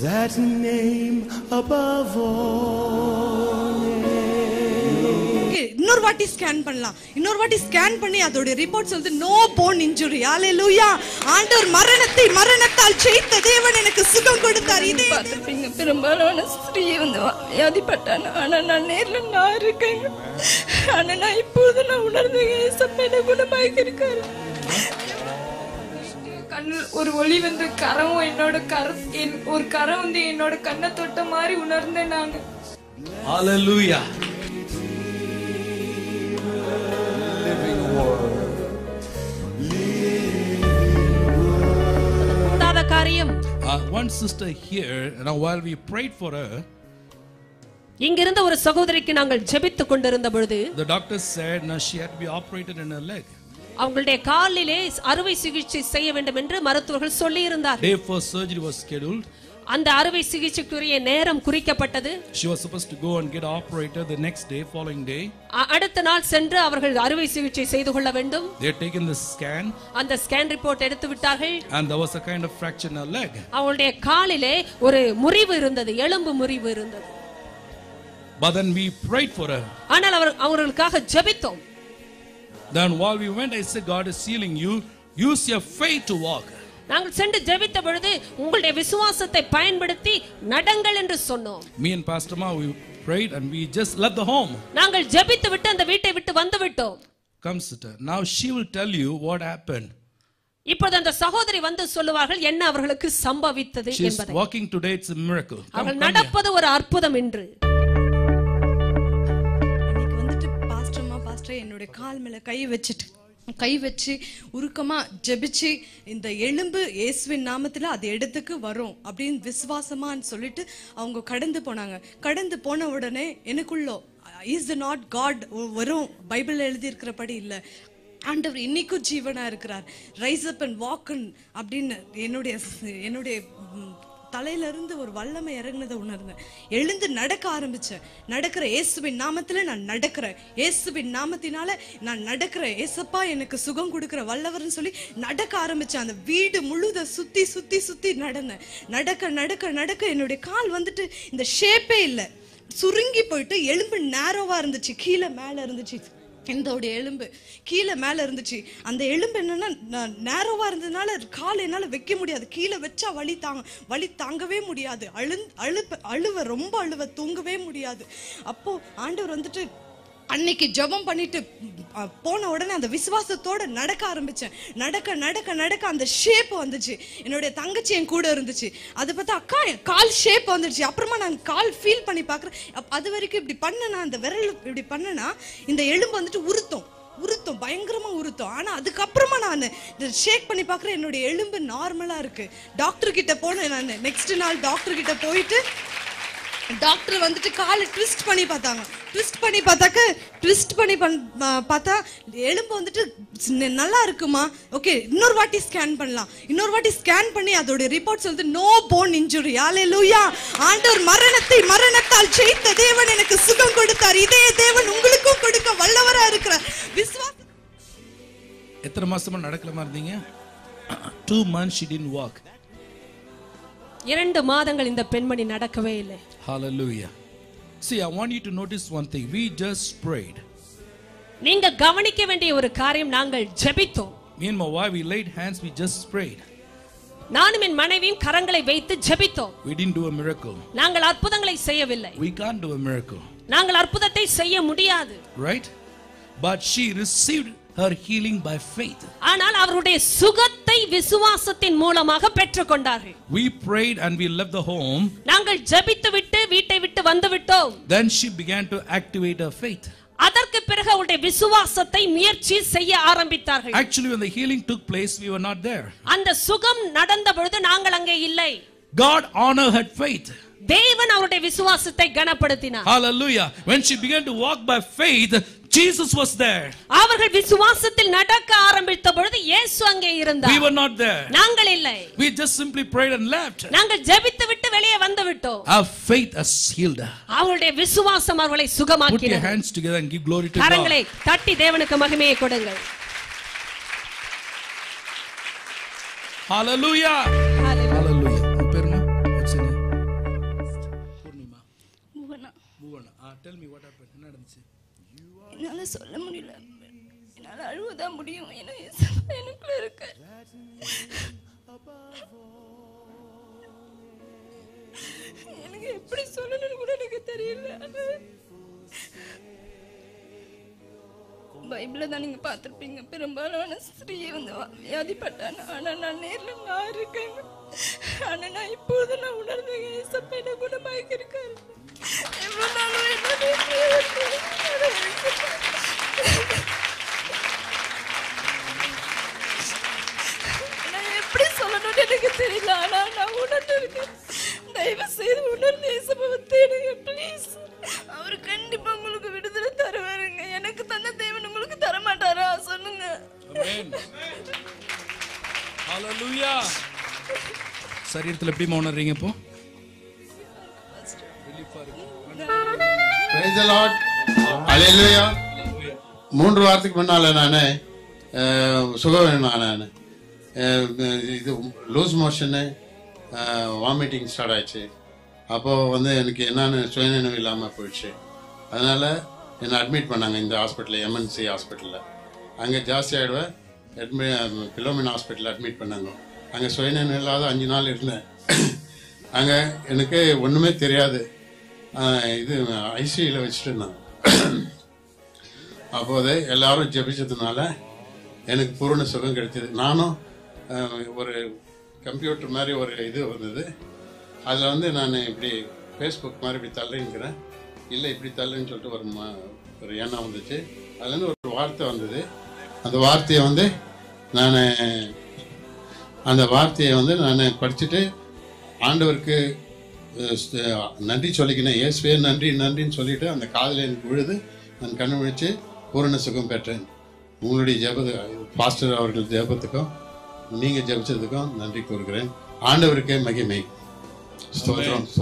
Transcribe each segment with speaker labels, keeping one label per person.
Speaker 1: that name above all names.
Speaker 2: இன்னொரு வாட்டி scan பண்ணலாம். இன்னொரு வாட்டி ஸ்கேன் பண்ணி அதோட ரிப்போர்ட் சொல்லுது நோ போன் இன்ஜுரி. ஹalleluya. ஆண்டவர் மரணத்தால் ஜெயித்த தேவன் எனக்கு சுகம் கொடுத்தார். இதே
Speaker 3: பாத்துப்பீங்க, பெரும்பாலான ஸ்திரீ வந்து வியாதிப்பட்டான. ஆனா நான் நேர்ல நான் இருக்கேன். ஆனா நான் இப்போது நான் உணர்ந்தேன் ஏசப்பா குணமாக்கி இருக்காரு. கண்ணில் ஒரு ஒளி வந்து கரம் என்னோட ஒரு கரம் வந்து என்னோட கண்ணை தொட்ட மாதிரி உணர்ந்தேன் நாங்க.
Speaker 4: Hallelujah. One sister here, now while we prayed for her,
Speaker 5: இங்கிருந்த ஒரு சகோதரிக்கு நாங்கள் ஜெபித்துக் கொண்டிருந்த பொழுது
Speaker 4: the doctor said now she had to be operated in her leg.
Speaker 5: அவங்களுடைய காலிலே அறுவை சிகிச்சை செய்ய வேண்டும் என்று மருத்துவர்கள் சொல்லி இருந்தார்.
Speaker 4: Day for surgery was scheduled.
Speaker 5: அந்த அறுவை சிகிச்சைக்குரிய நேரம் குறிக்கப்பட்டது.
Speaker 4: She was supposed to go and get operated the next day, following day.
Speaker 5: அடுத்த நாள் சென்று அவர்கள் அறுவை சிகிச்சை செய்து கொள்ள வேண்டும்.
Speaker 4: They had taken the scan.
Speaker 5: அந்த ஸ்கேன் ரிப்போர்ட் எடுத்து விட்டார்கள்.
Speaker 4: And there was a kind of fracture in her leg.
Speaker 5: அவளுடைய காலிலே ஒரு முறிவு இருந்தது, எலும்பு முறிவு இருந்தது.
Speaker 4: But then we prayed for her.
Speaker 5: ஆனால் அவர்களுக்காக ஜெபித்தோம்.
Speaker 4: Then while we went, I said, God is healing you. Use your faith to walk.
Speaker 5: நாங்கள் சென்று ஜெபித்த பொழுது உங்களுடைய விசுவாசத்தை பயன்படுத்தி நடங்கள் என்று சொன்னோம்.
Speaker 4: Me and Pastor Ma, we prayed and we just left the home.
Speaker 5: நாங்கள் ஜெபித்து விட்டு அந்த வீட்டை விட்டு வந்து விட்டோம்.
Speaker 4: Come sister. Now she will tell you what happened.
Speaker 5: இப்போது அந்த சகோதரி வந்து சொல்லுவார்கள் என்ன அவர்களுக்கு சம்பவித்தது என்பதை.
Speaker 4: She is walking today, it's a miracle.
Speaker 5: அவர்கள் நடப்பது ஒரு அற்புதம் என்று.
Speaker 2: இன்னைக்கு வந்துட்டு பாஸ்டர் என்னோட கால் மேல கை வச்சு உருக்கமா ஜெபிச்சு இந்த எலும்பு இயேசுவின் நாமத்துல அது இடத்துக்கு வரும் அப்படின்னு விசுவாசமான்னு சொல்லிட்டு அவங்க கடந்து போனாங்க. கடந்து போன உடனே எனக்குள்ளோ இஸ் நாட் காட் வரும் பைபிள்ல எழுதி இருக்கிறபடி இல்ல, ஆண்டவர் இன்னைக்கும் ஜீவனா இருக்கிறார். ரைஸ் அப் அண்ட் வாக் அப்படின்னு என்னுடைய தலையில இருந்து ஒரு வல்லமை இறங்குனதை உணர்ந்தேன். எழுந்து நடக்க ஆரம்பிச்சேன். நடக்கிற இயேசுவின் நாமத்துல நான் நடக்கிறேன். இயேசுவின் நாமத்தினால நான் நடக்கிறேன். ஏசப்பா எனக்கு சுகம் கொடுக்கிற வல்லவர்னு சொல்லி நடக்க ஆரம்பிச்சேன். அந்த வீடு முழுத சுத்தி நடந்தேன். நடக்க என்னுடைய கால் வந்துட்டு இந்த ஷேப்பே இல்லை, சுருங்கி போயிட்டு எலும்பு நேரோவா இருந்துச்சு. கீழே மேல இருந்துச்சு. என்னோட எலும்பு கீழே மேல இருந்துச்சு. அந்த எலும்பு என்னன்னா நேரோவா இருந்ததுனால கால் என்னால வைக்க முடியாது. கீழே வச்சா வலி தாங்கவே முடியாது. ரொம்ப அழுவ தூங்கவே முடியாது. அப்போ ஆண்டவர் வந்துட்டு அன்னைக்கு ஜெபம் பண்ணிட்டு போன உடனே அந்த விசுவாசத்தோட நடக்க ஆரம்பிச்சேன். நடக்க அந்த ஷேப் வந்துச்சு. என்னுடைய தங்கச்சி என் கூட இருந்துச்சு. அதை பார்த்தா அக்கா கால் ஷேப் வந்துடுச்சு. அப்புறமா நான் கால் ஃபீல் பண்ணி பாக்குறேன். அது வரைக்கும் இப்படி பண்ணனா, அந்த விரல் இப்படி பண்ணனா இந்த எலும்பு வந்துட்டு உருத்தம் பயங்கரமா உருத்தம். ஆனா அதுக்கப்புறமா நான் ஷேக் பண்ணி பாக்குறேன், என்னுடைய எலும்பு நார்மலா இருக்கு. டாக்டர் கிட்ட போனேன். நான் நெக்ஸ்ட் நாள் டாக்டர் கிட்ட போயிட்டு டாக்டர் வந்துட்டு காலை ட்விஸ்ட் பண்ணி பார்த்தா எலும்பு வந்துட்டு நல்லா இருக்குமா, ஓகே இன்னொரு வாட்டி ஸ்கேன் பண்ணலாம். இன்னொரு வாட்டி ஸ்கேன் பண்ணி அதோட ரிப்போர்ட் சொல்லுது நோ போன் இன்ஜுரி. ஹalleluya. ஆண்டவர் மரணத்தால் ஜெயித்த தேவன் எனக்கு சுகம் கொடுத்தார். இதே தேவன் உங்களுக்கும் கொடுக்க வல்லவரா இருக்கிறார். விசுவாசம்.
Speaker 4: எத்தனை மாசமா நடக்கலமா இருந்தீங்க? 2 months she didn't walk.
Speaker 5: 2 மாதங்கள் இந்த பெண்மணி நடக்கவே இல்லை.
Speaker 4: Hallelujah. See, I want you to notice one thing. We just prayed.
Speaker 5: நீங்க கவனிக்க வேண்டிய ஒரு காரியம், நாங்கள் ஜெபித்தோம்.
Speaker 4: Me and my wife, we laid hands, we just prayed.
Speaker 5: நானும் என் மனைவியும் கரங்களை வைத்து ஜெபித்தோம்.
Speaker 4: We didn't do a miracle.
Speaker 5: நாங்கள் அற்புதங்களை செய்யவில்லை.
Speaker 4: We can't do a miracle.
Speaker 5: நாங்கள் அற்புதத்தை செய்ய முடியாது.
Speaker 4: Right? But she received her healing by faith.
Speaker 5: ஆனால் அவருடைய சுகத்தை விசுவாசத்தின் மூலமாக பெற்றுக்கொண்டார்கள்.
Speaker 4: We prayed and we left the home.
Speaker 5: நாங்கள் ஜெபித்து விட்டு வீட்டை விட்டு வந்து விட்டோம்.
Speaker 4: Then she began to activate her faith.
Speaker 5: அதற்கு பிறகு அவருடைய விசுவாசத்தை முயற்சி செய்ய ஆரம்பித்தார்கள்.
Speaker 4: Actually, when the healing took place, we were not there.
Speaker 5: அந்த சுகம் நடந்த பொழுது நாங்கள் அங்கே இல்லை.
Speaker 4: God honored her faith.
Speaker 5: தேவன் அவருடைய விசுவாசத்தை கனப்படுத்தினார்.
Speaker 4: Hallelujah. When she began to walk by faith, Jesus was there.
Speaker 5: அவர்கள் விசுவாசத்தில் நடக்க ஆரம்பித்த பொழுது இயேசு அங்கே இருந்தார்.
Speaker 4: We were not there.
Speaker 5: நாங்கள் இல்லை.
Speaker 4: We just simply prayed and left.
Speaker 5: நாங்கள் ஜெபித்து விட்டு வெளியே வந்து விட்டோம்.
Speaker 4: Our faith has healed her.
Speaker 5: அவருடைய விசுவாசம் அவர்களை சுகமாக்கினது.
Speaker 4: Put your hands together and give glory to God.
Speaker 5: கரங்களை தட்டி தேவனுக்கு மகிமையை கொடுங்கள்.
Speaker 4: Hallelujah.
Speaker 5: Hallelujah.
Speaker 4: Hallelujah. What's your name? Tell me what happened. என்ன நடந்துச்சு?
Speaker 3: என்னால சொல்ல முடியல. என்னால அழுவதான் முடியும். ஏன்னா ஏசப்பா எனக்குள்ள இருக்க. எனக்கு எப்படி சொல்லணும்னு கூட எனக்கு தெரியல. பைபிள தான் நீங்க பார்த்திருப்பீங்க. பெரும்பாலான ஸ்திரீ வந்து வியாதிப்பட்டாங்க. ஆனா நான் நேர்ல நான் இருக்கேங்க. ஆனா நான் இப்போது நான் உணர்ந்தேன் ஏசப்பா என்ன குணமாக்கி இருக்காரு. எவ்வளவு நாள் நான் எப்படி சொல்லணும்னு எனக்கு தெரியல. ஆனா நான் உணர்ந்து இருக்கேன். தயவு செய்து உணர்ந்து ஏசப்பாவை தேடுங்க ப்ளீஸ். அவர் கண்டிப்பா உங்களுக்கு விடுதலை தருவாருங்க. எனக்கு தந்த தேவன் உங்களுக்கு தர மாட்டாரா சொல்லுங்க.
Speaker 4: ஆமென். ஹalleluya. சரீரத்துல எப்படி உணர்றீங்க இப்போ?
Speaker 6: Praise the Lord. Hallelujah. 3 வாரத்துக்கு முன்னால நானு சுகம் நான் இது லூஸ் மோஷனு வாமிட்டிங் ஸ்டார்ட் ஆயிடுச்சு. அப்போது வந்து எனக்கு என்னன்னு சுயநினைவு இல்லாமல் போயிடுச்சு. அதனால் என்னை அட்மிட் பண்ணாங்க இந்த ஹாஸ்பிட்டலில், எம்என்சி ஹாஸ்பிட்டலில். அங்கே ஜாஸ்தி ஆகிடுவேன். பிலோமினா ஹாஸ்பிட்டலில் அட்மிட் பண்ணாங்க. அங்கே சுயநினைவு இல்லாத 5 நாள் இருந்தேன். அங்கே எனக்கு ஒன்றுமே தெரியாது. இது ஐசியூவில் வச்சுட்டு இருந்தாங்க. அப்போது எல்லாரும் ஜெபிச்சதுனால எனக்கு பூரண சுகம் கிடைச்சது. நானும் ஒரு கம்ப்யூட்டர் மாதிரி ஒரு இது வந்தது. அதில் வந்து நான் இப்படி ஃபேஸ்புக் மாதிரி இப்படி தள்ளுங்கிறேன். இல்லை இப்படி தள்ளுன்னு சொல்லிட்டு ஒரு எண்ணம் வந்துச்சு. அதுலேருந்து ஒரு வார்த்தை வந்தது. அந்த வார்த்தையை வந்து நான் படிச்சுட்டு ஆண்டவருக்கு நன்றி சொல்லிக்கினேன். இயேசுவே நன்றி நன்றின்னு சொல்லிட்டு அந்த காதில் எனக்கு விழுது. நான் கண்ணு முழிச்சு பூரண சுகம் பெற்றேன். உங்களுடைய பாஸ்டர் அவர்கள் ஜெபத்துக்கும் நீங்கள் ஜெபிச்சதுக்கும் நன்றி கூறுகிறேன். ஆண்டவருக்கே மகிமை.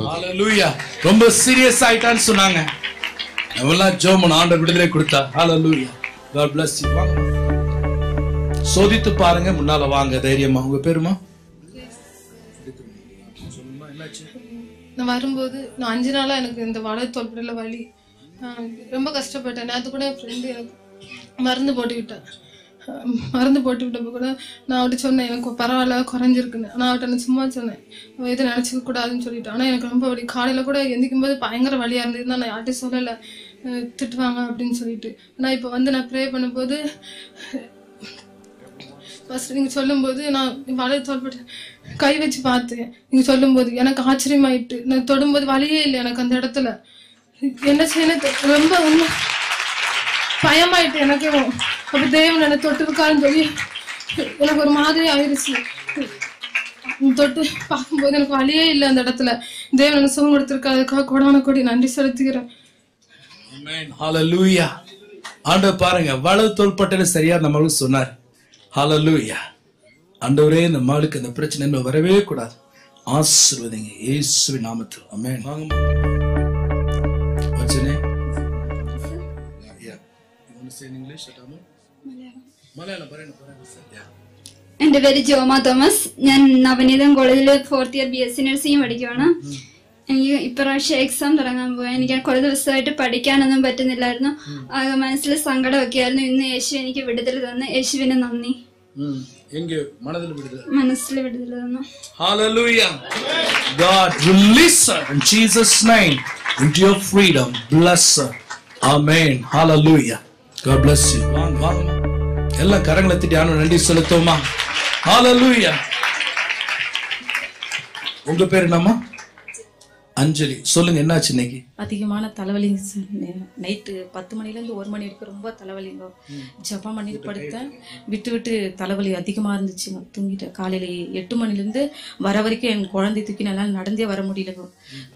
Speaker 4: ஹalleluya. ரொம்ப சீரியஸ் ஆயிட்டான்னு சொன்னாங்க. எவ்வளவு ஜெபம் ஆண்டவர் விடுதலை கொடுத்தா. ஹalleluya. God bless you. வாங்க சோதித்து பாருங்க. முன்னால வாங்க தைரியமா. உங்க பேருமா?
Speaker 7: நான் வரும்போது நான் 5 நாளா எனக்கு இந்த வலது தோள்பட்டையில வலி, ரொம்ப கஷ்டப்பட்டேன். நேற்று கூட என் ஃப்ரெண்டு எனக்கு மருந்து போட்டு விட்டப்போ கூட நான் அவட்ட சொன்னேன் எனக்கு பரவாயில்ல குறைஞ்சிருக்குன்னு. நான் அவட்ட நான் சும்மா சொன்னேன் எதுவும் நினச்சிக்க கூடாதுன்னு சொல்லிட்டு. ஆனால் எனக்கு ரொம்ப வலி. காலையில் கூட எந்திக்கும் போது பயங்கர வலியாக இருந்தது. நான் யார்ட்டையும் சொல்லலை, திட்டுவாங்க அப்படின்னு சொல்லிட்டு. ஆனால் இப்போ வந்து நான் ப்ரே பண்ணும்போது ஃபர்ஸ்ட் நீங்கள் சொல்லும்போது நான் வலது தோள்பட்டை கை வச்சு பார்த்தேன். நீங்கள் சொல்லும்போது எனக்கு ஆச்சரியமாயிட்டு. நான் தொடும்போது வலியே இல்லை எனக்கு அந்த இடத்துல. என்ன செய்யணும் ரொம்ப உண்மை பயமாயிட்டு எனக்கு. அப்போ தேவன் என்னை தொட்டிருக்காருன்னு சொல்லி எனக்கு ஒரு மாதிரி ஆயிடுச்சு. தொட்டு பார்க்கும்போது எனக்கு வலியே இல்லை அந்த இடத்துல. தேவன் எனக்கு சுகம் கொடுத்திருக்காரு. அதுக்காக கோடான கோடி நன்றி செலுத்துகிறேன்.
Speaker 4: ஹalleluya. ஆண்டவர் பாருங்க வலது தோள்பட்டையில சரியா நம்மளுக்கு சொன்னார். ஹalleluya. ஆண்டவரே இந்த மாளுக்கு அந்த பிரச்சனை இன்னும் வரவே கூடாது. ஆசீர்வதிங்க இயேசுவின் நாமத்தில். ஆமென். வாங்க. What's your name? Yeah. You want to say in English or Tamil? Malayalam. Malayalam.
Speaker 8: എൻ്റെ പേര് ജോമ തോമസ്. ഞാൻ നവനീതം കോളേജിൽ 4th ഇയർ BSc നഴ്സിംഗ് പഠിക്കുവാണ്. എനിക്ക് ഇപ്രാവശ്യം എക്സാം തുടങ്ങാൻ പോയാൽ എനിക്ക് കുറേ ദിവസമായിട്ട് പഠിക്കാനൊന്നും പറ്റുന്നില്ലായിരുന്നു. മനസ്സിൽ സങ്കടമൊക്കെ ആയിരുന്നു. ഇന്ന് യേശു എനിക്ക് വിടുതൽ തന്നു. യേശുവിന് നന്ദി. മനസ്സിൽ വിടുതൽ തന്നു.
Speaker 4: Hallelujah. God release her in Jesus name into your freedom. Bless her. Amen. Hallelujah. God bless you. வாங்க. எல்லா கரங்களை தட்டி ஆண்டவருக்கு நன்றி செலுத்துவோமா? Hallelujah. உங்க பேர் என்னம்மா? அஞ்சலி. சொல்லுங்க என்னாச்சு இன்னைக்கு?
Speaker 9: அதிகமான தலைவலி. நைட்டு 10 மணிலேருந்து 1 மணி வரைக்கும் ரொம்ப தலைவலிங்க. ஜபம் பண்ணிட்டு படுத்தேன். விட்டு தலைவலி அதிகமாக இருந்துச்சுங்க. தூங்கிட்டேன். காலையில் 8 மணிலேருந்து வர வரைக்கும் என் குழந்தை தூக்கி என்னால் நடந்தே வர முடியலங்க.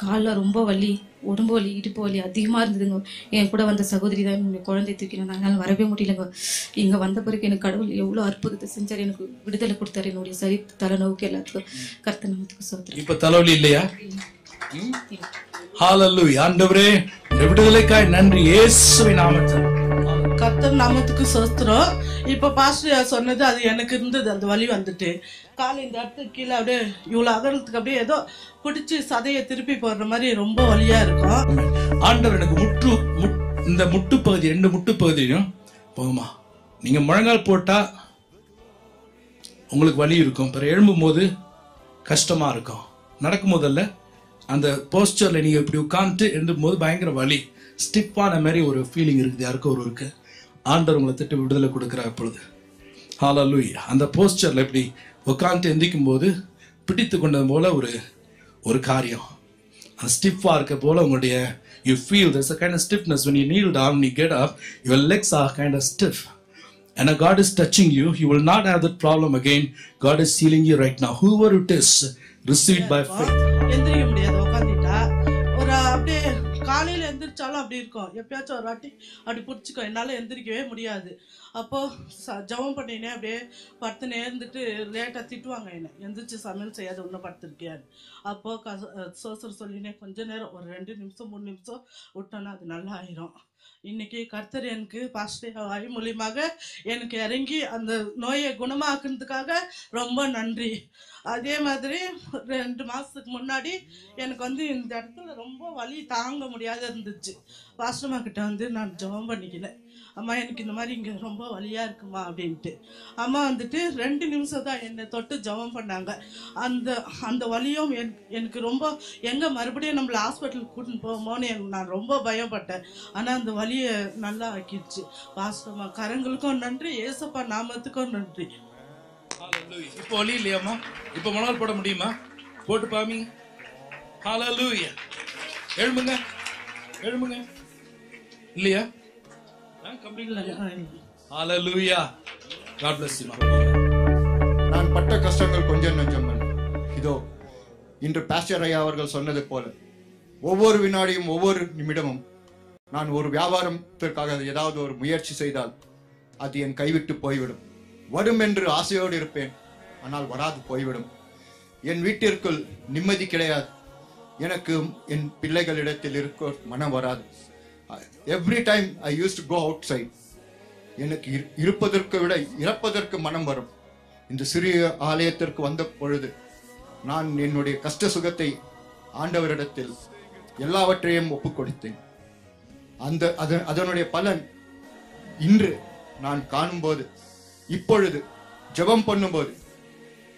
Speaker 9: காலில் ரொம்ப வலி, உடம்பு வலி, இடுப்பு வலி அதிகமாக இருந்ததுங்க. என் கூட வந்த சகோதரி தான் குழந்தை தூக்கினாங்க. அதனால் வரவே முடியலங்க. இங்கே வந்த பிறகு எனக்கு கடவுள் எவ்வளோ அற்புதத்தை செஞ்சார். எனக்கு விடுதலை கொடுத்தாரு. என்னுடைய சரி தலைநோவுக்கு எல்லாத்துக்கும் கர்த்தர் நாமத்துக்கு ஸ்தோத்திரம்.
Speaker 4: இப்போ தலைவலி இல்லையா? ஹalleluya. ஆண்டவரே விடுதலைக்காய் நன்றி இயேசுவின் நாமத்தில்.
Speaker 10: கர்த்தர் நாமத்துக்கு சோஸ்திரம். இப்ப பாஸ்டர் சொன்னது அது எனக்கு இருந்தது. அந்த வலி வந்துட்டு காலை இந்த இடத்துக்கு கீழே அப்படியே இவ்வளவு அகலத்துக்கு அப்படியே ஏதோ பிடிச்சி சதையை திருப்பி போடுற மாதிரி ரொம்ப வலியா இருக்கும்.
Speaker 4: ஆண்டவர் எனக்கு இந்த முட்டு பகுதி 2 முட்டு பகுதியும் போகுமா, நீங்க முழங்கால் போட்டா உங்களுக்கு வலி இருக்கும், பிறகு எழும்பும் போது கஷ்டமா இருக்கும், நடக்கும் போதல்ல அந்த போஸ்டர்ல நீங்க இப்படி உட்காந்துட்டு எழுந்தும் போது பயங்கர வலி, ஸ்டிப்பான மாதிரி ஒரு ஃபீலிங் இருக்குது யாருக்கும் ஒருவருக்கு. ஆண்டவர் உங்களை திட்டு விடுதலை கொடுக்கிறார் இப்பொழுது. ஹல்லேலூயா. அந்த போஸ்டர்ல இப்படி உட்காந்துட்டு எந்திக்கும் போது பிடித்து கொண்டது போல ஒரு காரியம், அந்த ஸ்டிஃபா இருக்க போல உங்களுடைய you feel there's a kind of stiffness when you kneel down and you get up, your legs are kind of stiff, and God is touching you. You will not have that problem again. God is healing you right now. Whoever it is, receive by faith.
Speaker 10: எந்திரிக்க முடியாது உட்காந்துட்டா. ஒரு அப்படியே காலையில எந்திரிச்சாலும் அப்படி இருக்கும், எப்பயாச்சும் ஒரு வாட்டி அப்படி பிடிச்சிக்கோ, என்னால எந்திரிக்கவே முடியாது. அப்போ ஜபம் பண்ணினே அப்படியே படுத்துனே இருந்துட்டு லேட்டாக திட்டுவாங்க என்ன, எந்திரிச்சு சமையல் செய்யாது இன்னும் படுத்துருக்கியாது. அப்போ சோசர் சொல்லினே கொஞ்ச நேரம் ஒரு 2 நிமிஷம் 3 நிமிஷம் விட்டோன்னா அது நல்லா ஆயிரும். இன்னைக்கு கர்த்தர் எனக்கு பாஸ்டர் வாய் மூலியமாக எனக்கு இறங்கி அந்த நோயை குணமாக்குறதுக்காக ரொம்ப நன்றி. அதே மாதிரி 2 மாசத்துக்கு முன்னாடி எனக்கு இந்த இடத்துல ரொம்ப வலி தாங்க முடியாத இருந்துச்சு. பாஸ்டர்மா கிட்ட நான் ஜெபம் பண்ணிக்கினேன், அம்மா எனக்கு இந்த மாதிரி இங்கே ரொம்ப வலியா இருக்குமா அப்படின்ட்டு. அம்மா 2 நிமிஷம் தான் என்னை தொட்டு ஜெபம் பண்ணாங்க. அந்த வலியும் எனக்கு ரொம்ப எங்கே மறுபடியும் நம்மளை ஹாஸ்பிட்டலுக்கு கூட்டின்னு போகுமோன்னு நான் ரொம்ப பயப்பட்டேன். ஆனால் அந்த வலியை நல்லா ஆக்கிடுச்சு. பாஸ்டர்மா கரங்களுக்கும் நன்றி, ஏசப்பா நாமத்துக்கும் நன்றி.
Speaker 4: இப்போ வலி இல்லையாம்மா? இப்போ முழங்கால் போட முடியுமா? போட்டு பாமிங்க. ஹல்லேலூயா. எழும்புங்க எழும்புங்க. இல்லையா? ஹல்லேலூயா. God bless you.
Speaker 11: நான் பட்ட கஷ்டங்கள் கொஞ்சம் நஞ்சம் அல்ல. இதோ இன்று பாஸ்டர் ஐயா அவர்கள் சொன்னது போல ஒவ்வொரு வினாடியும் ஒவ்வொரு நிமிடமும் நான் ஒரு வியாபாரத்திற்காக ஏதாவது ஒரு முயற்சி செய்தால் அது என் கைவிட்டு போய்விடும். வரும் என்று ஆசையோடு இருப்பேன், ஆனால் வராது போய்விடும். என் வீட்டிற்குள் நிம்மதி கிடையாது. எனக்கு என் பிள்ளைகளிடத்தில் இருக்க மனம் வராது. Every time I use to go outside. எனக்கு இருப்பதற்கு விட இறப்பதற்கு மனம் வரும். இந்த சிறிய ஆலயத்திற்கு வந்த பொழுது நான் என்னுடைய கஷ்ட சுகத்தை ஆண்டவரிடத்தில் எல்லாவற்றையும் ஒப்புக் கொடுத்தேன். அதனுடைய பலன் இன்று நான் காணும்போது, இப்பொழுது ஜெபம் பண்ணும்போது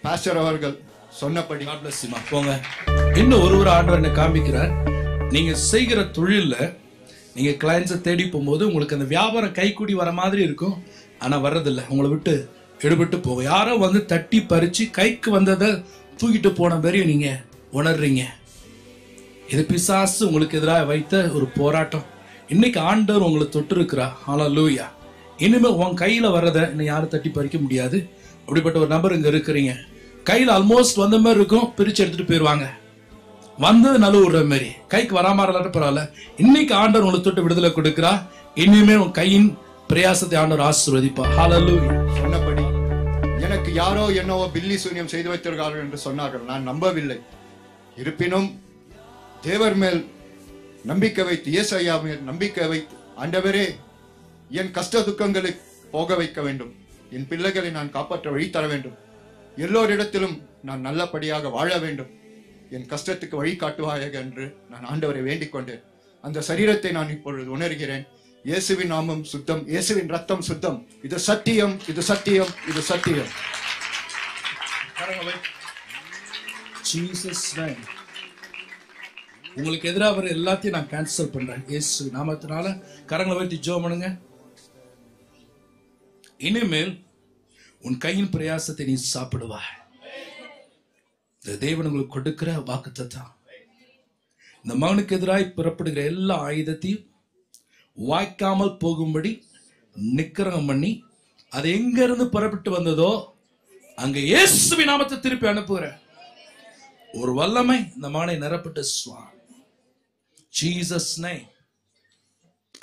Speaker 11: பாஸ்டர் அவர்கள் சொன்னபடி
Speaker 4: போங்க. இன்னும் ஒரு ஆண்டவர் என்ன காமிக்கிறார். நீங்க செய்கிற தொழில்ல நீங்க கிளைண்ட்ஸை தேடி போகும்போது உங்களுக்கு அந்த வியாபாரம் கைக்கூடி வர மாதிரி இருக்கும், ஆனா வர்றதில்லை, உங்களை விட்டு எடுபட்டு போகும். யாரோ தட்டி பறிச்சு கைக்கு வந்ததை தூக்கிட்டு போன மாதிரி நீங்க உணர்றீங்க. இது பிசாசு உங்களுக்கு எதிராக வைத்த ஒரு போராட்டம். இன்னைக்கு ஆண்டவர் உங்களை தொட்டு இருக்கிறா. ஹல்லேலூயா. இனிமே உன் கையில வர்றதை இன்னும் யாரும் தட்டி பறிக்க முடியாது. அப்படிப்பட்ட ஒரு நபர் இங்க இருக்கிறீங்க. கையில ஆல்மோஸ்ட் வந்த மாதிரி இருக்கும், பிரிச்சு எடுத்துட்டு போயிருவாங்க. வந்தது நல்ல விடுற மாதிரி, கைக்கு வராம பரவாயில்ல. இன்னைக்கு ஆண்டவர் உங்களை தொட்டு விடுதலை கொடுக்கிறா. இனிமே உன் கையின் பிரயாசத்தை ஆண்டவர் ஆசீர்வதிப்பா. ஹல்லேலூயா.
Speaker 11: சொன்னபடி எனக்கு யாரோ என்னவோ பில்லி சூன்யம் செய்து வைத்திருக்கார்கள் என்று சொன்னார்கள். நான் நம்பவில்லை. இருப்பினும் தேவர் மேல் நம்பிக்கை வைத்து, இயேசையா மேல் நம்பிக்கை வைத்து, ஆண்டவரே என் கஷ்ட துக்கங்களை போக வைக்க வேண்டும், என் பிள்ளைகளை நான் காப்பாற்ற வழி தர வேண்டும், எல்லோரிடத்திலும் நான் நல்லபடியாக வாழ வேண்டும், என் கஷ்டத்துக்கு வழி காட்டுவாயாக என்று நான் ஆண்டவரை வேண்டிக் கொண்டேன். அந்த சரீரத்தை நான் இப்பொழுது உணர்கிறேன். இயேசுவின் நாமம் சுத்தம், இயேசுவின் ரத்தம் சுத்தம். இது சத்தியம், இது சத்தியம், இது சத்தியம்.
Speaker 4: உங்களுக்கு எதிராக வர எல்லாத்தையும் நான் கேன்சல் பண்றேன் இயேசு நாமத்தினால. கரங்களை வைத்து ஜெபம் பண்ணுங்க. இனிமேல் உன் கையின் பிரயாசத்தை நீ சாப்பிடுவாய். இந்த தேவன் உங்களுக்கு கொடுக்கிற வாக்குத்தத்தம். இந்த மகனுக்கு எதிராய் புறப்படுகிற எல்லா ஆயுதத்தையும் வாய்க்காமல் போகும்படி நிக்கிரகம் பண்ணி, அது எங்க இருந்து புறப்பட்டு வந்ததோ அங்க இயேசுவின் நாமத்தை திருப்பி அனுப்புகிற ஒரு வல்லமை இந்த மகனை நிரப்பட்டு சுவாமி ஜீசஸ் நேம்.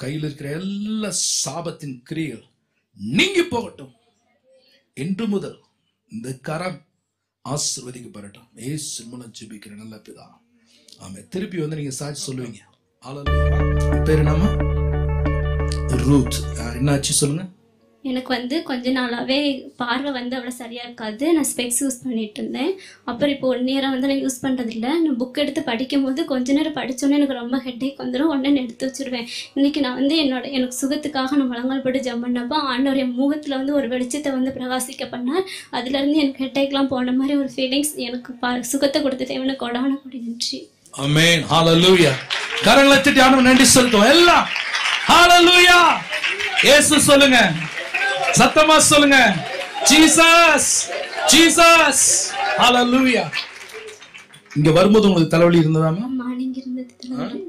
Speaker 4: கையில் இருக்கிற எல்லா சாபத்தின் கிரியைகள் நீங்கி போகட்டும். இன்று முதல் இந்த கரம் ஆசீர்வதிக்கப்படட்டும். இயேசு மூலம் ஜெபிக்கிற நல்ல பிதா. ஆமென். திருப்பி நீங்க சாட்சி சொல்லுவீங்க. பேரு நம்ம ரூத். என்னாச்சு சொல்லுங்க.
Speaker 12: எனக்கு வந்து கொஞ்ச நாளாகவே பார்வை வந்து அவ்வளோ சரியாக இருக்காது. நான் ஸ்பெக்ஸ் யூஸ் பண்ணிட்டு இருந்தேன். அப்புறம் இப்போ 1 இயராக வந்து நான் யூஸ் பண்ணுறதில்ல. நான் புக் எடுத்து படிக்கும்போது கொஞ்ச நேரம் படித்தோன்னே எனக்கு ரொம்ப ஹெட்டேக் வந்துடும். உடனே எடுத்து வச்சுருவேன். இன்றைக்கி நான் வந்து எனக்கு சுகத்துக்காக நான் முழங்கால் போட்டு ஜம்ப் பண்ணப்போ ஆண்டவர் என் முகத்தில் வந்து ஒரு வெளிச்சத்தை வந்து பிரகாசிக்க பண்ணார். அதுலேருந்து எனக்கு ஹெட்டேக்லாம் போன மாதிரி ஒரு ஃபீலிங்ஸ். எனக்கு சுகத்தை கொடுத்த தேவனை கொடான கொடி நன்றி.
Speaker 4: ஆமென். ஹalleluya. கரங்களை தட்டி ஆண்டவருக்கு நன்றி சொல்லுங்க எல்லாம். ஹalleluya. இயேசு சொல்லுங்க, சத்தமா சொல்லுங்க, ஜீசஸ் ஜீசஸ். ஹalleluya. இங்க வரும்போது உங்களுக்கு தலைவலி இருந்ததாமா?
Speaker 12: மார்னிங் இருந்தது தலைவலி.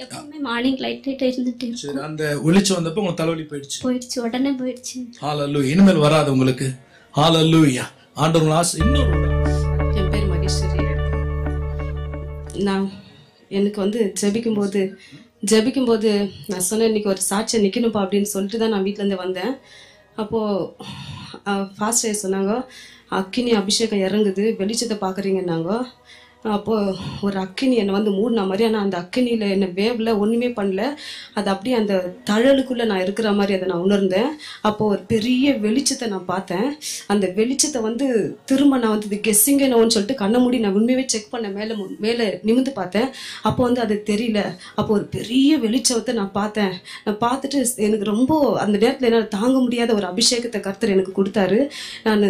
Speaker 12: எப்பவுமே மார்னிங் லைட்டா இருந்துட்டே இருக்கும்.
Speaker 4: சரி, அந்த வெளிச்சம் வந்தப்போ உங்களுக்கு தலைவலி போயிடுச்சு.
Speaker 12: உடனே போயிடுச்சு.
Speaker 4: ஹalleluya. இனிமேல் வராது உங்களுக்கு. ஹalleluya. ஆண்டவர் ஆசை. இன்னொரு
Speaker 13: என் பேர் மகேஸ்வரி. நான் எனக்கு வந்து ஜெபிக்கும்போது நான் சொன்னேன், இன்னைக்கு ஒரு சாட்சியை நிற்கணும்ப்பா அப்படின்னு சொல்லிட்டு தான் நான் வீட்டிலேருந்து வந்தேன். அப்போது ஃபாஸ்டர் சொன்னாங்க, அக்கினி அபிஷேகம் இறங்குது, வெளிச்சத்தை பார்க்குறீங்கன்னாங்க. அப்போது ஒரு அக்கினி என்னை வந்து மூடின மாதிரி, ஆனால் அந்த அக்கினியில் என்னை வேவில் ஒன்றுமே பண்ணல. அது அப்படியே அந்த தழலுக்குள்ளே நான் இருக்கிற மாதிரி அதை நான் உணர்ந்தேன். அப்போது ஒரு பெரிய வெளிச்சத்தை நான் பார்த்தேன். அந்த வெளிச்சத்தை வந்து திரும்ப நான் வந்து இது கெஸ்ஸிங் என்னோன்னு சொல்லிட்டு கண்ணை மூடி நான் உண்மையாகவே செக் பண்ணேன். மேலே நிமிந்து பார்த்தேன். அப்போ வந்து அது தெரியல. அப்போ ஒரு பெரிய வெளிச்சத்தை நான் பார்த்தேன். நான் பார்த்துட்டு எனக்கு ரொம்ப அந்த நேரத்தில் என்னால் தாங்க முடியாத ஒரு அபிஷேகத்தை கர்த்தர் எனக்கு கொடுத்தாரு. நான்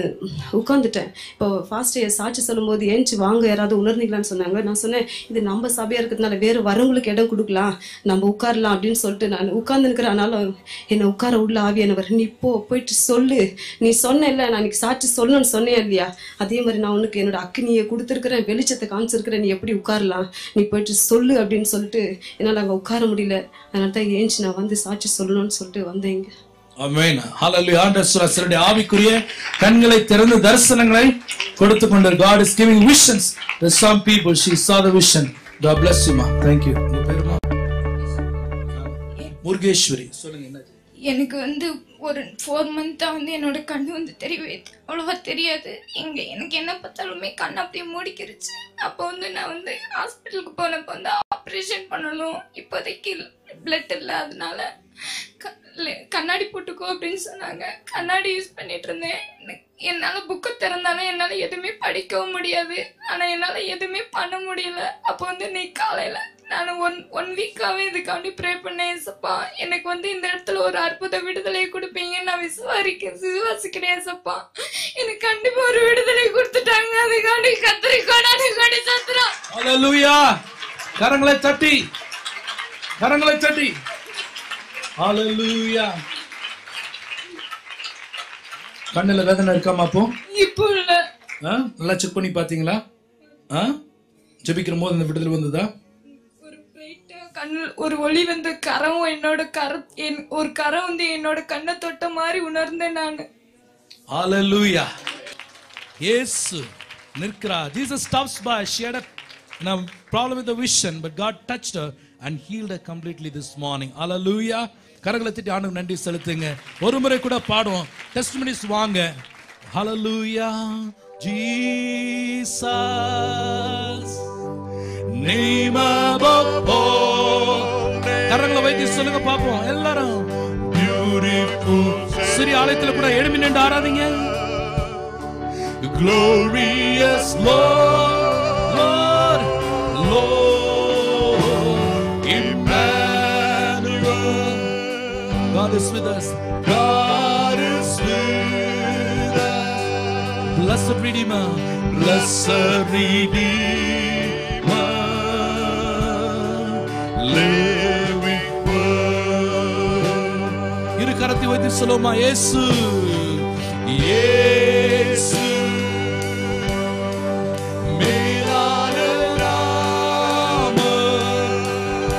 Speaker 13: உட்காந்துட்டேன். இப்போ ஃபாஸ்ட்டு சாட்சி சொல்லும்போது ஏஞ்சி வாங்க யாராவது உணர்ந்தீங்களான்னு சொன்னாங்க. நான் சொன்னேன், இது நம்ம சபையாக இருக்கிறதுனால வேறு வரவங்களுக்கு இடம் கொடுக்கலாம், நம்ம உட்காரலாம் அப்படின்னு சொல்லிட்டு நான் உட்கார்ந்துருக்கிறேன். ஆனாலும் என்னை உட்கார உள்ள ஆவியானவர், நீ போயிட்டு சொல்லு, நீ சொன்ன இல்லை நான் இன்னைக்கு சாட்சி சொல்லணும்னு சொன்னேன் இல்லையா, அதே மாதிரி நான் உனக்கு என்னோட அக்கினியை கொடுத்துருக்கிறேன், வெளிச்சத்தை காமிச்சிருக்கிறேன், நீ எப்படி உட்காரலாம், நீ போயிட்டு சொல்லு அப்படின்னு சொல்லிட்டு என்னால் அங்கே உட்கார முடியல. அதனால தான் ஏஞ்சி நான் வந்து சாட்சி சொல்லணும்னு சொல்லிட்டு வந்தேங்க.
Speaker 4: ஆமென். ஹalleluya. ஆண்டவருடைய ஆவிக்குரிய கண்களை திறந்து தரிசனங்களை கொடுத்து கொண்டார். God is giving visions to some people. She saw the vision. God bless you ma. Thank you. உங்க பேருமா? முருகேஸ்வரி. சொல்லுங்க என்ன?
Speaker 14: எனக்கு வந்து ஒரு 4 மந்த்தா வந்து என்னோட கண்ணு வந்து அவ்வளவா தெரியாது. எனக்கு என்ன பார்த்தாலுமே கண் அப்படியே மூடிக்கிருச்சு. அப்போ வந்து நான் வந்து ஹாஸ்பிட்டலுக்கு போனப்போ வந்து ஆப்ரேஷன் பண்ணணும், இப்போதைக்கு பிளட் இல்லை, அதனால கண்ணாடி போட்டுக்கோ அப்படின்னு சொன்னாங்க. கண்ணாடி யூஸ் பண்ணிட்டு இருந்தேன். என்னால புக்கை திறந்தாலும் என்னால எதுவுமே படிக்கவும் முடியாது, ஆனா என்னால எதுவுமே பண்ண முடியல. அப்போ வந்து நீ காலையில நான் ஒன் வீக்காவே இதுக்காண்டி ப்ரே பண்ணேன். ஏசப்பா எனக்கு வந்து இந்த இடத்துல ஒரு அற்புத விடுதலை கொடுப்பீங்க நான் விசுவாசிக்கிறேன். ஏசப்பா எனக்கு கண்டிப்பா ஒரு விடுதலை கொடுத்துட்டாங்க. அதுக்காண்டி கத்தரி கொண்டாடி சத்துறோம்.
Speaker 4: ஹalleluya. கரங்களை தட்டி ஹalleluya. கண்ணுல வேதனை இருக்காமா? அப்போ
Speaker 14: இப்போ இல்ல.
Speaker 4: நல்லா செக் பண்ணி பாத்தீங்களா? ஜெபிக்கிற போது இந்த விடுதலை வந்ததா?
Speaker 14: ஒரு பிரைட்டா கண்ணில் ஒரு ஒளி வந்து கரம் என்னோட ஒரு கரம் வந்து என்னோட கண்ணை தொட்ட மாதிரி உணர்ந்தேன் நான்.
Speaker 4: ஹalleluya. இயேசு நிற்கிறார். Jesus stops by. She had a problem with the vision, but God touched her and healed her completely this morning. Hallelujah. கரங்களை தட்டி ஆண்டவருக்கு நன்றி செலுத்துங்க. ஒரு முறை கூட பாடுவோம். டெஸ்டிமனிஸ் வாங்க. Hallelujah. Jesus name above all. கரங்களை வைத்து சொல்லுங்க பாப்போம் எல்லாரும். Beautiful. சிறிய ஆலயத்துல கூட எழும்பி நின்று ஆராதிங்க. Glorious Lord, Lord, Lord, Emmanuel. God is with us. God is with us. Blessed Redeemer, blessed Redeemer, living word. இரு கரத்தை வைத்து சொல்லுமா, இயேசு இயேசு மேலான நாமம்,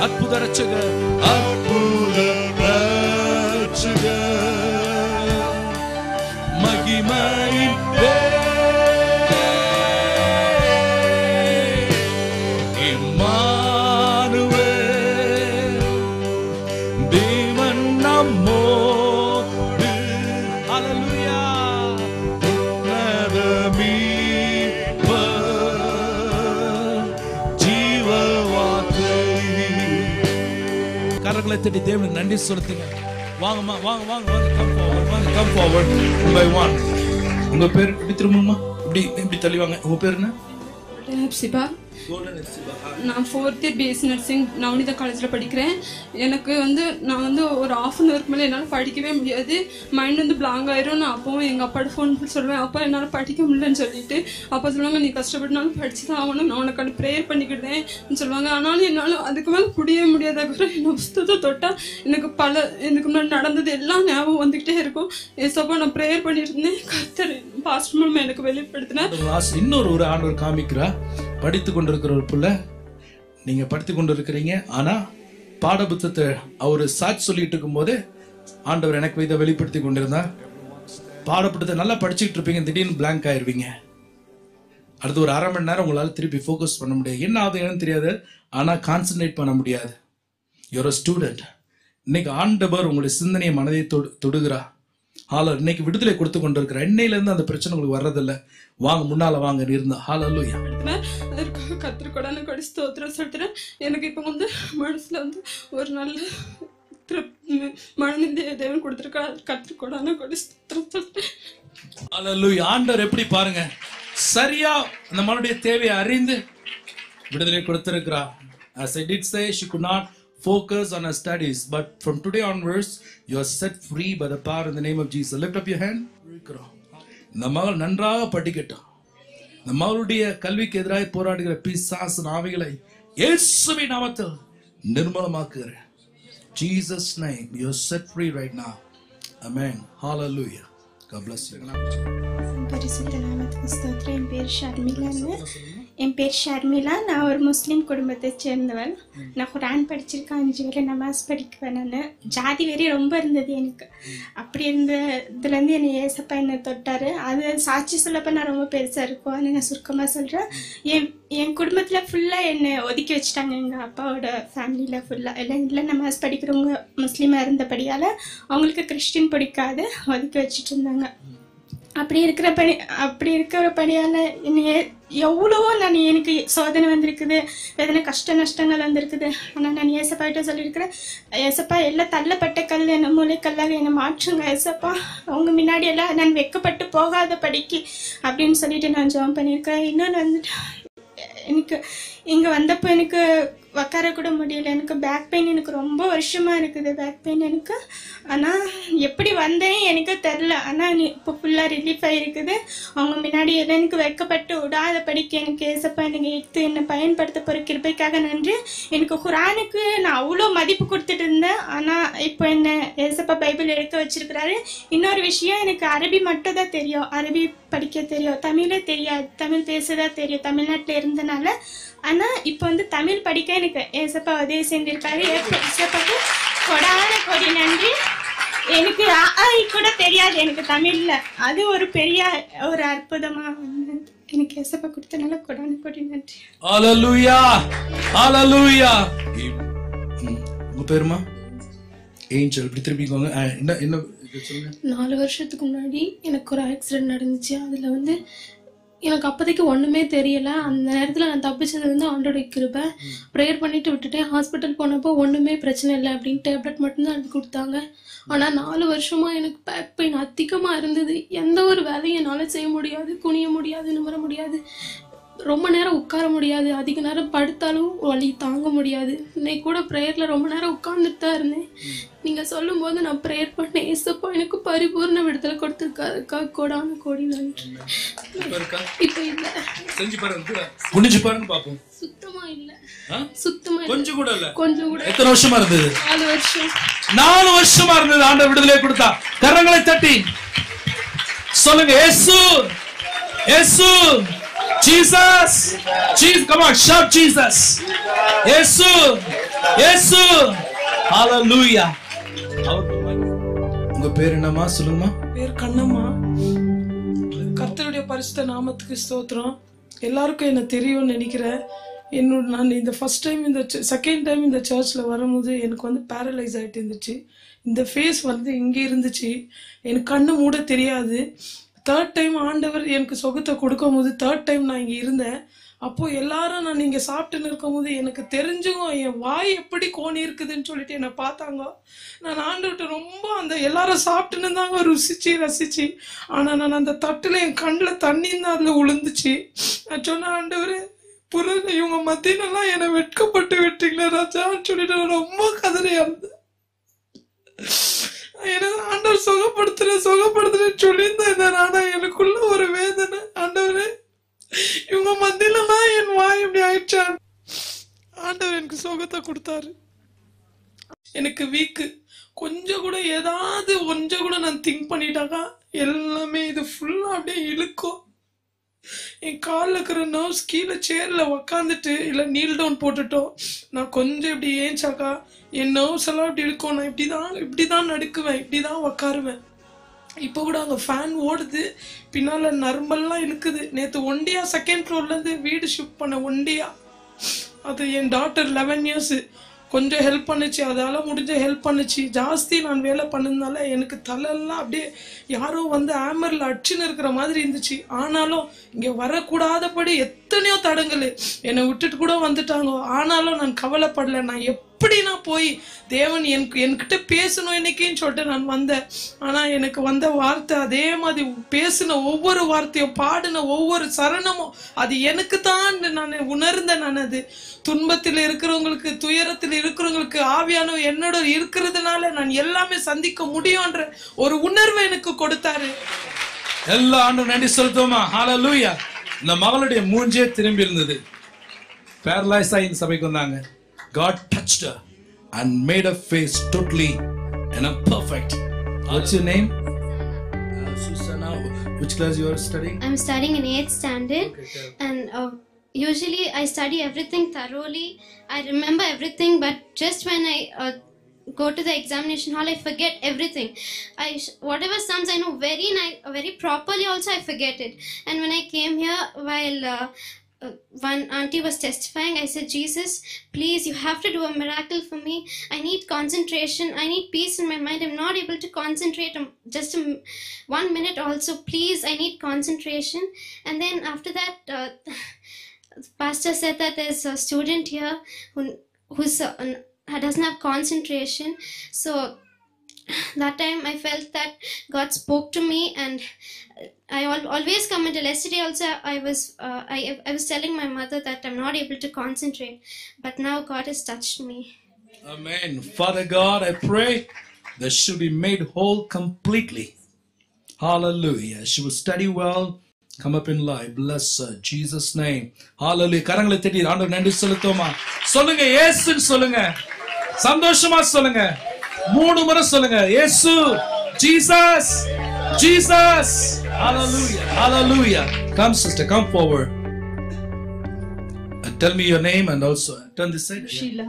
Speaker 4: அற்புத ரட்சகர், அற்புத ரட்சகர், மகிமையின் இம்மானுவேல், தேவன் நம்மோடு. ஹல்லேலூயா. கரங்களை தட்டி தேவனுக்கு நன்றி செலுத்துங்க. வாங்கம்மா, வாங்க வாங்க வாங்க, கம் ஃபார்வர்ட், வாங்க come forward, one by one. உங்க பேர் இப்படி திரும்புமா, இப்படி தள்ளி வாங்க. உங்க பேர் என்ன?
Speaker 15: சிபா. நான் 4th year BSc nursing Navanitha காலேஜில் படிக்கிறேன். எனக்கு நான் ஒரு ½ அன் ஹவருக்கு மேலே என்னால் படிக்கவே முடியாது. மைண்ட் பிளாங்க் ஆயிரும். நான் அப்போவும் எங்கள் அப்பாட்ட ஃபோன் பண்ணி சொல்லுவேன், அப்பா என்னால் படிக்க முடியலன்னு சொல்லிட்டு. அப்பா சொல்லுவாங்க, நீ கஷ்டப்பட்டுனாலும் படிச்சு தான் ஆகணும், நான் உனக்கான ப்ரேயர் பண்ணிக்கிட்டேன் சொல்லுவாங்க. ஆனாலும் என்னால் அதுக்கு மேலே முடியவே முடியாத என்ன புஸ்தத்தை தொட்டால் எனக்கு முன்னாடி நடந்தது எல்லாம் ஞாபகம் வந்துக்கிட்டே இருக்கும். ஏசப்பா நான் ப்ரேயர் பண்ணிட்டு இருந்தேன். கர்த்தர் பாஸ்டர் மூலமா எனக்கு வெளிப்படுத்தினேன்.
Speaker 4: இன்னொரு ஆண்டவர் காமிக்கிறா, படித்து கொண்டிருக்கிற ஒரு புள்ள, நீங்க படித்து கொண்டு இருக்கிறீங்க. ஆனா பாடபுத்தத்தை அவரு சாட்சி சொல்லிட்டு இருக்கும் போது ஆண்டவர் எனக்கு இதை வெளிப்படுத்தி கொண்டிருந்தா. பாடப்புத்தத்தை நல்லா படிச்சுட்டு இருப்பீங்க, திடீர்னு பிளாங்க் ஆயிருவீங்க. அடுத்து ஒரு 1/2 மணி நேரம் உங்களால திருப்பி ஃபோக்கஸ் பண்ண முடியாது. என்ன ஆகுதுன்னு தெரியாது, ஆனா கான்சென்ட்ரேட் பண்ண முடியாது. Your student. இன்னைக்கு ஆண்டவர் உங்களுடைய சிந்தனையை மனதை தொடுகிறா. இன்னைக்கு விடுதலை கொடுத்து கொண்டிருக்கிற எண்ணெயில இருந்து அந்த பிரச்சனை உங்களுக்கு வர்றதில்ல. வாங்க, முன்னால வாங்க இருந்தா. ஹalleluya.
Speaker 15: அதற்காக கர்த்தர் கொடான கொடி ஸ்தோத்திரம் சொல்றேன். எனக்கு இப்ப மனசுல ஒரு நல்ல மனநிலை தேவன் கொடுத்திருக்கார். கர்த்தர் கொடான கொடி ஸ்தோத்திரம் சொல்றேன்.
Speaker 4: ஹalleluya. ஆண்டவர் எப்படி பாருங்க, சரியா அந்த மனுடைய தேவையை அறிந்து விடுதலை கொடுத்திருக்கிறார். As I did say, she could not focus on her studies, but from today onwards you are set free by the power in the name of Jesus. Lift up your hand. இந்த மகள் நன்றாக படிக்கட்டும். இந்த மகளுடைய கல்விக்கு எதிராக போராடுகிற பிசாசு ஆவிகளை இயேசுவின் நாமத்தில் நிர்மூலமாக்குகிறேன். Jesus name, you are set free right now. Amen. Hallelujah. God bless you.
Speaker 16: பரிசுத்த நாமத்துக்கு ஸ்தோத்திரம். என் பேர் ஷர்மிளா. நான் ஒரு முஸ்லீம் குடும்பத்தை சேர்ந்தவன். நான் குரான் படிச்சிருக்கேன், 5 வரை நமாஸ் படிக்குவேன். நான் ஜாதி வெறி ரொம்ப இருந்தது எனக்கு. அப்படி இதுலேருந்து என்னை ஏசப்பா என்னை தொட்டார். அது சாட்சி சொல்லப்போ நான் ரொம்ப பெருசாக இருக்கும். அது நான் சுருக்கமாக சொல்கிறேன். என் குடும்பத்தில் ஃபுல்லாக என்னை ஒதுக்கி வச்சுட்டாங்க. எங்கள் அப்பாவோட ஃபேமிலியில் ஃபுல்லாக எல்லாம் இல்லை நமாஸ் படிக்கிறவங்க முஸ்லீமாக இருந்தபடியால் அவங்களுக்கு கிறிஸ்டின் பிடிக்காது, ஒதுக்கி வச்சுட்டு இருந்தாங்க. அப்படி இருக்கிறபடியால் என்னை எவ்வளவோ எனக்கு சோதனை வந்திருக்குது, எதனா கஷ்ட நஷ்டங்கள் வந்திருக்குது. ஆனால் நான் ஏசப்பாகிட்ட சொல்லியிருக்கிறேன், ஏசப்பா எல்லாம் தள்ளப்பட்ட கல் என்னை மூளைக்கல்லாக என்னை மாற்றுங்க ஏசப்பா, அவங்க முன்னாடி எல்லாம் நான் வெக்கப்பட்டு போகாத படிக்கு அப்படின்னு சொல்லிட்டு நான் ஜெபம் பண்ணியிருக்கேன். இன்னொன்று எனக்கு இங்கே வந்தப்போ எனக்கு உட்காரக்கூட முடியல. எனக்கு பேக் பெயின் எனக்கு ரொம்ப வருஷமாக இருக்குது, பேக் பெயின் எனக்கு. ஆனால் எப்படி வந்தேன் எனக்கு தெரில. ஆனால் இப்போ ஃபுல்லாக ரிலீஃப் ஆகிருக்குது. அவங்க முன்னாடி எல்லாம் எனக்கு வைக்கப்பட்டு விடாத படிக்க எனக்கு ஏசப்பா எனக்கு எடுத்து என்னை பயன்படுத்த போகிற கிருபைக்காக நன்றி. எனக்கு குரானுக்கு நான் அவ்வளோ மதிப்பு கொடுத்துட்டு இருந்தேன். ஆனால் இப்போ என்ன ஏசப்பா பைபிள் எடுக்க வச்சிருக்கிறாரு. இன்னொரு விஷயம், எனக்கு அரபி மட்டும் தான் தெரியும், அரபி படிக்க தெரியும், தமிழே தெரியாது. தமிழ் பேசதான் தெரியும் தமிழ்நாட்டில் இருந்தனால. ஆனால் இப்போ தமிழ் படிக்க எனக்கு ஏசப்பா உதவி செஞ்சிருக்காரு. ஏசப்பாக்கு கொடான கொடி நன்றி. எனக்கு கூட தெரியாது எனக்கு தமிழ்ல. அது ஒரு பெரிய ஒரு அற்புதமா எனக்கு ஏசப்பா கொடுத்தனால கொடான கொடி நன்றி.
Speaker 4: ஹalleluya. ஹalleluya. உங்க பேருமா? ஏஞ்சல். இப்படி திருப்பிக்கோங்க. என்ன சொல்லுங்க.
Speaker 7: 4 வருஷத்துக்கு முன்னாடி எனக்கு ஒரு ஆக்சிடென்ட் நடந்துச்சு. அதுல எனக்கு அப்போதைக்கு ஒன்றுமே தெரியல. அந்த நேரத்தில் நான் தப்பிச்சது ஆண்டோட கிருபை. ப்ரேயர் பண்ணிட்டு விட்டுட்டேன். ஹாஸ்பிட்டல் போனப்போ ஒன்றுமே பிரச்சனை இல்லை அப்படின்னு டேப்லெட் மட்டும்தான் எழுதி கொடுத்தாங்க. ஆனால் 4 வருஷமாக எனக்கு பேக் பெயின் அதிகமாக இருந்தது. எந்த ஒரு வேலையும் என்னால் செய்ய முடியாது, குனிய முடியாது, நிமிர முடியாது, ரொம்ப நேரம் உட்கார முடியாது, அதிக நேரம் படுத்தாலும் வலி தாங்க முடியாது. இன்னைக்கு கூட ப்ரேயரில் ரொம்ப நேரம் உட்கார்ந்துட்டு தான் இருந்தேன். நீங்கள் சொல்லும் போது நான் ப்ரேயர் பண்ணேன். ஏசப்பா எனக்கு பரிபூர்ண விடுதலை கொடுத்துருக்காருக்கா, கோடான கோடி நன்றி. இப்போ இல்லை,
Speaker 4: செஞ்சு பாருங்க, குனிஞ்சு பாருங்க பாப்போம்.
Speaker 7: சுத்தமா இல்லை, சுத்தமா
Speaker 4: கொஞ்சம் கூட இல்ல.
Speaker 7: கொஞ்சம் கூட.
Speaker 4: எத்தனை வருஷமா இருந்தது?
Speaker 7: 4 வருஷம்.
Speaker 4: 4 வருஷமா இருந்தது. ஆண்டவர் விடுதலை கொடுத்தா. கரங்களை தட்டி சொல்லுங்க, இயேசு இயேசு. Jesus, Jesus, come on, shout Jesus. Yesu, Yesu, hallelujah. உங்க பேர் என்னம்மா சொல்லுங்கம்மா?
Speaker 17: பேர் கண்ணம்மா. கர்த்தருடைய பரிசுத்த நாமத்துக்கு ஸ்தோத்திரம். எல்லாருக்கும் என்ன தெரியும்னு நினைக்கிறேன். நான் இந்த ஃபர்ஸ்ட் டைம் செகண்ட் டைம் இந்த சர்ச்சில் வரும்போது எனக்கு பேரலைஸ் ஆகிட்டு இருந்துச்சு. இந்த ஃபேஸ் இங்கே இருந்துச்சு. எனக்கு கண்ணு மூட தெரியாது. தேர்ட் டைம் ஆண்டவர் எனக்கு சுகத்தை கொடுக்கும் போது தேர்ட் டைம் நான் இங்கே இருந்தேன். அப்போ எல்லாரும் நான் இங்கே சாப்பிட்டுன்னு இருக்கும் போது எனக்கு தெரிஞ்சுங்க என் வாய் எப்படி கோணி இருக்குதுன்னு சொல்லிட்டு என்னை பார்த்தாங்க. நான் ஆண்டவர்கிட்ட ரொம்ப அந்த எல்லாரும் சாப்பிட்டுன்னு தாங்க ரசிச்சு. ஆனால் நான் அந்த தட்டில் என் கண்ணில் தண்ணி தான் அதில் உளுந்துச்சு. நான் சொன்னேன், ஆண்டவர் புரிஞ்சு இவங்க மத்தியிலலாம் என்னை வெட்கப்பட்டு விட்டீங்களா ராஜான்னு சொல்லிட்டு நான் ரொம்ப கதறியா இருந்தேன். எனக்கு ஆண்டவர் சுகப்படுத்துறேன்னு சொல்லியிருந்தேன். ஆனா எனக்குள்ள ஒரு வேதனை, ஆண்டவரே இவங்க மத்தியிலலாம் என் வாய் இப்படி ஆயிடுச்சா. ஆண்டவர் எனக்கு சுகத்தை கொடுத்தாரு. எனக்கு வீக்கு கொஞ்சம் கூட ஏதாவது கொஞ்சம் கூட நான் திங்க் பண்ணிட்டாக்கா எல்லாமே இது ஃபுல்லா அப்படியே இழுக்கும். என் காலில் இருக்கிற நர்வ்ஸ் கீழே சேர்ல உக்காந்துட்டு இல்லை நீல் டவுன் போட்டுட்டோம் நான் கொஞ்சம் இப்படி ஏஞ்சாக்கா என் நர்வ்ஸ் எல்லாம் இப்படி இருக்கும். நான் இப்படிதான் நடுக்குவேன், இப்படிதான் உக்காருவேன். இப்போ கூட அங்கே ஃபேன் ஓடுது, பின்னால நரம்பெல்லாம் இழுக்குது. நேற்று ஒண்டியா செகண்ட் ஃப்ளோர்லேருந்து வீடு ஷிஃப்ட் பண்ண ஒண்டியா. அது என் டாக்டர் 11 இயர்ஸ் கொஞ்சம் ஹெல்ப் பண்ணுச்சு, அதால முடிஞ்ச ஹெல்ப் பண்ணுச்சு. ஜாஸ்தி நான் வேலை பண்ணதுனால எனக்கு தலையெல்லாம் அப்படியே யாரோ வந்து ஆமரில் அடிச்சுன்னு இருக்கிற மாதிரி இருந்துச்சு. ஆனாலும் இங்கே வரக்கூடாதபடி எத்தனையோ தடங்கள் என்னை விட்டுட்டு கூட வந்துட்டாங்க. ஆனாலும் நான் கவலைப்படலை. நான் எப்படி நான் போய் தேவன் என்கிட்ட பேசணும் இன்னைக்குன்னு சொல்லிட்டு நான் வந்தேன். ஆனால் எனக்கு வந்த வார்த்தை அதே மாதிரி பேசின ஒவ்வொரு வார்த்தையும் பாடின ஒவ்வொரு சரணமும் அது எனக்கு தான் நான் உணர்ந்தேன். நான் அது துன்பத்தில் இருக்கிறவங்களுக்கு துயரத்தில் இருக்கிறவங்களுக்கு ஆவியானவர் என்னோட இருக்கிறதுனால நான் எல்லாமே சந்திக்க முடியும்ன்ற ஒரு உணர்வை எனக்கு கொடுத்தாரு.
Speaker 4: எல்லா ஆண்டும் நன்றி செலுத்துவோமா? ஹalleluya. இந்த மகளுடைய மூஞ்சே திரும்பி இருந்தது. பேரலைஸ் ஆகி இந்த சபைக்கு வந்தாங்க. God touched her and made her face totally and perfect. What's your name? Susanna. Which class you are studying?
Speaker 12: I'm studying in 8th standard. Okay, and usually I study everything thoroughly. I remember everything, but just when I go to the examination hall, I forget everything. Whatever sums I know very properly, also I forget it. And when I came here, while one auntie was testifying, I said, Jesus, please, you have to do a miracle for me. I need concentration. I need peace in my mind. I'm not able to concentrate just 1 minute also. Please, I need concentration. And then after that, pastor said that there's a student here who doesn't have concentration. So that time I felt that God spoke to me, and I always come until yesterday also I was telling my mother that I'm not able to concentrate, but now God has touched me.
Speaker 4: Amen. Father God, I pray that she will be made whole completely. Hallelujah. She will study well, come up in life. Bless her. Jesus name. Hallelujah. கரங்களை தட்டி ஆண்டவருக்கு நன்றி செலுத்துவோமா? சொல்லுங்க இயேசுன்னு சொல்லுங்க. சந்தோஷமா சொல்லுங்க. 3 முறை சொல்லுங்க. இயேசு, Jesus, Jesus. Hallelujah. Hallelujah. Come sister, come forward. Tell me your name and also turn this side.
Speaker 15: Sheela.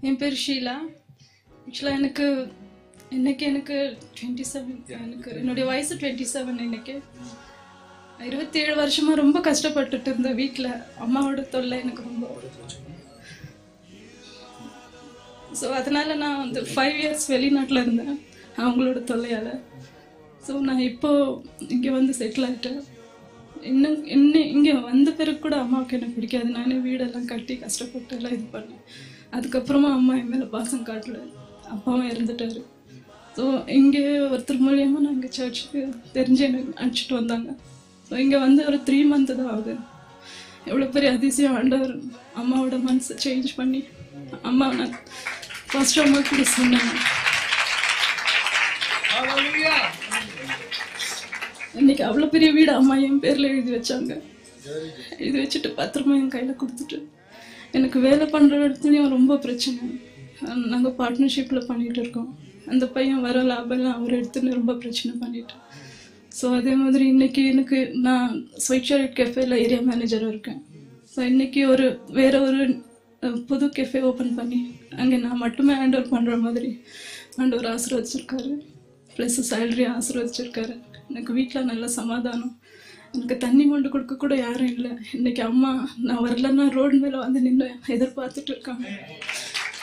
Speaker 15: என் பேர் ஷீலா. ஆக்சுவலாக எனக்கு 27, என்னுடைய வயசு 27. இன்னைக்கு 27 வருஷமா ரொம்ப கஷ்டப்பட்டுட்டு இருந்த வீட்டில் அம்மாவோட தொல்லை எனக்கு ரொம்ப. ஸோ அதனால நான் வந்து 5 இயர்ஸ் வெளிநாட்டில் இருந்தேன் அவங்களோட தொல்லையால். ஸோ நான் இப்போ இங்கே வந்து செட்டில் ஆகிட்டேன். இன்னும் இங்கே வந்த பிறகு கூட அம்மாவுக்கு எனக்கு பிடிக்காது. நானே வீடெல்லாம் கட்டி கஷ்டப்பட்டு எல்லாம் இது பண்ணேன். அதுக்கப்புறமா அம்மா என் மேலே பாசம் காட்டல, அப்பாவும் இறந்துட்டாரு. ஸோ இங்கே ஒருத்தர் மூலியமாக நான் இங்கே சர்ச்சுக்கு தெரிஞ்சு எனக்கு அனுப்பிச்சிட்டு வந்தாங்க. ஸோ இங்கே வந்து ஒரு 3 மந்த் தான் ஆகுது. எவ்வளோ பெரிய அதிசயம் ஆண்டவர் அம்மாவோட மனசை சேஞ்ச் பண்ணி அம்மா நான் ஃபர்ஸ்ட் அம்மா கூட சொன்னேன். இன்னைக்கு அவ்வளோ பெரிய வீடு அம்மா என் பேரில் எழுதி வச்சாங்க. எழுதி வச்சுட்டு பத்திரமா என் கையில் கொடுத்துட்டு எனக்கு வேலை பண்ணுற இடத்துலையும் ரொம்ப பிரச்சனை. நாங்கள் பார்ட்னர்ஷிப்பில் பண்ணிகிட்டு இருக்கோம். அந்த பையன் வர லாபெல்லாம் அவர் எடுத்துன்னு ரொம்ப பிரச்சனை பண்ணிட்டேன். ஸோ அதே மாதிரி இன்னைக்கு எனக்கு நான் ஸ்வைட்சரைட் கெஃபேல ஏரியா மேனேஜராக இருக்கேன். ஸோ இன்னைக்கு வேற ஒரு புது கெஃபே ஓப்பன் பண்ணி அங்கே நான் மட்டுமே ஹேண்ட் ஓவர் பண்ணுற மாதிரி ஆண்டவர் ஆசீர்வதிச்சிருக்காரு. Plus salary ஆசீர்வதிச்சிருக்காரு. எனக்கு வீட்டில் நல்ல சமாதானம். எனக்கு தண்ணி மொண்டு கொடுக்க கூட யாரும் இல்லை. இன்னைக்கு அம்மா நான் வரலன்னா ரோடு மேலே வந்து நின்று எதிர்பார்த்துட்டு இருக்காங்க.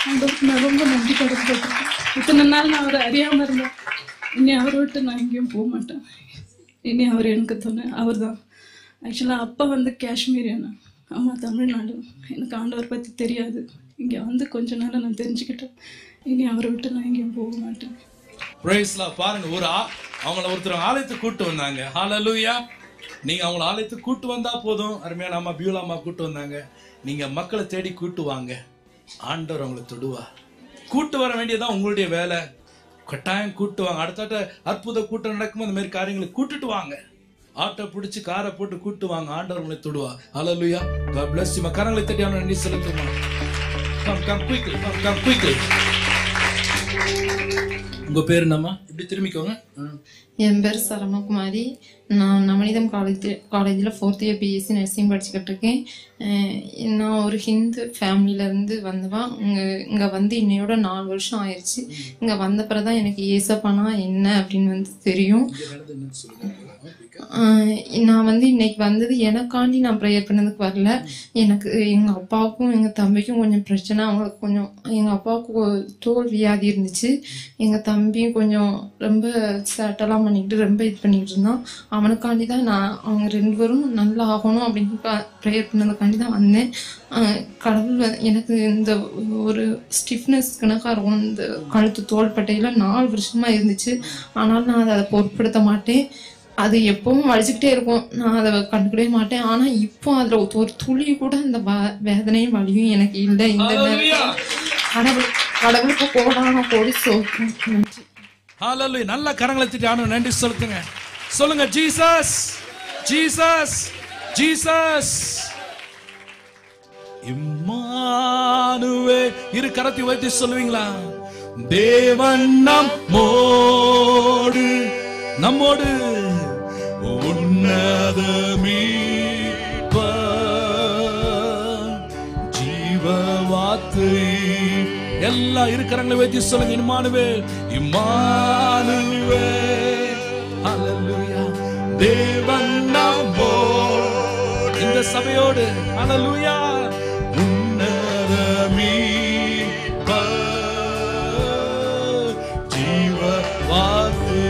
Speaker 15: ஆண்டவருக்கு நான் ரொம்ப நன்றி கடன்பட்டிருக்கேன். இத்தனை நாள் நான் அவரை அறியாமல் இருந்தேன். இனி அவரை விட்டு நான் எங்கேயும் போக மாட்டேன். இனி அவர் எனக்கு துணை. அவர் தான். ஆக்சுவலாக அப்பா வந்து காஷ்மீரியான, அம்மா தமிழ்நாடு. எனக்கு ஆண்டவர் பற்றி தெரியாது. இங்கே வந்து கொஞ்ச நேரம் நான் தெரிஞ்சுக்கிட்டேன். இனி அவரை விட்டு நான் எங்கேயும் போக மாட்டேன்.
Speaker 4: பாருங்க, அவங்கள ஒருத்தர் ஆலயத்துக்கு கூட்டு வந்தாங்க. ஹalleluya. நீங்க அவங்கள ஆலயத்துக்கு கூட்டு வந்தா போதும். அருமையான அம்மா பியூலா அம்மா கூட்டு வந்தாங்க. நீங்க மக்களை தேடி கூட்டு வாங்க, ஆண்டவர் அவங்களை தொடுவா. கூட்டு வர வேண்டியதான் உங்களுடைய வேலை. கட்டாயம் கூட்டு வாங்க. அடுத்த அற்புத கூட்டம் நடக்கும் அந்த மாதிரி காரியங்களை கூட்டுட்டு வாங்க. ஆட்டோ பிடிச்சி காரை போட்டு கூட்டு வாங்க, ஆண்டவர் உங்களை தொடுவா. ஹalleluya. God bless you. கரங்களை தட்டி அவனை நன்றி செலுத்துமா. Come quickly. Come quickly. உங்க பேர் என்னம்மா? இப்படி திரும்பிக்கோங்க.
Speaker 18: என் பேர் சரமகுமாரி. நான் நவநீதம் காலேஜில் 4th இயர் பிஎஸ்சி நர்சிங் படிச்சுக்கிட்டு இருக்கேன். நான் ஒரு ஹிந்து ஃபேமிலியிலேருந்து வந்தவன். இங்கே வந்து இன்னையோட 4 வருஷம் ஆயிடுச்சு. இங்கே வந்த பிறகு தான் எனக்கு ஏசப்பானா என்ன அப்படின்னு வந்து தெரியும். நான் வந்து இன்னைக்கு வந்தது எனக்காண்டி நான் ப்ரேயர் பண்ணதுக்கு வரல. எனக்கு எங்கள் அப்பாவுக்கும் எங்கள் தம்பிக்கும் கொஞ்சம் பிரச்சனை. அவங்களுக்கு கொஞ்சம், எங்கள் அப்பாவுக்கு தோல் வியாதி இருந்துச்சு. எங்கள் தம்பியும் கொஞ்சம் ரொம்ப சேட்டெல்லாம் பண்ணிக்கிட்டு ரொம்ப இது பண்ணிக்கிட்டு இருந்தான். அவனுக்காண்டி தான் நான் அவங்க 2 பேரும் நல்லா ஆகணும் அப்படின்னு ப்ரேயர் பண்ணதுக்காண்டி தான் வந்தேன். கடவுள் எனக்கு இந்த ஒரு ஸ்டிஃப்னஸ் கணக்காக இருக்கும். இந்த கழுத்து தோள்பட்டையில் 4 வருஷமாக இருந்துச்சு. ஆனால் நான் அதை பொருட்படுத்த மாட்டேன். அது எப்பவும் வலிச்சுக்கிட்டே இருக்கும். நான் அதை கண்டுக்கிடவே மாட்டேன். ஆனால் இப்போ அதில் ஒரு துளி கூட இந்த வேதனையும் வலியும் எனக்கு இல்லை. இந்த கடவுளுக்கு கோடி சொல்றேன்.
Speaker 4: ஹalleluya. நல்ல கரங்களை தட்டி ஆண்டவருக்கு நன்றி செலுத்துங்க. சொல்லுங்க, ஜீசஸ் ஜீசஸ் ஜீசஸ். இம்மானுவே. இரு கரத்தை வைத்து சொல்லுவீங்களா? தேவன் நம்மோடு நம்மோடு உன்னத மீட்பர் ஜீவ வார்த்தை. எல்லா இருக்கரங்களை வைத்து சொல்லுங்க, இம்மானுவே இம்மானுவே. ஹalleluya. தேவன் நம்மோடு, இந்த சபையோடு. ஹalleluya. உன்னத மீட்பர் ஜீவ வார்த்தை.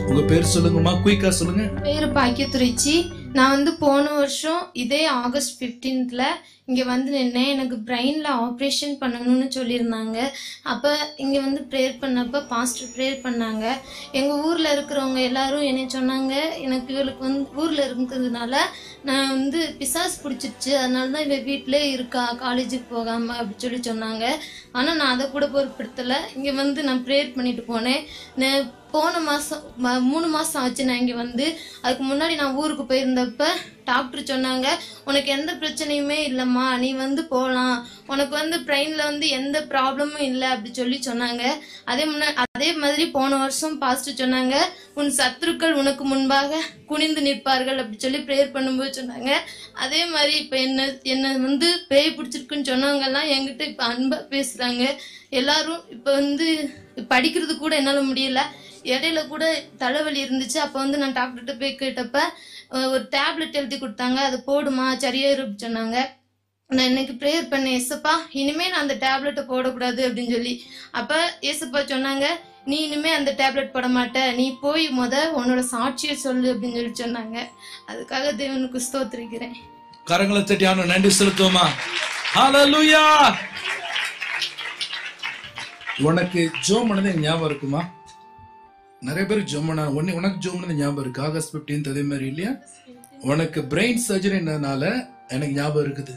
Speaker 4: உங்க பேர் சொல்லுங்கம்மா, குயிக்கா சொல்லுங்க.
Speaker 19: பேரு பாக்கியத்துறைச்சி. நான் வந்து போன வருஷம் இதே ஆகஸ்ட் 15th இங்கே வந்து நின்னேன். எனக்கு பிரெயினில் ஆப்ரேஷன் பண்ணணும்னு சொல்லியிருந்தாங்க. அப்போ இங்கே வந்து ப்ரேயர் பண்ணப்போ பாஸ்டர் ப்ரேயர் பண்ணாங்க. எங்கள் ஊரில் இருக்கிறவங்க எல்லாரும் என்ன சொன்னாங்க, எனக்கு இவளுக்கு வந்து ஊரில் இருக்கிறதுனால நான் வந்து பிசாசு பிடிச்சிருச்சு, அதனால தான் இவள் வீட்டிலே இருக்கா, காலேஜுக்கு போகாமல் அப்படி சொல்லி சொன்னாங்க. ஆனால் நான் அதை கூட பொருட்படுத்தலை. இங்கே வந்து நான் ப்ரேயர் பண்ணிட்டு போனேன். போன மாதம் 3 மாதம் ஆச்சு நான் இங்கே வந்து. அதுக்கு முன்னாடி நான் ஊருக்கு போயிருந்தப்ப டாக்டர் சொன்னாங்க, உனக்கு எந்த பிரச்சனையுமே இல்லைம்மா, நீ வந்து போகலாம், உனக்கு வந்து பிரெயினில் வந்து எந்த ப்ராப்ளமும் இல்லை அப்படி சொல்லி சொன்னாங்க. அதே மாதிரி போன வருஷம் பாஸ்டர் சொன்னாங்க, உன் சத்துருக்கள் உனக்கு முன்பாக குனிந்து நிற்பார்கள் அப்படி சொல்லி ப்ரேயர் பண்ணும்போது சொன்னாங்க. அதே மாதிரி இப்போ என்னை வந்து பேய் பிடிச்சிருக்குன்னு சொன்னவங்கெல்லாம் என்கிட்ட இப்போ அன்பாக பேசுகிறாங்க. எல்லாரும் இப்போ வந்து படிக்கிறது கூட என்னால் முடியல. இடையில கூட தலைவலி இருந்துச்சு. அப்போ வந்து நான் டாக்டர்கிட்ட போய் கேட்டப்ப ஒரு டேப்லெட் எழுதி கொடுத்தாங்க, அது போடுமா சரியாயிரும் சொன்னாங்க. நான் இன்னைக்கு ப்ரேயர் பண்ணேன், ஏசப்பா இனிமே நான் அந்த டேப்லெட்டை போடக்கூடாது அப்படின்னு சொல்லி. அப்ப ஏசப்பா சொன்னாங்க, நீ இனிமே அந்த டேப்லெட் போட மாட்ட, நீ போய் உன்னோட சாட்சியை சொல்லு அப்படின்னு சொல்லி சொன்னாங்க. அதுக்காக தேவனுக்கு ஸ்தோத்திரிக்கிறேன்.
Speaker 4: கரங்களை தட்டி ஆண்டவருக்கு நன்றி செலுத்துவோமா? ஹalleluya. உனக்கு ஜோம் பண்ணது ஞாபகம் இருக்குமா? நிறைய பேருக்கு ஜோம் பண்ண உனக்கு ஜோம் பண்ணது ஞாபகம் இருக்கு. ஆகஸ்ட் 15 அதே மாதிரி இல்லையா? உனக்கு பிரெயின் சர்ஜரினால எனக்கு ஞாபகம் இருக்குது.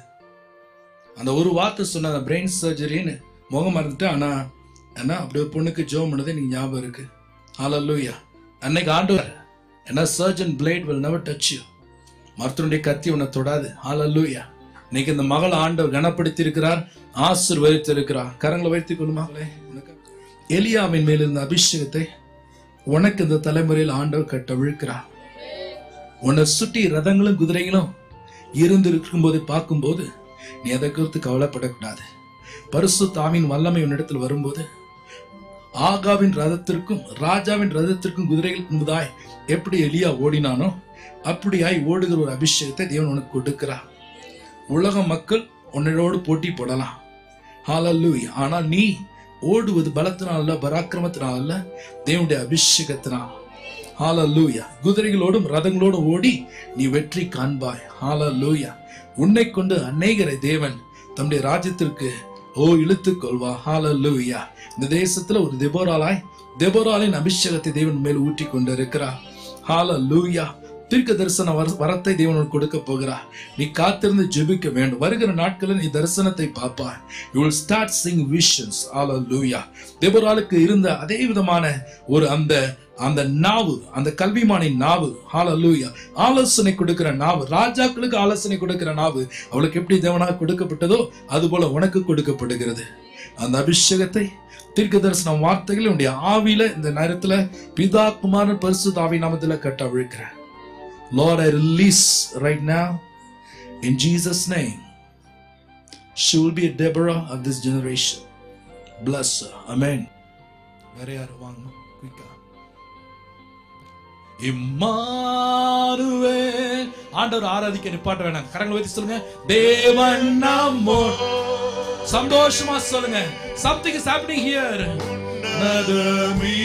Speaker 4: அந்த ஒரு வார்த்தை சொன்ன பிரெயின் சர்ஜரின்னு முகம் மறந்துட்டு, ஆனா அப்படி ஒரு பொண்ணுக்கு ஜோம் பண்ணது எனக்கு ஞாபகம் இருக்கு. ஹalleluya. அன்னைக்கு ஆண்டவர் என்ன, surgeon blade will never touch you. மருத்துவனுடைய கத்தி உன்னை தொடாது. ஹalleluya. இன்னைக்கு இந்த மகள் ஆண்டவர் கனப்படுத்தி இருக்கிறார், ஆசீர்வதித்து இருக்கிறார். கரங்களை வைத்துக் கொள்ளுமா. எலியாவின் மேல் இருந்த அபிஷேகத்தை உனக்கு இந்த தலைமுறையில் ஆண்டவர் கட்டவிழ்க்கிறார். உன்னை சுற்றி ரதங்களும் குதிரைகளும் இருந்து இருக்கும் போது பார்க்கும்போது நீ அதை குறித்து கவலைப்படக்கூடாது. பரிசுத்த ஆவியின் வல்லமை உன்னிடத்தில் வரும்போது ஆகாவின் ரதத்திற்கும் ராஜாவின் ரதத்திற்கும் குதிரைகள் முன்பதாய் எப்படி எலியா ஓடினானோ அப்படியாய் ஓடுகிற ஒரு அபிஷேகத்தை தேவன் உனக்கு கொடுக்கிறார். உலக மக்கள் உன்னோடு போட்டி போடலாம், ஹalleluya. ஆனால் நீ ஓடுவது பலத்தினால் அல்ல, பராக்கிரமத்தினால் அல்ல, தேவனுடைய அபிஷேகத்தினால். ஹalleluya. குதிரைகளோடும் ரதங்களோடும் ஓடி நீ வெற்றி காண்பாய். ஹalleluya. உன்னை கொண்டு அநேகரை தேவன் தம்முடைய ராஜ்யத்திற்கு இழுத்துக் கொள்வா. ஹalleluya. இந்த தேசத்துல ஒரு தெபோராளின் அபிஷேகத்தை தேவன் மேல் ஊற்றி கொண்டிருக்கிறார். ஹalleluya. தீர்க்க தரிசன வரத்தை தேவன் கொடுக்க போகிறார். நீ காத்திருந்து ஜெபிக்க வேண்டும். வருகிற நாட்களில் நீ தரிசனத்தை பார்ப்பாய். You will start seeing visions. Hallelujah. தெபோராளுக்கு இருந்த அதே விதமான ஒரு அந்த நாவு, அந்த கல்விமானின் நாவு. ஹalleluya. ஆலோசனை கொடுக்கிற நாவு, ராஜாக்களுக்கு ஆலோசனை கொடுக்கிற நாவு அவளுக்கு எப்படி தேவனாக கொடுக்கப்பட்டதோ அதுபோல உனக்கு கொடுக்கப்படுகிறது. அந்த அபிஷேகத்தை தீர்க்க தரிசன வார்த்தைகள் உன்னுடைய ஆவியில இந்த நேரத்துல பிதா குமாரன் பரிசுத்த ஆவி நாமத்துல கட்டவிழ்க்கிறேன். Lord, I release right now in Jesus' name. She will be a Deborah of this generation. Bless her. Amen. Immanuel. ஆண்டவர் ஆராதிக்க நிப்பாட்ட வேணாம். கரங்களை உயர்த்தி சொல்லுங்க. தேவன் நம்மோடு. சந்தோஷமா சொல்லுங்க. Something is happening here. நதமி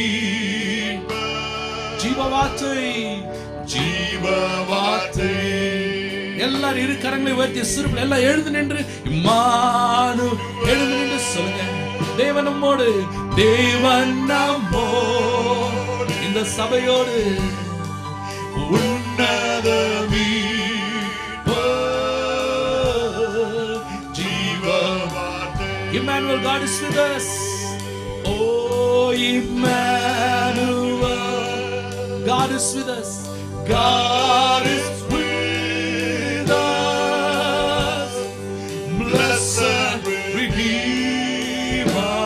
Speaker 4: ஜீவவார்த்தை, ஜீவவார்த்தை. எல்லாரும் இரு கரங்களை உயர்த்தி சிறுபிள்ளை எல்லாம் எழுந்து நின்று இம்மானுவேல் எழுந்து நின்று சொல்லுங்க. தேவன் நம்மோடு, தேவன் நம்மோடு, இந்த சபையோடு உன்னதமீ ஜீவவார்த்தை. Emmanuel, God is with us. Oh, Emmanuel, God is with us. God is with us. Blessed Redeemer,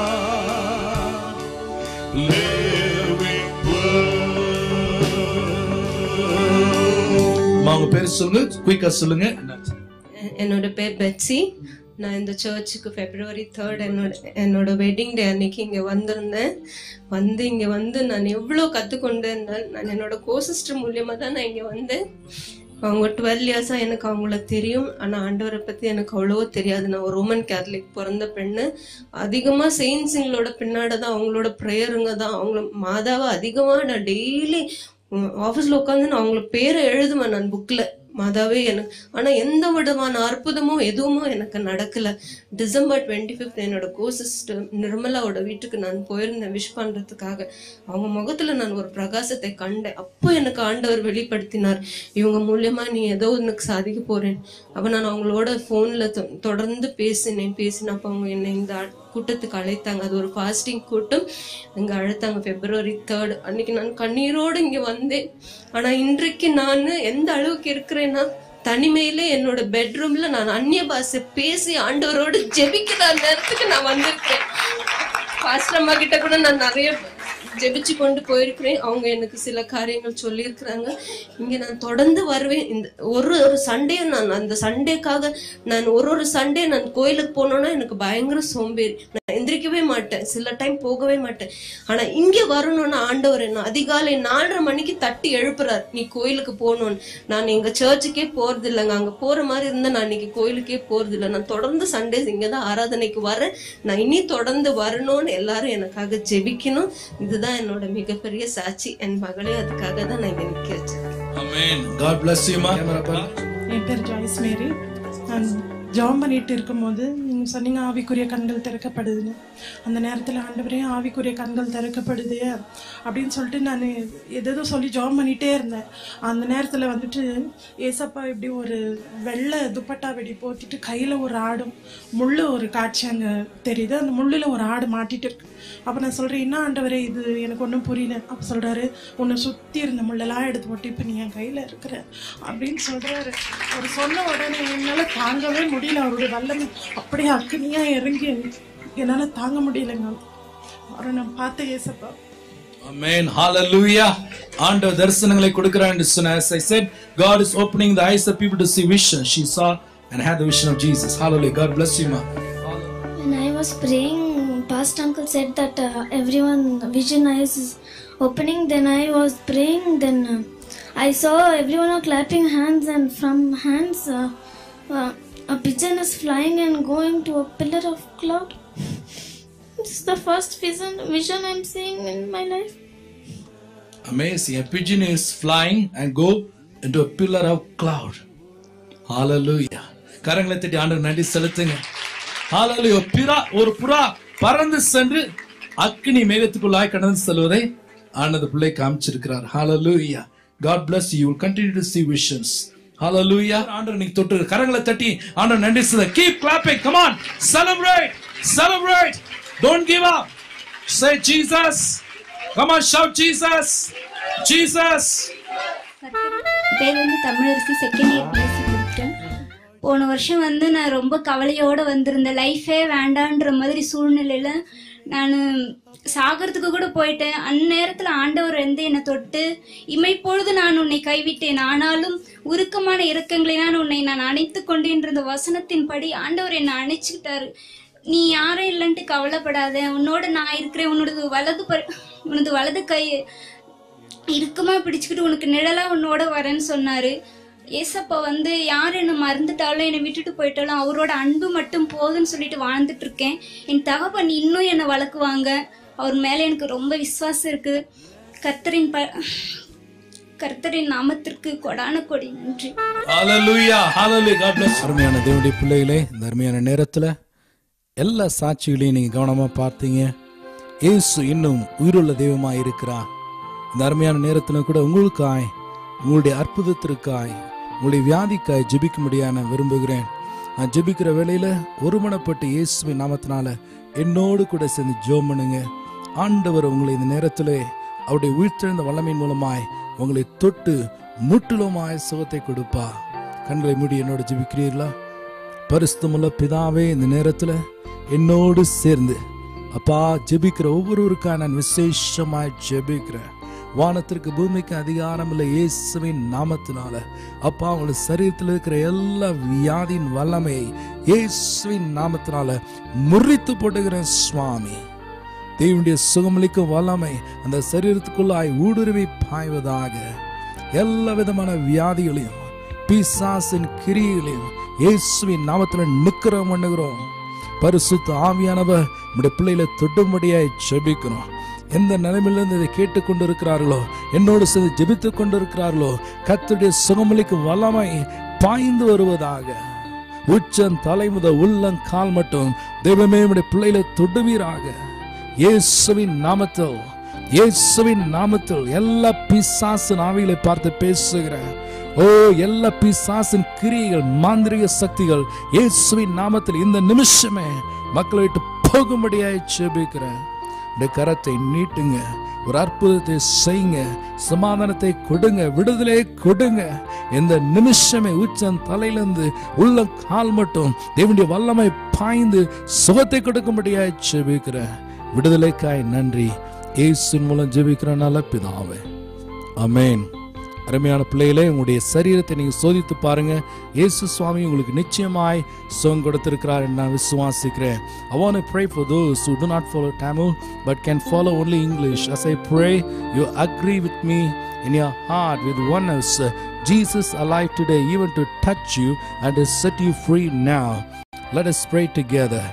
Speaker 4: living word. மாங்க பேர் சொல்லுங்க, குயிக்கா சொல்லுங்க.
Speaker 13: என்னோட பேர் பெட்சி. நான் இந்த சர்ச்சுக்கு February 3rd என்னோட வெட்டிங் டே அன்னைக்கு இங்கே வந்திருந்தேன். இங்கே வந்து நான் எவ்வளோ கற்றுக்கொண்டேன். நான் என்னோட கோசிஸ்டர் மூலியமாக தான் நான் இங்கே வந்தேன். அவங்க 12 இயர்ஸாக எனக்கு அவங்கள தெரியும். ஆனால் ஆண்டவரை பற்றி எனக்கு அவ்வளவோ தெரியாது. நான் ஒரு ரோமன் கேத்தலிக் பிறந்த பெண்ணு. அதிகமாக செயின்ஸுங்களோட பின்னாடி தான், அவங்களோட ப்ரேயருங்க தான், அவங்கள மாதாவை அதிகமாக நான் டெய்லி ஆஃபீஸில் உட்காந்து நான் அவங்கள பேரை எழுதுவேன் நான் புக்கில். மாதாவே எனக்கு. ஆனால் எந்த விதமான அற்புதமோ எதுவுமோ எனக்கு நடக்கல. December 25th என்னோட கோசிஸ்டர் நிர்மலாவோட வீட்டுக்கு நான் போயிருந்தேன் விஷ் பண்றதுக்காக. அவங்க முகத்துல நான் ஒரு பிரகாசத்தை கண்டேன். அப்போ எனக்கு ஆண்டவர் வெளிப்படுத்தினார், இவங்க மூலியமா நீ ஏதோ எனக்கு சாதிக்க போறேன். அப்ப நான் அவங்களோட போன்ல தொடர்ந்து பேசினப்ப அவங்க என்னை இந்த கூட்டத்துக்கு அழைத்தாங்க. அது ஒரு ஃபாஸ்டிங் கூட்டம். அங்க அழைத்தாங்க February 3rd அன்னைக்கு. நான் கண்ணீரோடு இங்க வந்தேன். ஆனா இன்றைக்கு நான் எந்த அளவுக்கு இருக்கிறேன்னா, தனிமையிலே என்னோட பெட்ரூம்ல நான் அந்நிய பாஷை பேசி ஆண்டவரோடு ஜெபிக்கிற நேரத்துக்கு நான் வந்திருக்கேன். பாஸ்டர் அம்மா கிட்ட கூட நான் நிறைய ஜெபிச்சு கொண்டு போயிருக்கிறேன். அவங்க எனக்கு சில காரியங்கள் சொல்லியிருக்கிறாங்க. இங்கே நான் தொடர்ந்து வருவேன். இந்த ஒரு சண்டேயும் நான் அந்த சண்டேக்காக நான் ஒரு சண்டே நான் கோயிலுக்கு போனோன்னா எனக்கு பயங்கர சோம்பேறி. நான் எந்திரிக்கவே மாட்டேன், சில டைம் போகவே மாட்டேன். ஆனால் இங்கே வரணும்னா ஆண்டவர் என்ன அதிகாலை 4:30 மணிக்கு தட்டி எழுப்புறார், நீ கோயிலுக்கு போகணும்னு. நான் எங்கள் சர்ச்சுக்கே போகிறது இல்லைங்க. அங்கே போகிற மாதிரி இருந்தால் நான் இன்னைக்கு கோயிலுக்கே போகிறது இல்லை. நான் தொடர்ந்து சண்டேஸ் இங்கே தான் ஆராதனைக்கு வரேன். நான் இனி தொடர்ந்து வரணும்னு எல்லாரும் எனக்காக ஜெபிக்கணும். இதுதான் என்னோட மிகப்பெரிய சாட்சி. என் மகளே அதுக்காக தான் நான் இங்க நிக்க வச்சிருக்கேன். ஆமென். God bless you ma.
Speaker 10: என் பேர் ஜாய்ஸ் மேரி. நான் ஜெபம் பண்ணிட்டு இருக்கும்போது நீங்க சொன்னீங்க ஆவிக்குரிய கண்கள் திறக்கப்படுதுன்னு. அந்த நேரத்தில் ஆண்டவரே ஆவிக்குரிய கண்கள் திறக்கப்படுது அப்படின்னு சொல்லிட்டு நான் எதோ சொல்லி ஜெபம் பண்ணிகிட்டே இருந்தேன். அந்த நேரத்தில் வந்துட்டு ஏசப்பா இப்படி ஒரு வெள்ளை துப்பட்டா வெடி போத்திட்டு கையில் ஒரு ஆடும் முள்ளு ஒரு காட்சி அங்கே தெரியுது. அந்த முள்ளில் ஒரு ஆடு மாட்டிட்டு இருக்கு. அப்போ நான் சொல்கிறேன், என்ன ஆண்டவரே இது எனக்கு ஒன்றும் புரியல. அப்போ சொல்கிறாரு, உன்னை சுற்றி இருந்த முள்ளெல்லாம் எடுத்து போட்டு இப்போ நீ என் கையில் இருக்கிற அப்படின்னு சொல்கிறாரு. அவர் சொன்ன உடனே என்னால் தாங்கவே முடியல. அவருடைய வல்லமை அப்படியே அக்னியாக இறங்கி என்னால் தாங்க முடியலைங்க. அவரை நான் பார்த்த ஏசப்பா.
Speaker 4: Amen. Hallelujah. ஆண்டவர் தரிசனங்களை கொடுக்கிறார் என்று சொன்னார். As I said, God is opening the eyes of people to see vision. She saw and had the vision of Jesus. Hallelujah. God bless you, ma.
Speaker 12: When I was praying, Pastor Uncle said that everyone vision eyes is opening. Then I was praying. Then I saw everyone are clapping hands, and from hands a pigeon is flying and going to a pillar of cloud.
Speaker 16: This is the first vision I'm seeing in my life.
Speaker 4: Amazing. A pigeon is flying and go into a pillar of cloud. Hallelujah. கரங்களை தட்டி ஆண்டவருக்கு நன்றி செலுத்துங்க. Hallelujah. ஒரு புறா பறந்து சென்று அக்கினி மேகத்துக்குள்ளாய் கடந்து செல்வதை ஆண்டவர் பிள்ளை காமிச்சிருக்கிறார். Hallelujah. God bless you. You will continue to see visions. Hallelujah. ஆண்டவர் நீங்க தொட்டு கரங்களை தட்டி ஆண்டவர் நன்றி செலுத்துங்க. Keep clapping. Come on. Celebrate. Celebrate. Don't give up. Say Jesus. Come on, shout Jesus. Jesus.
Speaker 20: பேர் வந்து தமிழரசி, செகண்ட் இயர் பிஎஸ்சி கொடுத்தேன். போன வருஷம் வந்து நான் ரொம்ப கவலையோடு வந்திருந்தேன். லைஃபே வேண்டான்ற மாதிரி சூழ்நிலையில நான் சாகிறதுக்கு கூட போயிட்டேன். அந்நேரத்தில் ஆண்டவர் வந்து என்னை தொட்டு, இமைப்பொழுது நான் உன்னை கைவிட்டேன், ஆனாலும் உருக்கமான இரக்கங்களினால் உன்னை நான் அணைத்து கொண்டேன்ற வசனத்தின்படி ஆண்டவர் என்னை அணைச்சிக்கிட்டாரு. நீ யாரும் இல்லைன்ட்டு கவலைப்படாத, உன்னோட நான் இருக்கிறேன், உனது வலது கை இறுக்கமா பிடிச்சுக்கிட்டு உனக்கு நிழலா உன்னோட வரேன்னு சொன்னாரு. ஏசப்பா வந்து யார் என்னை மறந்துட்டாலும் என்னை விட்டுட்டு போயிட்டாலும் அவரோட அன்பு மட்டும் போதுன்னு சொல்லிட்டு வாழ்ந்துட்டு இருக்கேன். என் தகப்பன் இன்னும் என்னை வளர்க்குவாங்க. அவர் மேல எனக்கு ரொம்ப விசுவாசம் இருக்கு. கர்த்தரின் நாமத்திற்கு கொடான கொடி நன்றி.
Speaker 4: ஹalleluya hallelujah. God bless. அருமையான தேவனுடைய பிள்ளைகளே, இந்த அருமையான நேரத்துல எல்லா சாட்சிகளையும் நீங்க கவனமா பார்த்தீங்க. இயேசு இன்னும் உயிருள்ள தெய்வமாய் இருக்கிறார். இந்த அருமையான நேரத்துல கூட உங்களுக்காய், உங்களுடைய அற்புதத்திற்காய், உங்களுடைய வியாதிக்காய் ஜெபிக்க முடியாது நான் விரும்புகிறேன். நான் ஜெபிக்கிற வேளையில ஒருமனப்பட்டு இயேசுவின் நாமத்தினால என்னோடு கூட சேர்ந்து ஜெபம் பண்ணுங்க. ஆண்டவர் உங்களை இந்த நேரத்திலே அவருடைய உயிர்த்தெழுந்த வல்லமையின் மூலமாய் உங்களை தொட்டு முற்றிலுமாய் சுகத்தை கொடுப்பா. கண்களை மூடி என்னோடு ஜெபிக்கிறீர்களா? பரிசுத்தமுள்ள பிதாவே, இந்த நேரத்துல என்னோடு சேர்ந்து அப்பா ஜெபிக்கிற ஒவ்வொருவருக்காக நான் விசேஷமாய் ஜெபிக்கிறேன். வானத்திற்கு பூமிக்கு அதிகாரம் இல்லை இயேசுவின் நாமத்தினால அப்பா உங்களுடைய சரீரத்தில் இருக்கிற எல்லா வியாதியின் வல்லமையை இயேசுவின் நாமத்தினால முறித்து போட்டுகிறேன் சுவாமி. தேவனுடைய சுகமளிக்கும் வல்லமை அந்த சரீரத்துக்குள்ளாய் ஊடுருவி பாய்வதாக. எல்லா விதமான வியாதிகளையும் பிசாசின் கிரியைகளையும் இயேசுவின் நாமத்துல நிக்கிரம் பண்ணுகிறோம். பரிசுத்த ஆவியானவர் நம்முடைய பிள்ளைகளை தொடும்படியாய் ஜெபிக்கிறோம். எந்த நிலைமையிலிருந்து இதை கேட்டுக்கொண்டிருக்கிறார்களோ, என்னோடு சேர்ந்து ஜெபித்துக் கொண்டிருக்கிறார்களோ, கர்த்தருடைய சுகமளிக்கும் வல்லமை பாய்ந்து வருவதாக. உச்சம் தலை முதல் உள்ளங்கால் மட்டும் தெய்வமே நம்முடைய பிள்ளைகளை தொடுவீராக. இயேசுவின் நாமத்தில், இயேசுவின் நாமத்தில் எல்லா பிசாசின் ஆவிகளை பார்த்து பேசுகிறேன். ஓ, எல்லா பிசாசின் கிரியைகள், மாந்திரிக சக்திகள் இயேசுவின் நாமத்தில் இந்த நிமிஷமே மக்களை விட்டு போகும்படியாய் ஜெபிக்கிறேன். கரத்தை நீட்டுங்க, ஒரு அற்புதத்தை செய்யுங்க, சமாதானத்தை கொடுங்க, விடுதலை கொடுங்க. இந்த நிமிஷமே உச்சம் தலையிலிருந்து உள்ள கால் மட்டும் தேவனுடைய வல்லமை பாய்ந்து சுகத்தை கொடுக்கும்படியாய் ஜெபிக்கிறேன். விடுதலைக்காய் நன்றி. இயேசுவின் மூலம் ஜெபிக்கிற நல்ல பிதாவே, ஆமென். அருமையான பிள்ளைகளே, உங்களுடைய சரீரத்தை நீங்க சோதித்து பாருங்க. இயேசு சுவாமி உங்களுக்கு நிச்சயமாய் சுகம் கொடுத்திருக்கிறார் என்று நான் விசுவாசிக்கிறேன். I want to pray for those who do not follow Tamil but can follow only English. As I pray, you agree with me in your heart with oneness. Jesus alive today even to touch you and to set you free now. Let us pray together.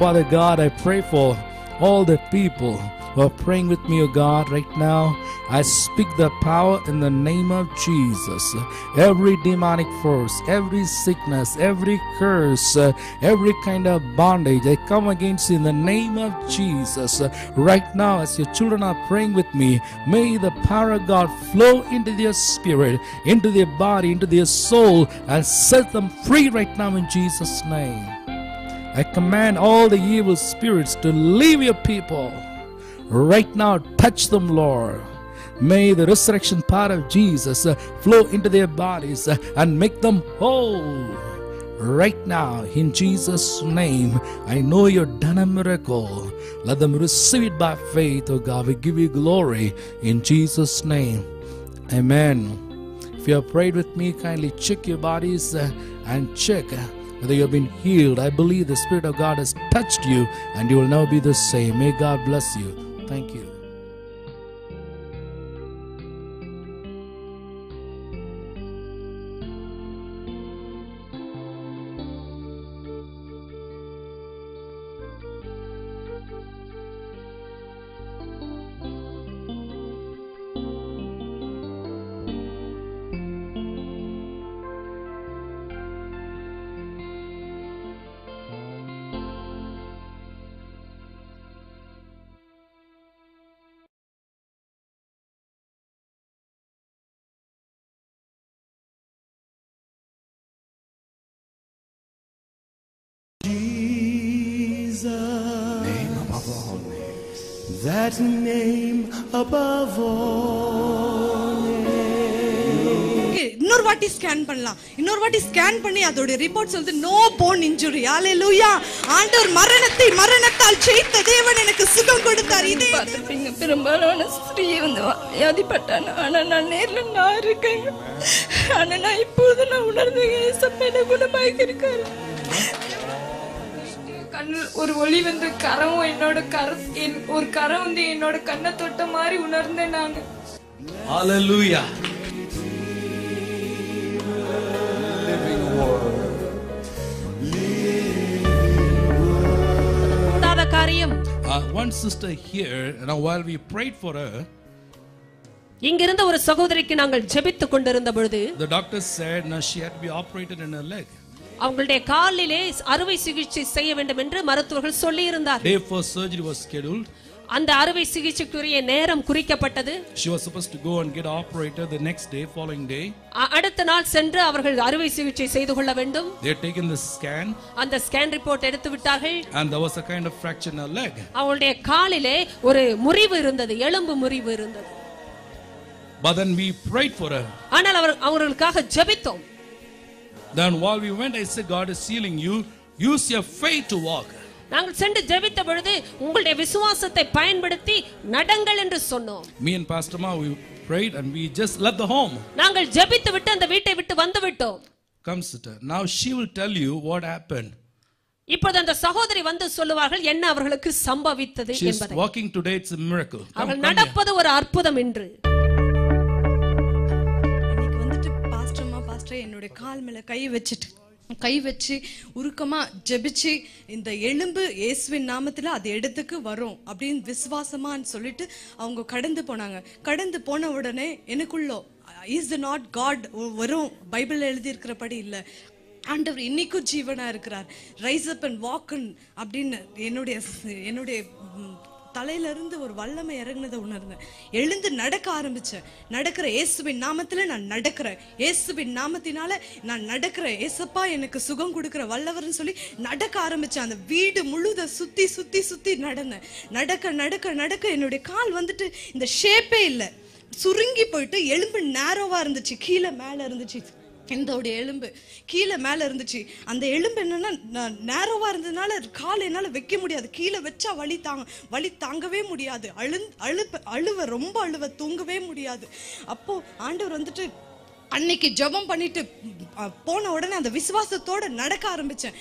Speaker 4: Father God, I pray for all the people who are praying with me, O God, right now. I speak the power in the name of Jesus. Every demonic force, every sickness, every curse, every kind of bondage, I come against you in the name of Jesus. Right now, as your children are praying with me, may the power of God flow into their spirit, into their body, into their soul, and set them free right now in Jesus' name. I command all the evil spirits to leave your people. Right now, touch them, Lord. May the resurrection power of Jesus flow into their bodies and make them whole. Right now, in Jesus' name, I know you've done a miracle. Let them receive it by faith, oh God. We give you glory in Jesus' name. Amen. If you have prayed with me, kindly check your bodies and check whether you have been healed. I believe the Spirit of God has touched you and you will never be the same. May God bless you. Thank you.
Speaker 1: that name above all names.
Speaker 2: இன்னொரு வாட்டி scan பண்ணலாம். இன்னொரு வாட்டி scan பண்ணி அதோட report சொல்லுது no phone injury. ஹalleluya. ஆண்டவர் மரணத்தால் ஜெயித்த தேவன் எனக்கு சுகம் கொடுத்தார். இதே
Speaker 3: பார்த்திருப்பீங்க, பெரும்பாலான ஸ்திரீ வந்து வியாதிப்பட்டான. ஆனா நான் நேர்ல நான் இருக்கேங்க. ஆனா நான் இப்போது நான் உணர்ந்தேன் ஏசப்பா குணமாக்கி இருக்காரு.
Speaker 14: கண்ணில் ஒரு ஒளி வந்து கரம் என்னோட ஒரு கரம் வந்து என்னோட கண்ணை தொட்ட மாதிரி உணர்ந்தேன் நாங்க.
Speaker 4: Hallelujah. One sister here, now while we prayed for her,
Speaker 5: இங்கிருந்த ஒரு சகோதரிக்கு நாங்கள் ஜெபித்துக் கொண்டிருந்த பொழுது
Speaker 4: the doctor said now she had to be operated in her leg.
Speaker 5: அவங்களுடைய காலிலே அறுவை சிகிச்சை செய்ய வேண்டும் என்று மருத்துவர்கள் சொல்லி இருந்தார்கள்.
Speaker 4: Day for surgery was scheduled.
Speaker 5: அந்த அறுவை சிகிச்சைக்குரிய நேரம் குறிக்கப்பட்டது.
Speaker 4: She was supposed to go and get operated the next day, following day.
Speaker 5: அடுத்த நாள் சென்று அவர்கள் அறுவை சிகிச்சை செய்து கொள்ள வேண்டும்.
Speaker 4: They had taken the scan.
Speaker 5: அந்த ஸ்கேன் ரிப்போர்ட் எடுத்து விட்டார்கள்.
Speaker 4: And there was a kind of fracture in her leg.
Speaker 5: அவங்களுடைய காலிலே ஒரு முறிவு இருந்தது, எலும்பு முறிவு இருந்தது.
Speaker 4: But then we prayed for her.
Speaker 5: ஆனால் அவர்களுக்காக ஜெபித்தோம்.
Speaker 4: Then while we went, I said, God is healing you. Use your faith to walk.
Speaker 5: நாங்கள் சென்று ஜெபித்த பொழுது உங்களுடைய விசுவாசத்தை பயன்படுத்தி நடங்கள் என்று சொன்னோம்.
Speaker 4: Me and Pastor Ma, we prayed and we just left the home.
Speaker 5: நாங்கள் ஜெபித்து விட்டு அந்த வீட்டை விட்டு வந்து விட்டோம்.
Speaker 4: Come sister. Now she will tell you what happened.
Speaker 5: இப்போது அந்த சகோதரி வந்து சொல்லுவார்கள் என்ன அவர்களுக்கு சம்பவித்தது என்பதை.
Speaker 4: She is walking today, it's a miracle.
Speaker 5: அவர்கள் நடப்பது ஒரு அற்புதம் என்று.
Speaker 2: இன்னைக்கு வந்துட்டு பாஸ்டர் என்னோட கால் மேல கை வச்சு உருக்கமா ஜெபிச்சு இந்த எலும்பு இயேசுவின் நாமத்துல அது இடத்துக்கு வரும் அப்படின்னு விசுவாசமான்னு சொல்லிட்டு அவங்க கடந்து போனாங்க. கடந்து போன உடனே எனக்குள்ளோ இஸ் நாட் காட் வரும் பைபிள் எழுதி இருக்கிறபடி இல்லை, ஆண்டவர் இன்னைக்கும் ஜீவனா இருக்கிறார். ரைஸ் அப் அண்ட் வாக் அப்படின்னு என்னுடைய தலையில இருந்து ஒரு வல்லமை இறங்குனதை உணர்ந்தேன். எழுந்து நடக்க ஆரம்பிச்சேன். நடக்கிற இயேசுவின் நாமத்துல நான் நடக்கிறேன், இயேசுவின் நாமத்தினால நான் நடக்கிறேன், ஏசப்பா எனக்கு சுகம் கொடுக்கிற வல்லவர்னு சொல்லி நடக்க ஆரம்பிச்சேன். அந்த வீடு முழுத சுத்தி நடந்தேன். நடக்க என்னுடைய கால் வந்துட்டு இந்த ஷேப்பே இல்லை, சுருங்கி போயிட்டு எலும்பு நேரோவா இருந்துச்சு, கீழே மேல இருந்துச்சு. இந்த எலும்பு கீழே மேல இருந்துச்சு. அந்த எலும்பு என்னன்னா நேரோவா இருந்ததுனால கால் என்னால வைக்க முடியாது. கீழே வச்சா வலி தாங்கவே முடியாது. ரொம்ப அழுவ தூங்கவே முடியாது. அப்போ ஆண்டவர் வந்துட்டு அன்னைக்கு ஜெபம் பண்ணிட்டு போன உடனே அந்த விசுவாசத்தோட நடக்க ஆரம்பிச்சேன்.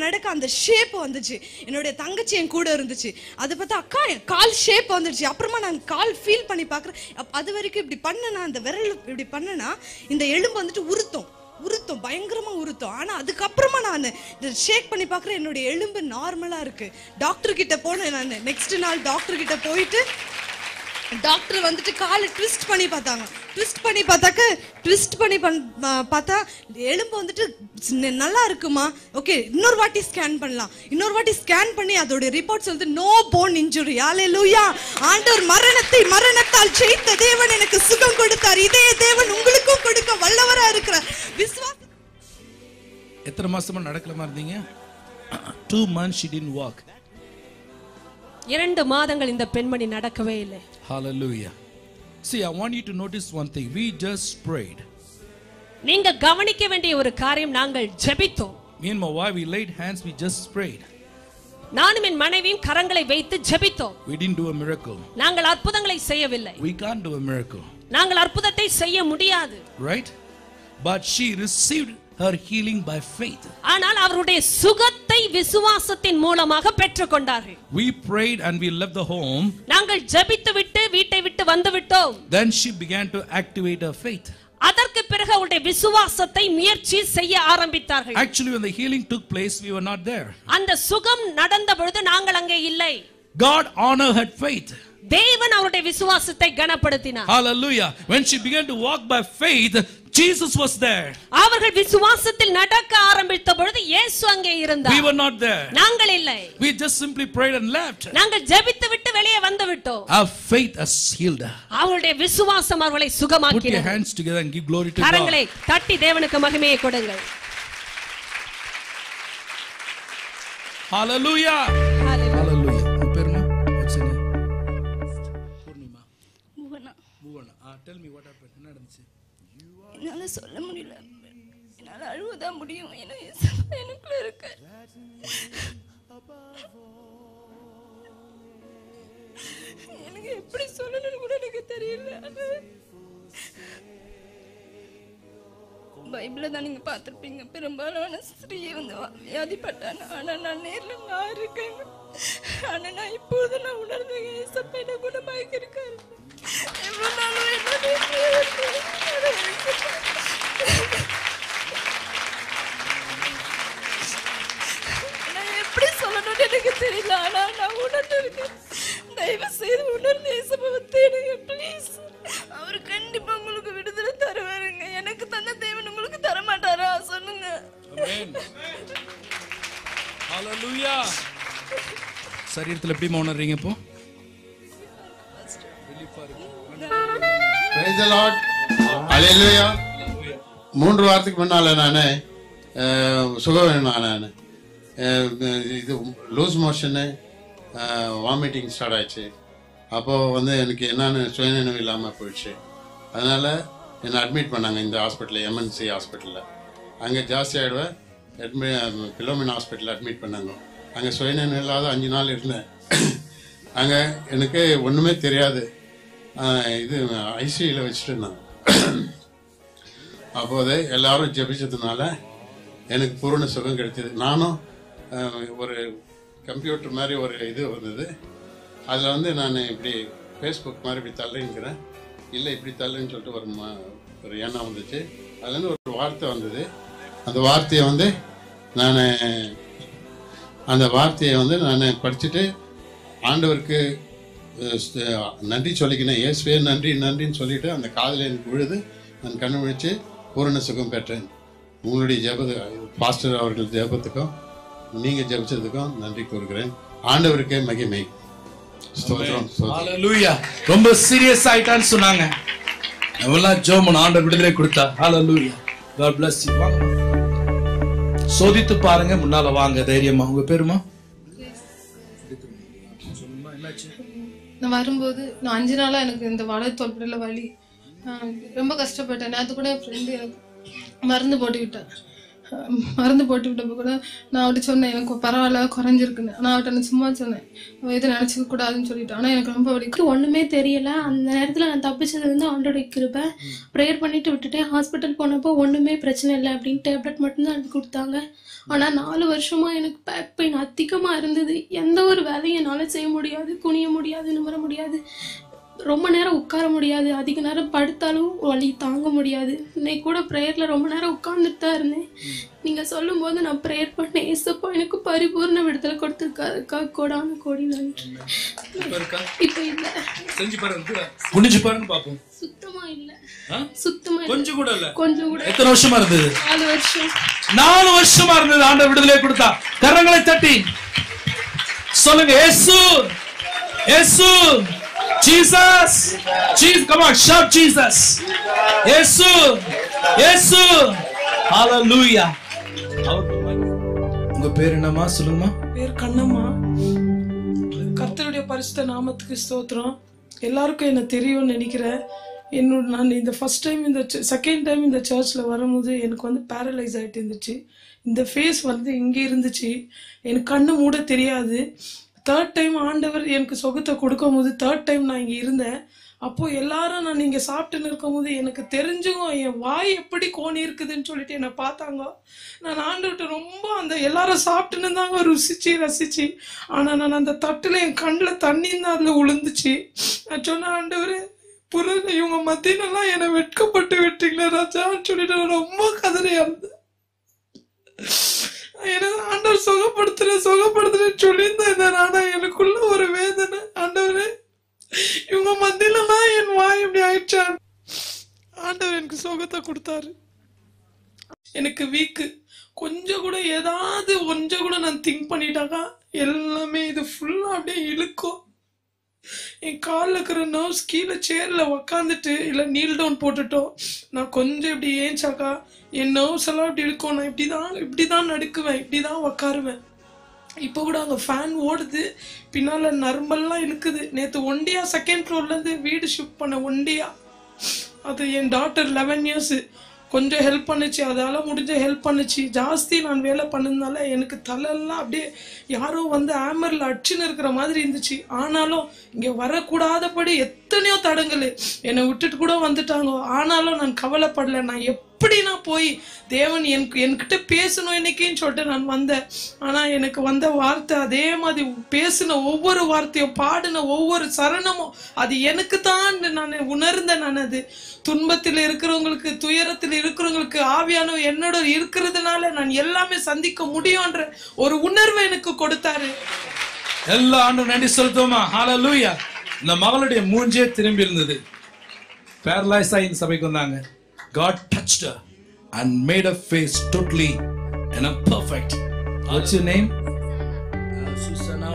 Speaker 2: நடக்க அந்த ஷேப் வந்துச்சு. என்னுடைய தங்கச்சி என் கூட இருந்துச்சு. அதை பார்த்தா அக்கா கால் ஷேப் வந்துடுச்சு. அப்புறமா நான் கால் ஃபீல் பண்ணி பார்க்குறேன். அது வரைக்கும் இப்படி பண்ணனா, அந்த விரல் இப்படி பண்ணனா இந்த எலும்பு வந்துட்டு உருத்தம் பயங்கரமா உருத்தம். ஆனா அதுக்கப்புறமா நான் ஷேக் பண்ணி பார்க்குறேன், என்னுடைய எலும்பு நார்மலா இருக்கு. டாக்டர் கிட்ட போனேன். நான் நெக்ஸ்ட் நாள் டாக்டர் கிட்ட போயிட்டு டாக்டர் வந்துட்டு காலை ட்விஸ்ட் பண்ணி பார்த்தா எலும்பு வந்துட்டு நல்லா இருக்குமா, ஓகே இன்னொரு வாட்டி ஸ்கேன் பண்ணலாம். இன்னொரு வாட்டி ஸ்கேன் பண்ணி அதோட ரிப்போர்ட் சொல்லுது நோ போன் இன்ஜுரி. ஹalleluya. ஆண்டவர் மரணத்தால் ஜெயித்த தேவன் எனக்கு சுகம் கொடுத்தார். இதே தேவன் உங்களுக்கும் கொடுக்க வல்லவரா இருக்கிறார். விசுவாசம்.
Speaker 4: எத்தனை மாசமா நடக்கலமா இருந்தீங்க? 2 months she didn't walk.
Speaker 5: 2 மாதங்கள் இந்த பெண்மணி நடக்கவே இல்லை.
Speaker 4: Hallelujah. See, I want you to notice one thing. We just prayed.
Speaker 5: நீங்க கவனிக்க வேண்டிய ஒரு காரியம், நாங்கள் ஜெபித்தோம்.
Speaker 4: Me and my wife, we laid hands, we just prayed.
Speaker 5: நானும் என் மனைவியும் கரங்களை வைத்து ஜெபித்தோம்.
Speaker 4: We didn't do a miracle.
Speaker 5: நாங்கள் அற்புதங்களை செய்யவில்லை.
Speaker 4: We can't do a miracle.
Speaker 5: நாங்கள் அற்புதத்தை செய்ய முடியாது.
Speaker 4: Right? But she received her healing by faith.
Speaker 5: ஆனால் அவருடைய சுகத்தை விசுவாசத்தின் மூலமாக பெற்றுக்கொண்டார்கள்.
Speaker 4: We prayed and we left the home.
Speaker 5: நாங்கள் ஜெபித்து விட்டு வீட்டை விட்டு வந்து விட்டோம்.
Speaker 4: Then she began to activate her faith.
Speaker 5: அதற்கு பிறகு அவருடைய விசுவாசத்தை முயற்சி செய்ய ஆரம்பித்தார்கள்.
Speaker 4: Actually, when the healing took place, we were not there.
Speaker 5: அந்த சுகம் நடந்த பொழுது நாங்கள் அங்கே இல்லை.
Speaker 4: God honored her faith.
Speaker 5: தேவன் அவருடைய விசுவாசத்தை கனப்படுத்தினார்.
Speaker 4: Hallelujah. When she began to walk by faith, Jesus was there.
Speaker 5: அவர்கள் விசுவாசத்தில் நடக்க ஆரம்பித்த பொழுது இயேசு அங்கே இருந்தார்.
Speaker 4: We were not there.
Speaker 5: நாங்கள் இல்லை.
Speaker 4: We just simply prayed and left.
Speaker 5: நாங்கள் ஜெபித்து விட்டு வெளியே வந்து விட்டோம்.
Speaker 4: Our faith has healed her.
Speaker 5: அவருடைய விசுவாசம் அவர்களை சுகமாக்கினது.
Speaker 4: Put your hands together and give glory to God.
Speaker 5: கரங்களை தட்டி தேவனுக்கு மகிமையை கொடுங்கள்.
Speaker 4: Hallelujah. Hallelujah. What's your name? Tell me what happened. என்ன நடந்துச்சு?
Speaker 14: என்னால சொல்ல முடியல. என்னால அழுவதான் முடியும். ஏன்னா ஏசப்பா எனக்குள்ள இருக்க. எனக்கு எப்படி சொல்லணும்னு கூட எனக்கு தெரியல. பைபிள தான் நீங்க பார்த்திருப்பீங்க. பெரும்பாலான ஸ்திரீ வந்து வியாதிப்பட்டாங்க. ஆனா நான் நேர்ல நான் இருக்கேன். ஆனா நான் இப்போது நான் உணர்ந்தேன் ஏசப்பா என்ன குணமாக்கி இருக்காரு. எவ்வளவு நாளும் நான் எப்படி சொல்லணும்னு எனக்கு தெரியல. ஆனா நான் உணர்ந்திருக்கேன். தயவு செய்து உணர்ந்து ஏசப்பாவை தேடுங்க ப்ளீஸ். அவர் கண்டிப்பா உங்களுக்கு விடுதலை தருவாருங்க. எனக்கு தந்த தேவன் உங்களுக்கு தர மாட்டாரா சொல்லுங்க.
Speaker 4: ஹalleluya. சரீரத்துல எப்படி உணர்றீங்க இப்போ?
Speaker 6: Praise the Lord. Hallelujah. 3 வாரத்துக்கு முன்னால நான் சுகம் நான் இது லூஸ் மோஷனு வாமிட்டிங் ஸ்டார்ட் ஆயிடுச்சு. அப்போது வந்து எனக்கு என்னன்னு சுயநினைவு இல்லாமல் போயிடுச்சு. அதனால் என்னை அட்மிட் பண்ணாங்க இந்த ஹாஸ்பிட்டலில், எம்என்சி ஹாஸ்பிட்டலில். அங்கே ஜாஸ்தி ஆகிடுவேன். பிலோமினா ஹாஸ்பிட்டலில் அட்மிட் பண்ணாங்க. அங்கே சுயநினைவு இல்லாத 5 நாள் இருந்தேன். அங்கே எனக்கு ஒன்றுமே தெரியாது. இது ஐசியூவில் வச்சுட்டு இருந்தாங்க. அப்போது எல்லாரும் ஜெபிச்சதுனால எனக்கு பூரண சுகம் கிடைச்சது. நானும் ஒரு கம்ப்யூட்டர் மாதிரி ஒரு இது வந்தது. அதில் வந்து நான் இப்படி ஃபேஸ்புக் மாதிரி இப்படி தள்ளிங்கிறேன். இல்லை இப்படி தள்ளுன்னு சொல்லிட்டு ஒரு எண்ணம் வந்துச்சு. அதுலேருந்து ஒரு வார்த்தை வந்தது. அந்த வார்த்தையை வந்து நான் படிச்சுட்டு ஆண்டவருக்கு நன்றி சொல்லிக்கினேன். இயேசுவே நன்றி நன்றின்னு சொல்லிட்டு அந்த காதில் எனக்கு விழுது. நான் கண்ணு விழிச்சு பூரண சுகம் பெற்றேன். உங்களுடைய பாஸ்டர் அவர்கள் ஜெபத்துக்கும் நீங்கள் ஜெபிச்சதுக்கும் நன்றி கூறுகிறேன். ஆண்டவருக்கே மகிமை.
Speaker 4: ஹalleluya. ரொம்ப சீரியஸ் ஆயிட்டான்னு சொன்னாங்க. எல்லாம் ஜெபம் ஆண்டவர் விடுதலை கொடுத்தா. ஹalleluya. God bless you. சோதித்து பாருங்க. முன்னால வாங்க தைரியமா. உங்க பேருமா?
Speaker 7: நான் வரும்போது நான் 5 நாளா எனக்கு இந்த வலது தோள்பட்டையில வலி, ரொம்ப கஷ்டப்பட்டேன். நேற்று கூட என் ஃப்ரெண்டு எனக்கு மருந்து போட்டு விட்டப்போ கூட நான் அவர்கிட்ட சொன்னேன் எனக்கு பரவாயில்ல குறைஞ்சிருக்குன்னு. நான் அவர்கிட்ட சும்மா சொன்னேன் எதுவும் நினச்சிக்க கூடாதுன்னு சொல்லிட்டு. ஆனால் எனக்கு ரொம்ப வலி.
Speaker 16: ஒன்றுமே தெரியல. அந்த நேரத்தில் நான் தப்பிச்சது வந்து ஆண்டோட கிருபை. ப்ரேயர் பண்ணிட்டு விட்டுட்டேன். ஹாஸ்பிட்டல் போனப்போ ஒன்றுமே பிரச்சனை இல்லை அப்படின்னு டேப்லெட் மட்டும்தான் எனக்கு கொடுத்தாங்க. ஆனால் 4 வருஷமா எனக்கு பேக் பெயின் அதிகமாக இருந்தது. எந்த ஒரு வேலையும் என்னால் செய்ய முடியாது. குனிய முடியாது, நிமிர முடியாது, ரொம்ப நேரம் உட்கார முடியாது. அதிக நேரம் படுத்தாலும் வலி தாங்க முடியாது. இன்னைக்கு கூட ப்ரேயரில் ரொம்ப நேரம் உட்கார்ந்துட்டு தான் இருந்தேன். நீங்கள் சொல்லும் போது நான் ப்ரேயர் பண்ணேன். ஏசப்பா எனக்கு பரிபூர்ண விடுதலை கொடுத்துருக்காருக்கா. கோடான கோடி நன்றி. இப்போ இல்லை,
Speaker 4: செஞ்சு பாருங்க, குனிஞ்சு பாருங்க பாப்போம்.
Speaker 16: சுத்தமா இல்ல, சுத்தமா
Speaker 4: கொஞ்சம் கூட இல்ல.
Speaker 16: கொஞ்சம் கூட.
Speaker 4: எத்தனை வருஷமா இருந்தது?
Speaker 16: 4 வருஷம்.
Speaker 4: 4 வருஷமா இருந்தது. ஆண்டவர் விடுதலை கொடுத்தா. கரங்களை தட்டி சொல்லுங்க, இயேசு இயேசு Jesus, Jesus, come on, shout Jesus. Yesu, Yesu, hallelujah. உங்க பேர் என்னம்மா சொல்லுங்கம்மா?
Speaker 17: பேர் கண்ணம்மா. கர்த்தருடைய பரிசுத்த நாமத்துக்கு ஸ்தோத்திரம். எல்லாருக்கும் என்ன தெரியும்னு நினைக்கிறேன். நான் இந்த ஃபர்ஸ்ட் டைம் செகண்ட் டைம் இந்த சர்ச்சில் வரும்போது எனக்கு வந்து பேரலைஸ் ஆகிட்டு இருந்துச்சு. இந்த ஃபேஸ் வந்து இங்கே இருந்துச்சு. எனக்கு கண்ணு மூட தெரியாது. 3rd டைம் ஆண்டவர் எனக்கு சுகத்தை கொடுக்கும் போது 3rd டைம் நான் இங்கே இருந்தேன். அப்போது எல்லாரும் நான் இங்கே சாப்பிட்டுன்னு இருக்கும் போது எனக்கு தெரிஞ்சுங்க என் வாய் எப்படி கோணி இருக்குதுன்னு சொல்லிட்டு என்னை பார்த்தாங்க. நான் ஆண்டவர்கிட்ட ரொம்ப எல்லாரும் சாப்பிட்டுன்னு இருந்தாங்க ரசிச்சு. ஆனால் நான் அந்த தட்டில் என் கண்ணில் தண்ணின்னு தான் அதில் விழுந்துச்சு. நான் சொன்ன ஆண்டவர் புரிஞ்சு இவங்க மத்தியிலலாம் என்னை வெட்கப்பட்டு விட்டீங்களே ராஜான்னு சொல்லிட்டு நான் ரொம்ப கதறியா இருந்தேன். எனக்கு ஆண்டவர் சுகப்படுத்துறேன்னு சொல்லியிருந்தேன். ஆனா எனக்குள்ள ஒரு வேதனை. ஆண்டவரே இவங்க மத்தியிலலாம் என் வாய் இப்படி ஆயிடுச்சா. ஆண்டவர் எனக்கு சுகத்தை கொடுத்தாரு. எனக்கு வீக்கு கொஞ்சம் கூட ஏதாவது கொஞ்சம் கூட நான் திங்க் பண்ணிட்டாக்கா எல்லாமே இது ஃபுல்லா அப்படியே இழுக்கும். என் காலில் இருக்கிற நர்வ்ஸ் கீழே சேரில் உக்காந்துட்டு இல்லை நீல் டவுன் போட்டுட்டோம் நான் கொஞ்சம் இப்படி ஏஞ்சாக்கா என் நர்வ்ஸ் எல்லாம் இப்படி இருக்கும். நான் இப்படி தான் நடுக்குவேன், இப்படி தான் உக்காருவேன். இப்போ கூட அங்கே ஃபேன் ஓடுது, பின்னால் நரம்பெல்லாம் இழுக்குது. நேற்று ஒண்டியா செகண்ட் ஃப்ளோர்லேருந்து வீடு ஷிஃப்ட் பண்ண ஒண்டியா. அது என் டாக்டர் 11 years கொஞ்சம் ஹெல்ப் பண்ணுச்சு, அதால முடிஞ்ச ஹெல்ப் பண்ணுச்சு. ஜாஸ்தி நான் வேலை பண்ணதுனால எனக்கு தலையெல்லாம் அப்படியே யாரோ வந்து ஆமரில் அடிச்சுன்னு இருக்கிற மாதிரி இருந்துச்சு. ஆனாலும் இங்கே வரக்கூடாதபடி எத்தனையோ தடங்கள் என்னை விட்டுட்டு கூட வந்துட்டாங்க. ஆனாலும் நான் கவலைப்படலை. நான் எப்படி நான் போய் தேவன் என்கிட்ட பேசணும் இன்னைக்குன்னு சொல்லிட்டு நான் வந்தேன். ஆனால் எனக்கு வந்த வார்த்தை அதே மாதிரி பேசின ஒவ்வொரு வார்த்தையும் பாடின ஒவ்வொரு சரணமும் அது எனக்கு தான் நான் உணர்ந்தேன். நான் அது துன்பத்தில் இருக்கிறவங்களுக்கு துயரத்தில் இருக்கிறவங்களுக்கு ஆவியானவர் என்னோட இருக்கிறதுனால நான் எல்லாமே சந்திக்க முடியும்ன்ற ஒரு உணர்வை எனக்கு கொடுத்தாரு.
Speaker 4: எல்லா ஆண்டும் நன்றி செலுத்துவோமா? ஹalleluya. இந்த மகளுடைய மூஞ்சே திரும்பி இருந்தது. பேரலைஸ் ஆகி இந்த சபைக்கு வந்தாங்க. God touched her and made her face totally and perfect. What's your name? Susanna.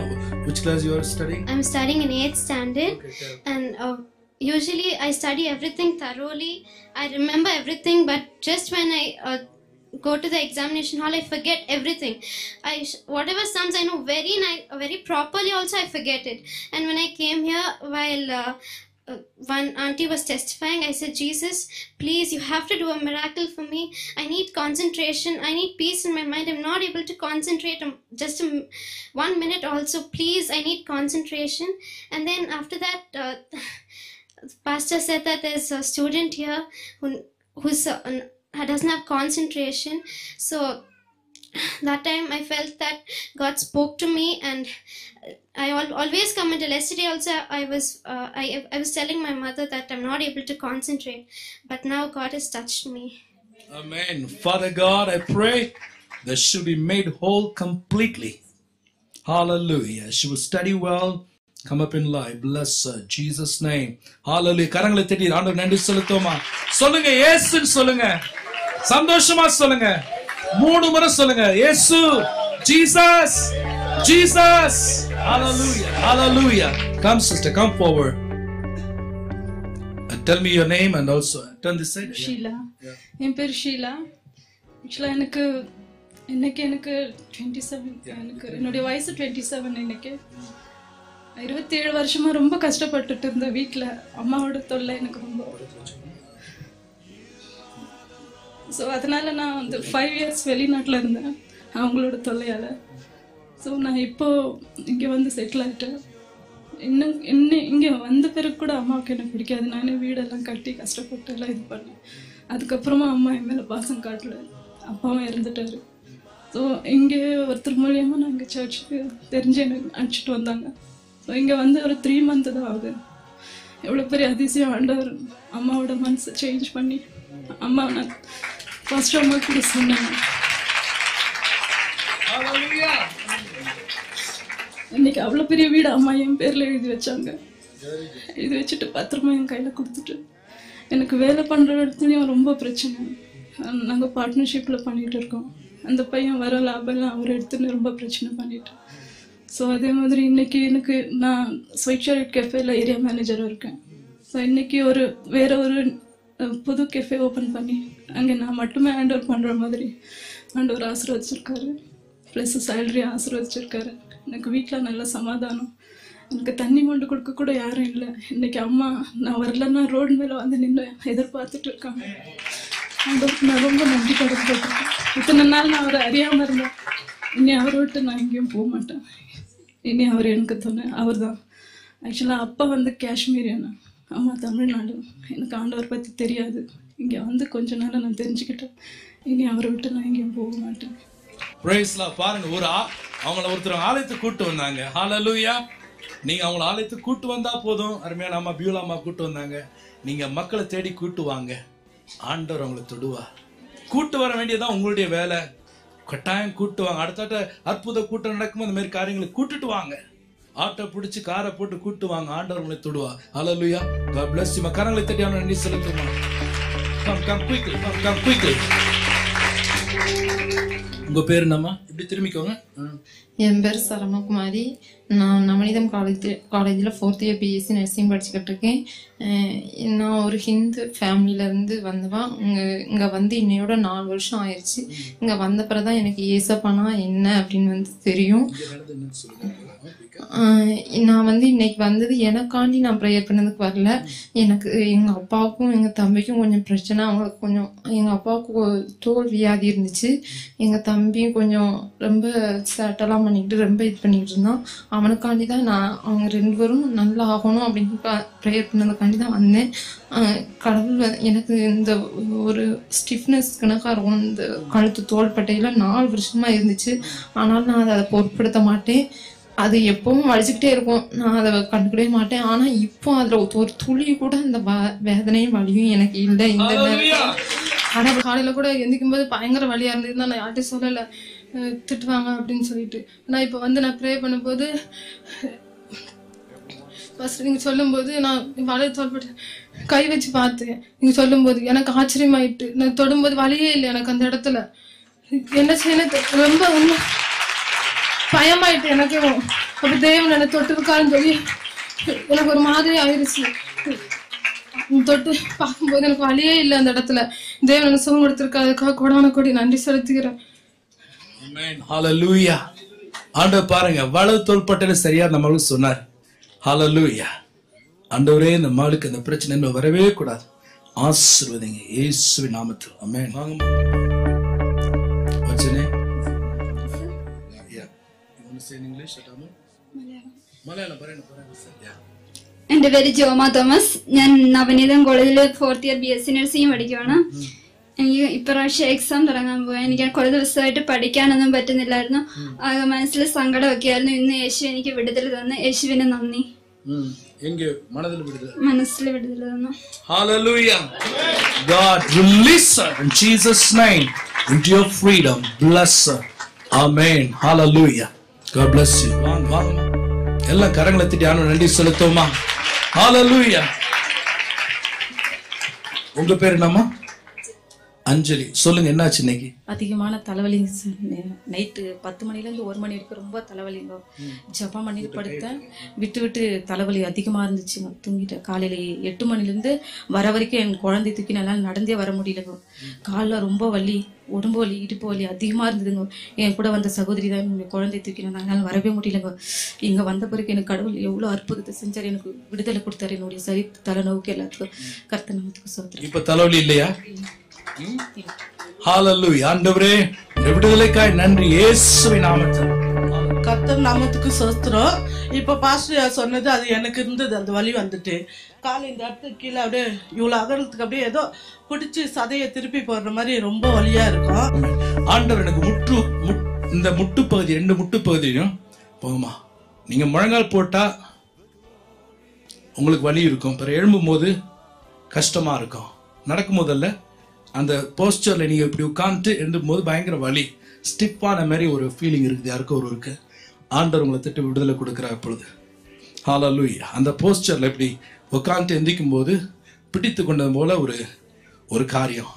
Speaker 4: Which class you are studying?
Speaker 19: I'm studying in 8th standard. And usually I study everything thoroughly. I remember everything, but just when I go to the examination hall, I forget everything. Whatever sums I know very properly also I forget it. And when I came here, while one auntie was testifying, I said, Jesus, please, you have to do a miracle for me. I need concentration. I need peace in my mind. I'm not able to concentrate just 1 minute also. Please, I need concentration. And then after that, pastor said that there's a student here who doesn't have concentration. So that time I felt that God spoke to me, and I always come until yesterday also I was telling my mother that I'm not able to concentrate, but now God has touched me.
Speaker 4: Amen. Father God, I pray that she will be made whole completely. Hallelujah. She will study well, come up in life. Bless her. Jesus name. Hallelujah. கரங்களை தட்டி ஆண்டவருக்கு நன்றி செலுத்துவோமா? சொல்லுங்க இயேசுன்னு சொல்லுங்க. சந்தோஷமா சொல்லுங்க. 3 முறை சொல்லுங்க. இயேசு, Jesus, Jesus. Hallelujah. Hallelujah. Come sister, come forward. And tell me your name and also turn this side.
Speaker 15: Sheela. என் பேர் ஷீலா. ஆக்சுவலாக எனக்கு 27, என்னுடைய வயசு 27. இன்னைக்கு 27 வருஷமா ரொம்ப கஷ்டப்பட்டுட்டு இருந்த வீட்டில் அம்மாவோட தொல்லை எனக்கு ரொம்ப. ஸோ அதனால நான் வந்து 5 years வெளிநாட்டில் இருந்தேன் அவங்களோட தொல்லையால். ஸோ நான் இப்போ இங்கே வந்து செட்டில் ஆகிட்டேன். இன்னும் இங்கே வந்த பிறகு கூட அம்மாவுக்கு எனக்கு பிடிக்காது. நானே வீடெல்லாம் கட்டி கஷ்டப்பட்டு எல்லாம் இது பண்ணேன். அதுக்கப்புறமா அம்மா என் மேலே பாசம் காட்டல, அப்பாவும் இறந்துட்டாரு. ஸோ இங்கே ஒருத்தர் மூலியமாக நான் இங்கே சர்ச்சுக்கு தெரிஞ்சு எனக்கு அழைச்சிட்டு வந்தாங்க. ஸோ இங்கே வந்து ஒரு 3 month தான் ஆகுது. எவ்வளோ பெரிய அதிசயம் ஆண்டவர் அம்மாவோட மனசை சேஞ்ச் பண்ணி அம்மா நான் ஃபர்ஸ்ட் அம்மா கூட சொன்னாங்க. இன்னைக்கு அவ்வளோ பெரிய வீடு அம்மா என் பேரில் எழுதி வச்சாங்க. எழுதி வச்சுட்டு பத்திரமா என் கையில் கொடுத்துட்டு எனக்கு வேலை பண்ணுற இடத்துலையும் ரொம்ப பிரச்சனை. நாங்கள் பார்ட்னர்ஷிப்பில் பண்ணிகிட்டு இருக்கோம். அந்த பையன் வர லாபம்லாம் அவர் எடுத்துன்னு ரொம்ப பிரச்சனை பண்ணிட்டேன். ஸோ அதே மாதிரி இன்றைக்கி எனக்கு நான் ஸ்வீட் ஷாரிட் கெஃபேல ஏரியா மேனேஜராக இருக்கேன். ஸோ இன்றைக்கி வேறு ஒரு புது கெஃபே ஓப்பன் பண்ணி அங்கே நான் மட்டுமே ஹேண்ட் ஓவர் பண்ணுற மாதிரி ஆண்டவர் ஆசீர்வதிச்சிருக்காரு. Plus salary ஆசீர்வதிச்சிருக்காரு. எனக்கு வீட்டில் நல்ல சமாதானம். எனக்கு தண்ணி மொண்டு கொடுக்க கூட யாரும் இல்லை. இன்றைக்கி அம்மா நான் வரலன்னா ரோடு மேலே வந்து நின்று எதிர்பார்த்துட்டு இருக்காங்க. ஆண்டவருக்கு நான் ரொம்ப நன்றி கடன்பட்டிருக்கேன். இத்தனை நாள் நான் அவரை அறியாமல் இருந்தேன். இனி அவரை விட்டு நான் எங்கேயும் போக மாட்டேன். இனி அவர் எனக்கு துணை அவர் தான். ஆக்சுவலாக அப்பா வந்து காஷ்மீரியான, அம்மா தமிழ்நாடு. எனக்கு ஆண்டவர் பற்றி தெரியாது. இங்கே வந்து கொஞ்ச நேரம் நான் தெரிஞ்சுக்கிட்டேன். இனி அவரை விட்டு நான் எங்கேயும் போக மாட்டேன்.
Speaker 4: பாருங்க, அவங்கள ஒருத்தர் ஆலயத்துக்கு கூட்டு வந்தாங்க. ஹalleluya. நீங்க அவங்கள ஆலயத்துக்கு கூட்டு வந்தா போதும். அருமையான அம்மா பியூலா அம்மா கூட்டு வந்தாங்க. நீங்க மக்களை தேடி கூட்டு வாங்க, ஆண்டவர் அவங்களை தொடுவா. கூட்டு வர வேண்டியதான் உங்களுடைய வேலை. கட்டாயம் கூட்டு வாங்க. அடுத்த அற்புத கூட்டம் நடக்கும் இந்த மாதிரி காரியங்களை கூட்டுட்டு வாங்க. ஆட்டோ பிடிச்சி காரை போட்டு கூட்டு வாங்க, ஆண்டவர் உங்களை தொடுவா. ஹalleluya. God bless you. கரங்களை தட்டி அவனை நன்றி செலுத்துமா. Come quickly. உங்க பேர் என்னம்மா? இப்படி திரும்பிக்கோங்க.
Speaker 18: என் பேர் சரமகுமாரி. நான் நவநீதம் காலேஜில் 4th இயர் பிஎஸ்சி நர்சிங் படிச்சுக்கிட்டு இருக்கேன். நான் ஒரு ஹிந்து ஃபேமிலியிலேருந்து வந்தவா. இங்கே வந்து இன்னையோட 4 வருஷம் ஆயிடுச்சு. இங்கே வந்த பிறகு தான் எனக்கு ஏசப்பானா என்ன அப்படின்னு வந்து தெரியும். நான் வந்து இன்னைக்கு வந்தது எனக்காண்டி நான் ப்ரேயர் பண்ணதுக்கு வரல. எனக்கு எங்கள் அப்பாவுக்கும் எங்கள் தம்பிக்கும் கொஞ்சம் பிரச்சனை. அவங்களுக்கு கொஞ்சம் எங்கள் அப்பாவுக்கு தோல் வியாதி இருந்துச்சு. எங்கள் தம்பியும் கொஞ்சம் ரொம்ப சேட்டெல்லாம் பண்ணிக்கிட்டு ரொம்ப இது பண்ணிக்கிட்டு இருந்தான். அவனுக்காண்டி தான் அவங்க 2 பேரும் நல்லா ஆகணும் அப்படின்னு ப்ரேயர் பண்ணதுக்காண்டி தான் வந்தேன். கடவுள் எனக்கு இந்த ஒரு ஸ்டிஃப்னஸ் கணக்காக இந்த கழுத்து தோள்பட்டையில் 4 வருஷமா இருந்துச்சு. ஆனால் நான் அதை பொருட்படுத்த மாட்டேன். அது எப்பவும் வலிச்சுக்கிட்டே இருக்கும். நான் அதை கண்டுக்கிடவே மாட்டேன். ஆனா இப்போ அதுல ஒரு துளி கூட அந்த வேதனையும் வலியும் எனக்கு இல்லை. இந்த கடவுள் காலையில கூட எந்திக்கும் போது பயங்கர வலியா இருந்தது. நான் யார்கிட்டையும் சொல்லலை, திட்டுவாங்க அப்படின்னு சொல்லிட்டு. நான் இப்போ வந்து நான் ப்ரே பண்ணும்போது ஃபர்ஸ்ட் நீங்க சொல்லும்போது நான் வலது தோள்பட்டை கை வச்சு பார்த்தேன். நீங்க சொல்லும்போது எனக்கு ஆச்சரியமாயிட்டு. நான் தொடும்போது வலியே இல்லை எனக்கு அந்த இடத்துல. என்ன செய்யணும் ரொம்ப உண்மை பயமாயிட்டு எனக்கு. அப்ப தேவன் என்னை தொட்டிருக்காருன்னு சொல்லி எனக்கு ஒரு மாதிரி ஆயிடுச்சு. தொட்டு பார்க்கும்போது எனக்கு வலியே இல்லை அந்த இடத்துல. தேவன் என்ன சுகம் கொடுத்திருக்காரு. அதுக்காக கோடான கோடி நன்றி செலுத்துகிறேன்.
Speaker 4: ஹல்லேலூயா. ஆண்டவர் பாருங்க, வலது தோள்பட்டையில சரியா நம்மளுக்கு சொன்னார். ஹல்லேலூயா. ஆண்டவரே, இந்த மாளுக்கு அந்த பிரச்சனை இன்னும் வரவே கூடாது. ஆசீர்வதிங்க இயேசுவின் நாமத்தில். ஆமென். வாங்கம்மா. வச்சனே
Speaker 8: എൻ്റെ പേര് ജോമ തോമസ്. ഞാൻ നവനീതം കോളേജിൽ 4th ഇയർ BSc നഴ്സിംഗ് പഠിക്കുവാണ്. എനിക്ക് ഇപ്രാവശ്യം എക്സാം തുടങ്ങാൻ പോയാൽ എനിക്ക് കുറേ ദിവസമായിട്ട് പഠിക്കാനൊന്നും പറ്റുന്നില്ലായിരുന്നു. മനസ്സിൽ സങ്കടമൊക്കെ ആയിരുന്നു. ഇന്ന് യേശു എനിക്ക് വിടുതൽ തന്നു. യേശുവിന് നന്ദി. മനസ്സിൽ വിടുതൽ തന്നു.
Speaker 4: Hallelujah. God release her in Jesus' name into your freedom. Bless her. Amen. Hallelujah. God bless you. வாங்க. எல்லாம் கரங்களை தட்டி ஆண்டவருக்கு நன்றி செலுத்துவோமா? Hallelujah. உங்க பேர் என்னம்மா? அஞ்சலி. சொல்லுங்க, என்னாச்சு இன்னைக்கு?
Speaker 9: அதிகமான தலைவலிங்க சார். நைட்டு 10 மணிலேருந்து 1 மணி வரைக்கும் ரொம்ப தலைவலிங்க. ஜபம் பண்ணிட்டு படுத்தேன். விட்டு தலைவலி அதிகமாக இருந்துச்சுங்க. தூங்கிட்டேன். காலையில் 8 மணிலேருந்து வர வரைக்கும் என் குழந்தை தூக்கி என்னால் நடந்தே வர முடியலங்க. காலில் ரொம்ப வலி, உடம்பு வலி, இடுப்பு வலி அதிகமாக இருந்ததுங்க. என் கூட வந்த சகோதரி தான் என் குழந்தை தூக்கினாங்க. என்னால் வரவே முடியலங்க. இங்கே வந்த பிறகு எனக்கு கடவுள் எவ்வளோ அற்புதத்தை செஞ்சார். எனக்கு விடுதலை கொடுத்தாரு. என்னுடைய சரி தலைநோவுக்கு எல்லாத்துக்கும் கர்த்தர் நாமத்துக்கு சோத்திரம்.
Speaker 4: இப்போ தலைவலி இல்லையா? ஹalleluya. ஆண்டவரே, விடுதலைக்காய் நன்றி இயேசுவின் நாமத்தில்.
Speaker 10: கர்த்தர் நாமத்துக்கு ஸ்தோத்திரம். இப்ப பாஸ்டர் சொன்னது அது எனக்கு இருந்தது. அந்த வலி வந்துட்டு காலை இந்த இடத்துக்கு கீழே அப்படியே இவ்வளவு அகலத்துக்கு அப்படியே ஏதோ பிடிச்சி சதையை திருப்பி போடுற மாதிரி ரொம்ப வலியா இருக்கும்.
Speaker 4: ஆண்டவர் எனக்கு இந்த முட்டு பகுதி 2 முட்டு பகுதியும் போகுமா. நீங்க முழங்கால் போட்டா உங்களுக்கு வலி இருக்கும். பிறகு எழும்பும் போது கஷ்டமா இருக்கும். நடக்கும் போதல்ல அந்த போஸ்டர்ல நீங்க இப்படி உட்கார்ந்து எழுந்தும் போது பயங்கர வலி, ஸ்டிப்பான மாதிரி ஒரு ஃபீலிங் இருக்குது. யாருக்கும் இருக்கு. ஆண்டவர் உங்களை திட்டு விடுதலை கொடுக்கிறார் இப்பொழுது. ஹalleluya. அந்த போஸ்டர்ல இப்படி உட்கார்ந்து எந்திக்கும் போது பிடித்து கொண்டது போல ஒரு காரியம்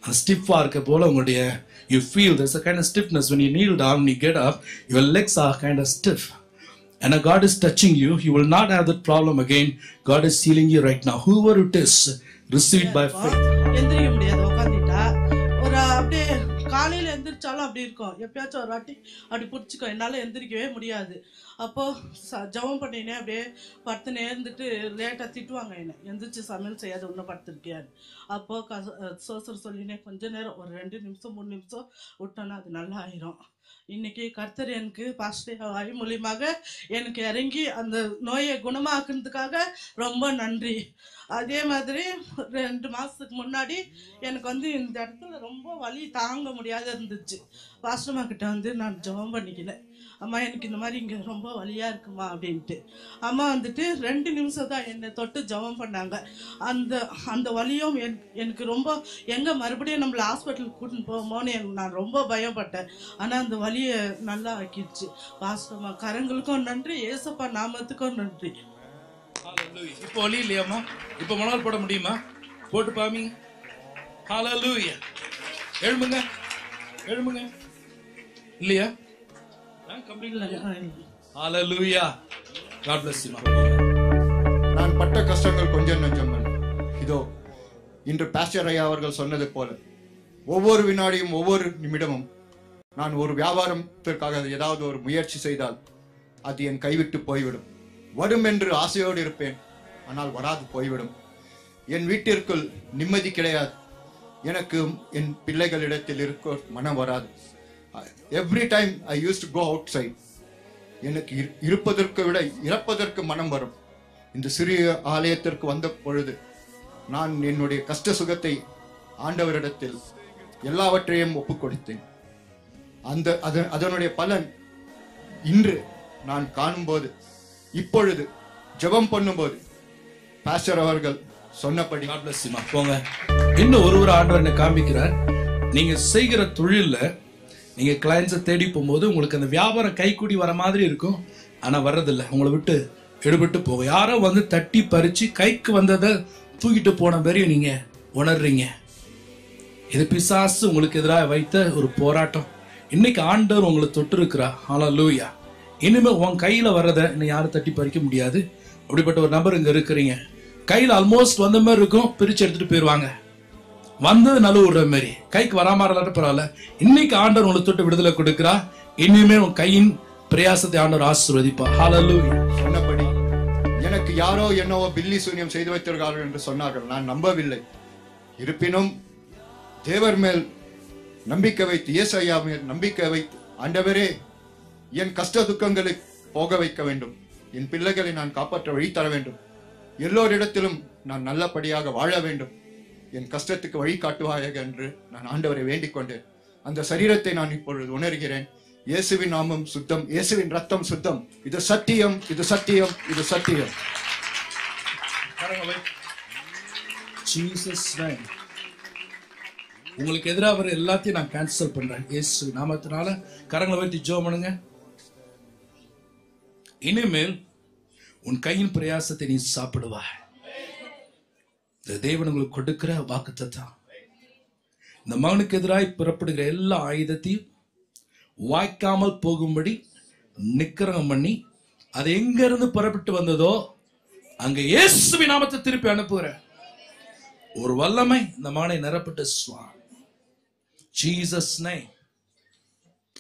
Speaker 4: அந்த ஸ்டிஃபா இருக்க போல உங்களுடைய you feel there's a kind of stiffness when you kneel down, when you get up, your legs are kind of stiff. And God is touching you. You will not have that problem again. God is healing you right now. Whoever it is, receive it by faith.
Speaker 10: எந்திரிக்க முடியாது. உட்காந்துட்டா ஒரு அப்படியே காலையில எந்திரிச்சாலும் அப்படி இருக்கும். எப்பயாச்சும் ஒரு வாட்டி அப்படி பிடிச்சிக்கோ. என்னால எந்திரிக்கவே முடியாது. அப்போ ஜபம் பண்ணினே அப்படியே படுத்துனே இருந்துட்டு லேட்டா திட்டுவாங்க என்ன, எந்திரிச்சு சமையல் செய்யாது ஒன்றும் படுத்துருக்கியாரு. அப்போ சோசர் சொல்லினே கொஞ்ச நேரம் ஒரு 2 நிமிஷம் 3 நிமிஷம் விட்டோன்னா அது நல்லா ஆயிரும். இன்னைக்கு கர்த்தர் எனக்கு பாஸ்டர் வாய் மூலியமாக எனக்கு இறங்கி அந்த நோயை குணமாக்குறதுக்காக ரொம்ப நன்றி. அதே மாதிரி 2 மாசத்துக்கு முன்னாடி எனக்கு வந்து இந்த இடத்துல ரொம்ப வலி தாங்க முடியாத இருந்துச்சு. பாஸ்டர்மா கிட்ட வந்து நான் ஜெபம் பண்ணிக்கினேன். அம்மா எனக்கு இந்த மாதிரி இங்கே ரொம்ப வலியா இருக்குமா அப்படின்ட்டு. அம்மா வந்துட்டு 2 நிமிஷம் தான் என்னை தொட்டு ஜெபம் பண்ணாங்க. அந்த வலியும் எனக்கு ரொம்ப எங்கே மறுபடியும் நம்மளை ஹாஸ்பிட்டலுக்கு கூட்டின்னு போவோமோன்னு நான் ரொம்ப பயப்பட்டேன். ஆனால் அந்த வலியை நல்லா ஆக்கிடுச்சு. பாஸ்டர்மா கரங்களுக்கும் நன்றி, ஏசப்பா நாமத்துக்கும் நன்றி.
Speaker 4: இப்போ வலி இல்லையாம்மா? இப்போ முழங்கால் போட முடியுமா? போட்டு பாமி. ஹalleluya. எழும்புங்க. இல்லையா? ஹalleluya. God bless you.
Speaker 11: நான் பட்ட கஷ்டங்கள் கொஞ்சம் நஞ்சம் அல்ல. இதோ இன்று பாஸ்டர் ஐயா அவர்கள் சொன்னது போல ஒவ்வொரு வினாடியும் ஒவ்வொரு நிமிடமும் நான் ஒரு வியாபாரத்திற்காக ஏதாவது ஒரு முயற்சி செய்தால் அது என் கைவிட்டு போய்விடும். வரும் என்று ஆசையோடு இருப்பேன், ஆனால் வராது போய்விடும். என் வீட்டிற்குள் நிம்மதி கிடையாது. எனக்கு என் பிள்ளைகளிடத்தில் இருக்க மனம் வராது. Every time I use to go outside. எனக்கு இருப்பதற்கு விட இறப்பதற்கு மனம் வரும். இந்த சிறிய ஆலயத்திற்கு வந்த பொழுது நான் என்னுடைய கஷ்ட சுகத்தை ஆண்டவரிடத்தில் எல்லாவற்றையும் ஒப்புக் கொடுத்தேன். அதனுடைய பலன் இன்று நான் காணும்போது, இப்பொழுது ஜெபம் பண்ணும்போது பாஸ்டர் அவர்கள் சொன்னபடி
Speaker 4: போங்க. இன்னும் ஒரு ஆண்டவர் என்ன காமிக்கிறார். நீங்க செய்கிற தொழில்ல நீங்க கிளைண்ட்ஸை தேடி போகும்போது உங்களுக்கு அந்த வியாபாரம் கைக்கூடி வர மாதிரி இருக்கும், ஆனா வர்றதில்லை. உங்களை விட்டு எடுபட்டு போகும். யாரோ வந்து தட்டி பறிச்சு கைக்கு வந்ததை தூக்கிட்டு போன மாதிரி நீங்க உணர்றீங்க. இது பிசாசு உங்களுக்கு எதிராக வைத்த ஒரு போராட்டம். இன்னைக்கு ஆண்டவர் உங்களை தொட்டு இருக்கிறா. ஹல்லேலூயா. இனிமே உன் கையில வர்றதை இன்னும் யாரும் தட்டி பறிக்க முடியாது. அப்படிப்பட்ட ஒரு நபர் இங்க இருக்கிறீங்க. கையில ஆல்மோஸ்ட் வந்த மாதிரி இருக்கும், பிரிச்சு எடுத்துட்டு போயிருவாங்க. வந்தது நல்ல விடுற மாதிரி, கைக்கு வராம பரவாயில்ல. இன்னைக்கு ஆண்டவர் உங்களை தொட்டு விடுதலை கொடுக்கிறா. இனிமே உன் கையின் பிரயாசத்தை ஆண்டவர் ஆசீர்வதிப்பா. ஹல்லேலூயா.
Speaker 11: சொன்னபடி எனக்கு யாரோ என்னவோ பில்லி சூன்யம் செய்து வைத்திருக்கிறார்கள் என்று சொன்னார்கள். நான் நம்பவில்லை. இருப்பினும் தேவர் மேல் நம்பிக்கை வைத்து, இயேசையா மேல் நம்பிக்கை வைத்து, ஆண்டவரே என் கஷ்ட துக்கங்களை போக வைக்க வேண்டும், என் பிள்ளைகளை நான் காப்பாற்ற வழி தர வேண்டும், எல்லோரிடத்திலும் நான் நல்லபடியாக வாழ வேண்டும், என் கஷ்டத்துக்கு வழி காட்டுவாயாக என்று நான் ஆண்டவரை வேண்டிக் கொண்டேன். அந்த சரீரத்தை நான் இப்பொழுது உணர்கிறேன். இயேசுவின் நாமம் சுத்தம், இயேசுவின் ரத்தம் சுத்தம். இது சத்தியம், இது சத்தியம், இது சத்தியம்.
Speaker 4: Jesus name. உங்களுக்கு எதிராக வர எல்லாத்தையும் நான் கேன்சல் பண்றேன் இயேசு நாமத்தினால. கரங்களை வைத்து ஜெபம் பண்ணுங்க. இனிமேல் உன் கையின் பிரயாசத்தை நீ சாப்பிடுவாய். இந்த தேவன் உங்களுக்கு கொடுக்கிற வாக்குத்தத்தம். இந்த மகனுக்கு எதிராய் புறப்படுகிற எல்லா ஆயுதத்தையும் வாய்க்காமல் போகும்படி நிக்கிரகம் பண்ணி, அது எங்க இருந்து புறப்பட்டு வந்ததோ அங்க இயேசுவின் நாமத்தை திருப்பி அனுப்புகிற ஒரு வல்லமை இந்த மகனை நிரப்பட்டு சுவாமி ஜீசஸ் நேம்.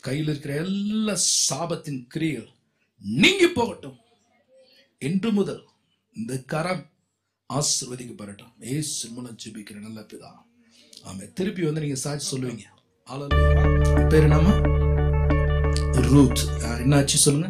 Speaker 4: கையில் இருக்கிற எல்லா சாபத்தின் கிரியைகள் நீங்கி போகட்டும். இன்று முதல் இந்த கரம் ஆசீர்வதிக்கப்படட்டும். இயேசு மூலம் ஜெபிக்கிற நல்ல பிதா. ஆமென். திருப்பி வந்து நீங்க சாட்சி சொல்லுவீங்க. பேரு நாம ரூத். என்னாச்சு சொல்லுங்க.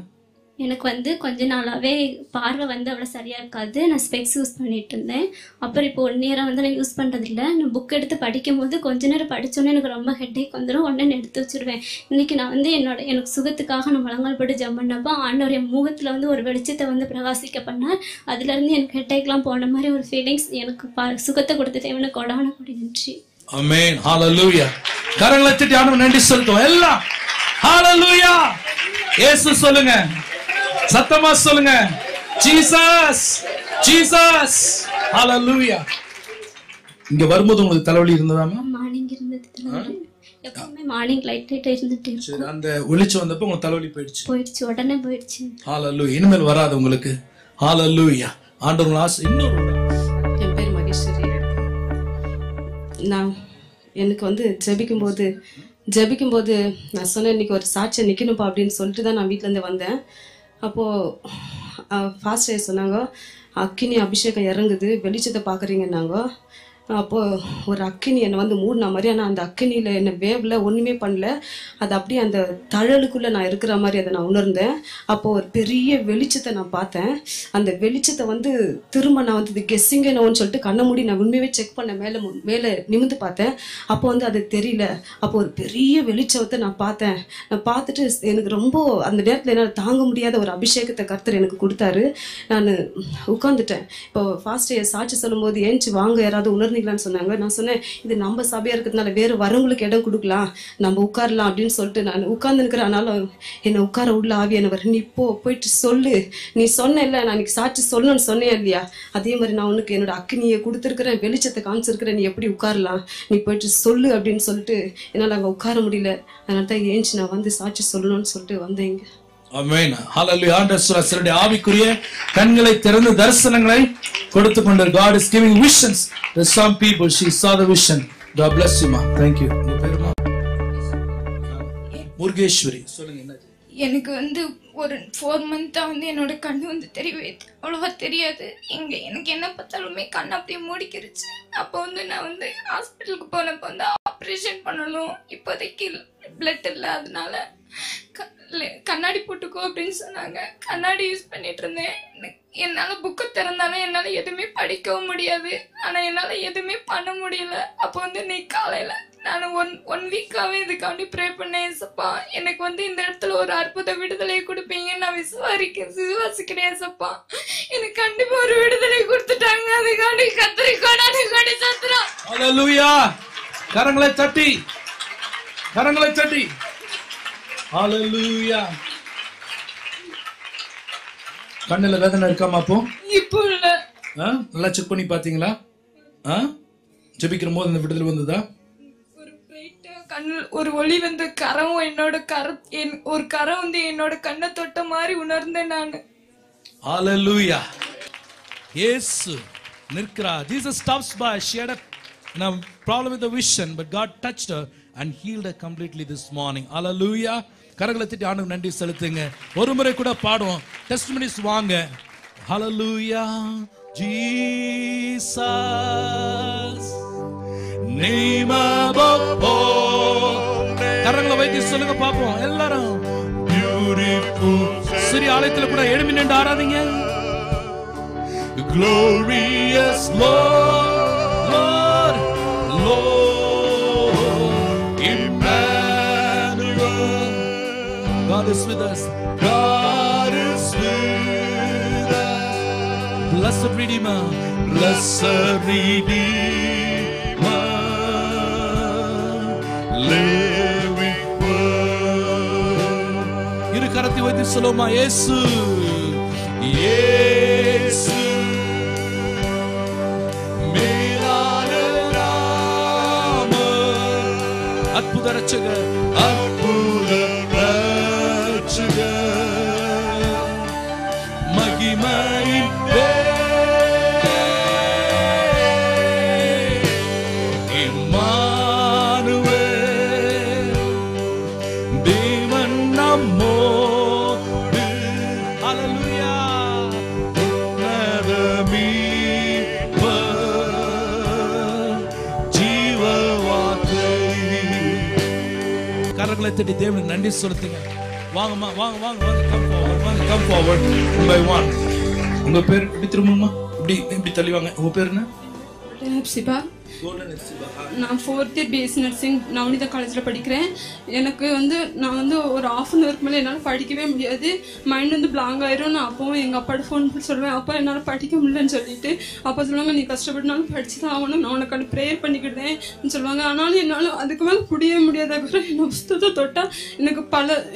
Speaker 12: எனக்கு வந்து கொஞ்ச நாளாகவே பார்வை வந்து அவ்வளோ சரியாக இருக்காது. நான் ஸ்பெக்ஸ் யூஸ் பண்ணிட்டு இருந்தேன். அப்புறம் இப்போ 1 இயராக வந்து நான் யூஸ் பண்ணுறதில்ல. நான் புக் எடுத்து படிக்கும்போது கொஞ்ச நேரம் படித்தோன்னே எனக்கு ரொம்ப ஹெட்டேக் வந்துடும். உடனே எடுத்து வச்சுருவேன். இன்றைக்கி நான் வந்து எனக்கு சுகத்துக்காக நான் முழங்கால் போட்டு ஜம்ப் பண்ணப்போ ஆண்டவர் என் முகத்தில் வந்து ஒரு வெளிச்சத்தை வந்து பிரகாசிக்க பண்ணார். அதுலேருந்து எனக்கு ஹெட்டேக்லாம் போன மாதிரி ஒரு ஃபீலிங்ஸ். எனக்கு சுகத்தை கொடுத்த தேவனுக்கு கொடான கொடி நன்றி.
Speaker 4: ஆமென். ஹல்லேலூயா. கரங்களை தட்டி ஆண்டவருக்கு நன்றி செலுத்துவோம் எல்லாம். ஹல்லேலூயா. இயேசு சொல்லுங்க, சத்தமா சொல்லுங்க, ஜீசஸ் ஜீசஸ். ஹல்லேலூயா. இங்க வரும்போது உங்களுக்கு தலைவலி இருந்ததாமா?
Speaker 12: மார்னிங் இருந்தது தலைவலி. எப்பவுமே மார்னிங் லைட்டா இருந்துட்டு
Speaker 4: சரி. அந்த வெளிச்சம் வந்தப்போ உங்களுக்கு தலைவலி போயிடுச்சு.
Speaker 12: உடனே போயிடுச்சு.
Speaker 4: ஹல்லேலூயா. இனிமேல் வராது உங்களுக்கு. ஹல்லேலூயா. ஆண்டவருடைய ஆசை. இன்னொரு
Speaker 13: என் பேர் மகேஸ்வரி. நான் எனக்கு வந்து ஜெபிக்கும்போது நான் சொன்னேன், இன்னைக்கு ஒரு சாட்சியை நிற்கணும்ப்பா அப்படின்னு சொல்லிட்டு தான் நான் வீட்டிலேருந்து வந்தேன். அப்போது ஃபாஸ்டர் சொன்னாங்க, அக்கினி அபிஷேகம் இறங்குது, வெளிச்சத்தை பார்க்குறீங்கன்னாங்க. அப்போது ஒரு அக்கினி என்னை வந்து மூடின மாதிரி, ஆனால் அந்த அக்கினியில் என்னை வேவில் ஒன்றுமே பண்ணல. அது அப்படியே அந்த தழலுக்குள்ளே நான் இருக்கிற மாதிரி அதை நான் உணர்ந்தேன். அப்போது ஒரு பெரிய வெளிச்சத்தை நான் பார்த்தேன். அந்த வெளிச்சத்தை வந்து திரும்ப நான் வந்து இது கெஸ்ஸிங் என்னன்னு சொல்லிட்டு கண்ணை மூடி நான் உண்மையாகவே செக் பண்ணேன். மேலே நிமிந்து பார்த்தேன். அப்போ வந்து அது தெரியல. அப்போ ஒரு பெரிய வெளிச்சத்தை நான் பார்த்தேன். நான் பார்த்துட்டு எனக்கு ரொம்ப அந்த நேரத்தில் என்னால் தாங்க முடியாத ஒரு அபிஷேகத்தை கர்த்தர் எனக்கு கொடுத்தாரு. நான் உட்காந்துட்டேன். இப்போ ஃபாஸ்ட் சாட்சி சொல்லும்போது ஏஞ்சி வாங்க யாராவது உணர்ந்தீங்க உட்காந்துக்கலான்னு சொன்னாங்க. நான் சொன்னேன் இது நம்ம சபையா இருக்கிறதுனால வேற வரவங்களுக்கு இடம் கொடுக்கலாம், நம்ம உட்காரலாம் அப்படின்னு சொல்லிட்டு நான் உட்கார்ந்து இருக்கிறேன். ஆனாலும் என்னை உட்கார உள்ள ஆவியானவர், நீ போயிட்டு சொல்லு, நீ சொன்ன இல்ல நான் இன்னைக்கு சாட்சி சொல்லணும்னு சொன்னேன் இல்லையா, அதே மாதிரி நான் உனக்கு என்னோட அக்கினியை கொடுத்துருக்கிறேன், வெளிச்சத்தை காமிச்சிருக்கிறேன், நீ எப்படி உட்காரலாம், நீ போயிட்டு சொல்லு அப்படின்னு சொல்லிட்டு என்னால் அங்கே உட்கார முடியல. அதனால தான் ஏஞ்சி நான் வந்து சாட்சி சொல்லணும்னு சொல்லிட்டு வந்தேங்க.
Speaker 4: ஆமென். ஹல்லேலூயா. ஆண்டவர் சொல்றாரு ஆவிக்குரிய கண்களை திறந்து தரிசனங்களை கொடுத்து கொண்டார். God is giving visions to some people. She saw the vision. God bless you ma. Thank you. உங்க பேருமா? முருகேஸ்வரி. சொல்லுங்க என்ன?
Speaker 14: எனக்கு வந்து ஒரு 4 மந்த்தா வந்து என்னோட கண்ணு வந்து அவ்வளவா தெரியாது. எனக்கு என்ன பார்த்தாலுமே கண் அப்படியே மூடிக்கிருச்சு. அப்போ வந்து நான் வந்து ஹாஸ்பிட்டலுக்கு போனப்போ வந்து ஆப்ரேஷன் பண்ணணும், இப்போதைக்கு பிளட் இல்லை, அதனால கண்ணாடி போட்டுக்கோ அப்படின்னு சொன்னாங்க. கண்ணாடி யூஸ் பண்ணிட்டு இருந்தேன். என்னால புக்கு திறந்தாலும் என்னால எதுவுமே படிக்கவும் முடியாது, ஆனா என்னால எதுவுமே பண்ண முடியல. அப்போ வந்து நீ காலையில நான் ஒன் வீக்காவே இதுக்காண்டி ப்ரே பண்ணேன். ஏசப்பா எனக்கு வந்து இந்த இடத்துல ஒரு அற்புத விடுதலையை கொடுப்பீங்க நான் விசுவாசிக்கிறேன். ஏசப்பா எனக்கு கண்டிப்பா ஒரு விடுதலை கொடுத்துட்டாங்க. அதுக்காண்டி கத்திரிக்காடி சத்துறோம்.
Speaker 4: ஹல்லேலூயா. கரங்களை தட்டி ஹல்லேலூயா. கண்ணுல வேதனை இருக்காமா? அப்போ
Speaker 14: இப்போ இல்ல.
Speaker 4: நல்லா செக் பண்ணி பாத்தீங்களா? ஜெபிக்கிற போது இந்த விடுதலை வந்ததா?
Speaker 14: கண்ணில் ஒரு ஒளி வந்து கரம் ஒரு கரம் வந்து என்னோட கண்ணை தொட்ட மாதிரி உணர்ந்தேன் நான்.
Speaker 4: ஹல்லேலூயா. இயேசு நிற்கிறார். Jesus stops by. She had a problem with the vision, but God touched her and healed her completely this morning. Hallelujah. கரங்களை தட்டி ஆண்டவருக்கு நன்றி செலுத்துங்க. ஒரு முறை கூட பாடுவோம். டெஸ்டிமனிஸ் வாங்க. Hallelujah. Jesus name above all. கரங்களை வைத்து சொல்லுங்க பாப்போம் எல்லாரும். Beautiful. சிறிய ஆலயத்துல கூட எழும்பி நின்று ஆராதிங்க. Glorious Lord, Emmanuel. God is with us. God is with us. Blessed Redeemer, blessed Redeemer, living word. இரு கரத்தை வைத்து சொல்லுமா இயேசு, இயேசு மேலான நாமம், அற்புத ரட்சகர், அற்புத ரட்சகர், மகிமையின் தேவனுக்கு நன்றி செலுத்துங்க. வாங்கம்மா வாங்க வாங்க வாங்க come forward one by one. உங்க பேர் இப்படி திரும்புமா, இப்படி தள்ளி வாங்க. உங்க பேர் என்ன?
Speaker 15: ஹெப்சிபா. நான் 4th year BSc nursing Navanitha காலேஜில் படிக்கிறேன். எனக்கு வந்து நான் வந்து ஒரு ½ an hour மேலே என்னால் படிக்கவே முடியாது. மைண்ட் வந்து பிளாங்க் ஆயிரும். நான் அப்போவும் எங்கள் அப்பாட்ட ஃபோன் பண்ணி சொல்லுவேன், அப்பா என்னால் படிக்க முடியலன்னு சொல்லிட்டு. அப்போ சொல்லுவாங்க நீ கஷ்டப்பட்டுனாலும் படிச்சு தான் ஆகணும், நான் உனக்கான ப்ரேயர் பண்ணிக்கிட்டேன் சொல்லுவாங்க. ஆனாலும் என்னால் அதுக்கு மேலே முடியவே முடியாது. அப்புறம் என்ன புஸ்தகத்தை தொட்டால்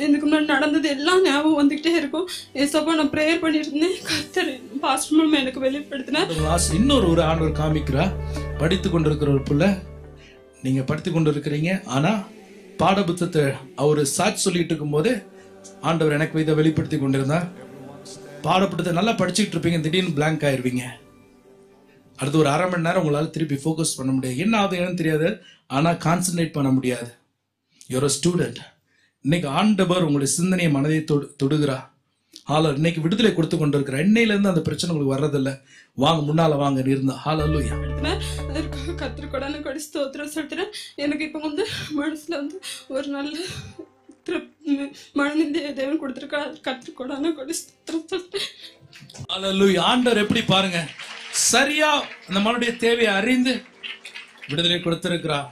Speaker 15: எனக்கு முன்னாடி நடந்தது எல்லாம் ஞாபகம் வந்துக்கிட்டே இருக்கும். ஏசப்பா நான் ப்ரேயர் பண்ணிட்டு இருந்தேன். கர்த்தர் பாஸ்டர் மேம் எனக்கு வெளிப்படுத்தினேன்.
Speaker 4: இன்னொரு ஆண்டவர் காமிக்கிறா. படித்து கொண்டிருக்கிற ஒரு பிள்ளை, நீங்க படித்து கொண்டு இருக்கிறீங்க, ஆனா பாட புத்தகத்தை அவரு சாட்சி சொல்லிட்டு இருக்கும் போது ஆண்டவர் எனக்கு இதை வெளிப்படுத்தி கொண்டிருந்தா. பாடப்புத்தகத்தை நல்லா படிச்சுட்டு இருப்பீங்க, திடீர்னு பிளாங்க் ஆயிருவீங்க. அடுத்து ஒரு 1/2 மணி நேரம் உங்களால திருப்பி ஃபோக்கஸ் பண்ண முடியாது. என்ன ஆகுதுன்னு தெரியாது, ஆனா கான்சென்ட்ரேட் பண்ண முடியாது. Your a student. இன்னைக்கு ஆண்டவர் உங்களுடைய சிந்தனையை மனதை தொடுகிறா. ஹாலர் இன்னைக்கு விடுதலை கொடுத்து கொண்டு இருக்கிற எண்ணெயில இருந்து அந்த பிரச்சனை உங்களுக்கு வர்றதில்ல. வாங்க முன்னால வாங்க இருந்தா. ஹalleluya.
Speaker 15: அதற்காக கத்திரக்கொடான கொடி ஸ்தோத்திரம் சொல்றேன். எனக்கு இப்போ வந்து மனசுல வந்து ஒரு நல்ல மனநிலையை தேவன் கொடுத்திருக்கார். கத்திரக்கொடான கொடி ஸ்தோத்திரம் சொல்றேன்.
Speaker 4: ஹalleluya. ஆண்டவர் எப்படி பாருங்க, சரியா அந்த மனுடைய தேவையை அறிந்து விடுதலை கொடுத்திருக்கிறார்.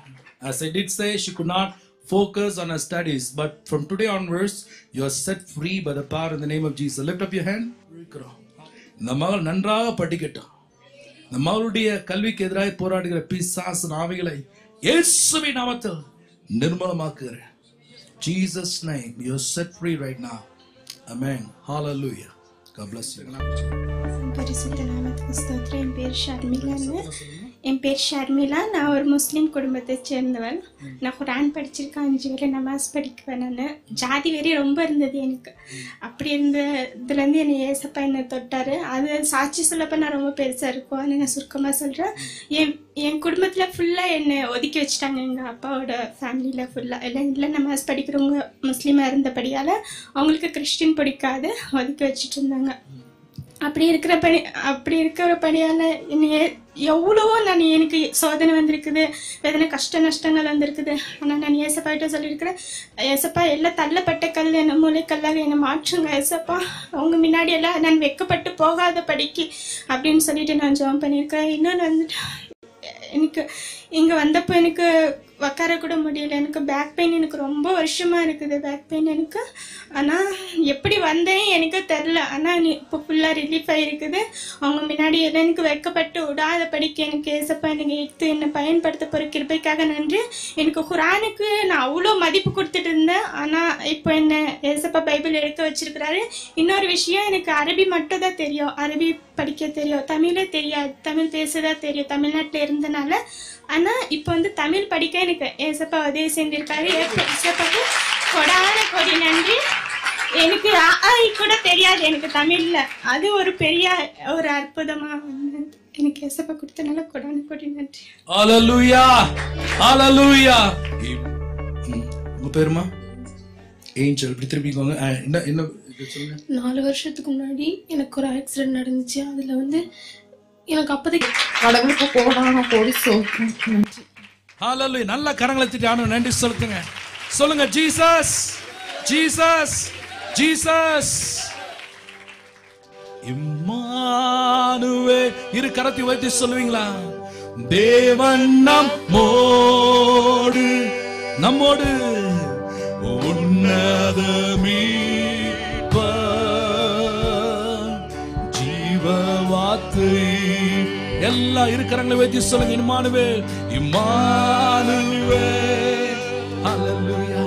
Speaker 4: As I did say, she could not focus on her studies, but from today onwards you are set free by the power in the name of Jesus. Lift up your hand. இந்த மகள் நன்றாக படிக்கட்டும். இந்த மகளுடைய கல்விக்கு எதிராக போராடுகிற பிசாசு ஆவிகளை இயேசுவின் நாமத்தில் நிர்மூலமாக்குகிறேன். Jesus name, you are set free right now. Amen. Hallelujah. God bless you.
Speaker 16: பரிசுத்த நாமத்துக்கு ஸ்தோத்திரம். என் பேர் ஷர்மிலான்னு. என் பேர் ஷர்மிலா. நான் ஒரு முஸ்லீம் குடும்பத்தை சேர்ந்தவன். நான் குரான் படிச்சிருக்கேன், 5 வரை நமாஸ் படிக்குவேன். நான் ஜாதி வெறி ரொம்ப இருந்தது எனக்கு. அப்படி இதுலேருந்து என்னை ஏசப்பா என்னை தொட்டார். அது சாட்சி சொல்லப்போ நான் ரொம்ப பெருசாக இருக்கும். அதை நான் சுருக்கமாக சொல்கிறேன். என் குடும்பத்தில் ஃபுல்லாக என்னை ஒதுக்கி வச்சுட்டாங்க. எங்கள் அப்பாவோட ஃபேமிலியில் ஃபுல்லாக எல்லாம் இல்லை நமாஸ் படிக்கிறவங்க முஸ்லீமாக இருந்தபடியால் அவங்களுக்கு கிறிஸ்டின் பிடிக்காது, ஒதுக்கி வச்சுட்டு இருந்தாங்க. அப்படி இருக்கிறபடியால் என்னை எவ்வளவோ எனக்கு சோதனை வந்திருக்குது, வேதனை கஷ்ட நஷ்டங்கள் வந்திருக்குது. ஆனால் நான் ஏசப்பாகிட்ட சொல்லியிருக்கிறேன், ஏசப்பா எல்லாம் தள்ளப்பட்ட கல் என்னை மூளைக்கல்லாக என்னை மாற்றுங்க ஏசப்பா, அவங்க முன்னாடி எல்லாம் நான் வெக்கப்பட்டு போகாத படிக்கு அப்படின்னு சொல்லிட்டு நான் ஜெபம் பண்ணியிருக்கிறேன். இன்னொன்று வந்துட்டு எனக்கு இங்கே வந்தப்போ எனக்கு உட்கார கூட முடியல. எனக்கு பேக் பெயின் எனக்கு ரொம்ப வருஷமாக இருக்குது, பேக் பெயின் எனக்கு. ஆனால் எப்படி வந்தேன் எனக்கு தெரில. ஆனால் இப்போ ஃபுல்லாக ரிலீஃப் ஆகிருக்குது. அவங்க முன்னாடி எல்லாம் எனக்கு வெக்கப்பட்டு விடாத படிக்க எனக்கு ஏசப்பா எனக்கு எடுத்து என்னை பயன்படுத்த போகிற கிருபைக்காக நன்றி. எனக்கு குரானுக்கு நான் அவ்வளோ மதிப்பு கொடுத்துட்டு இருந்தேன். ஆனால் இப்போ என்ன ஏசப்பா பைபிள் எடுக்க வச்சிருக்கிறாரு. இன்னொரு விஷயம், எனக்கு அரபி மட்டும் தான் தெரியும், அரபி படிக்க தெரியும், தமிழே தெரியாது. தமிழ் பேசதான் தெரியும் தமிழ்நாட்டில் இருந்தனால. ஆனால் இப்போ வந்து தமிழ் படிக்க எனக்கு ஏசப்பா உதவி செஞ்சிருக்காரு. ஏசப்பாக்கு கொடான கொடி நன்றி. எனக்கு கூட தெரியாது எனக்கு தமிழ்ல. அது ஒரு பெரிய ஒரு அற்புதமா எனக்கு ஏசப்பா கொடுத்தனால கொடான கொடி நன்றி.
Speaker 4: ஹalleluya ஹalleluya. உங்க பேருமா? ஏஞ்சல். இப்படி திருப்பிக்கோங்க. என்ன சொல்லுங்க.
Speaker 7: 4 வருஷத்துக்கு முன்னாடி எனக்கு ஒரு ஆக்சிடென்ட் நடந்துச்சு. அதுல வந்து எனக்கு அப்போதைக்கு கடவுளுக்கு கோடி சொல்றேன்.
Speaker 4: ஹalleluya. நல்ல கரங்களை தட்டி ஆண்டவருக்கு நன்றி சொல்லுங்க. சொல்லுங்க ஜீசஸ் ஜீசஸ் ஜீசஸ். இம்மானுவே. இரு கரத்தை வைத்து சொல்லுவீங்களா? தேவன் நம்மோடு நம்மோடு உன்னத மீட்பர் ஜீவ வார்த்தை. எல்லா இருக்கிறவங்களை வைத்து சொல்லுங்க. இம்மானுவே இம்மானுவே. ஹalleluya.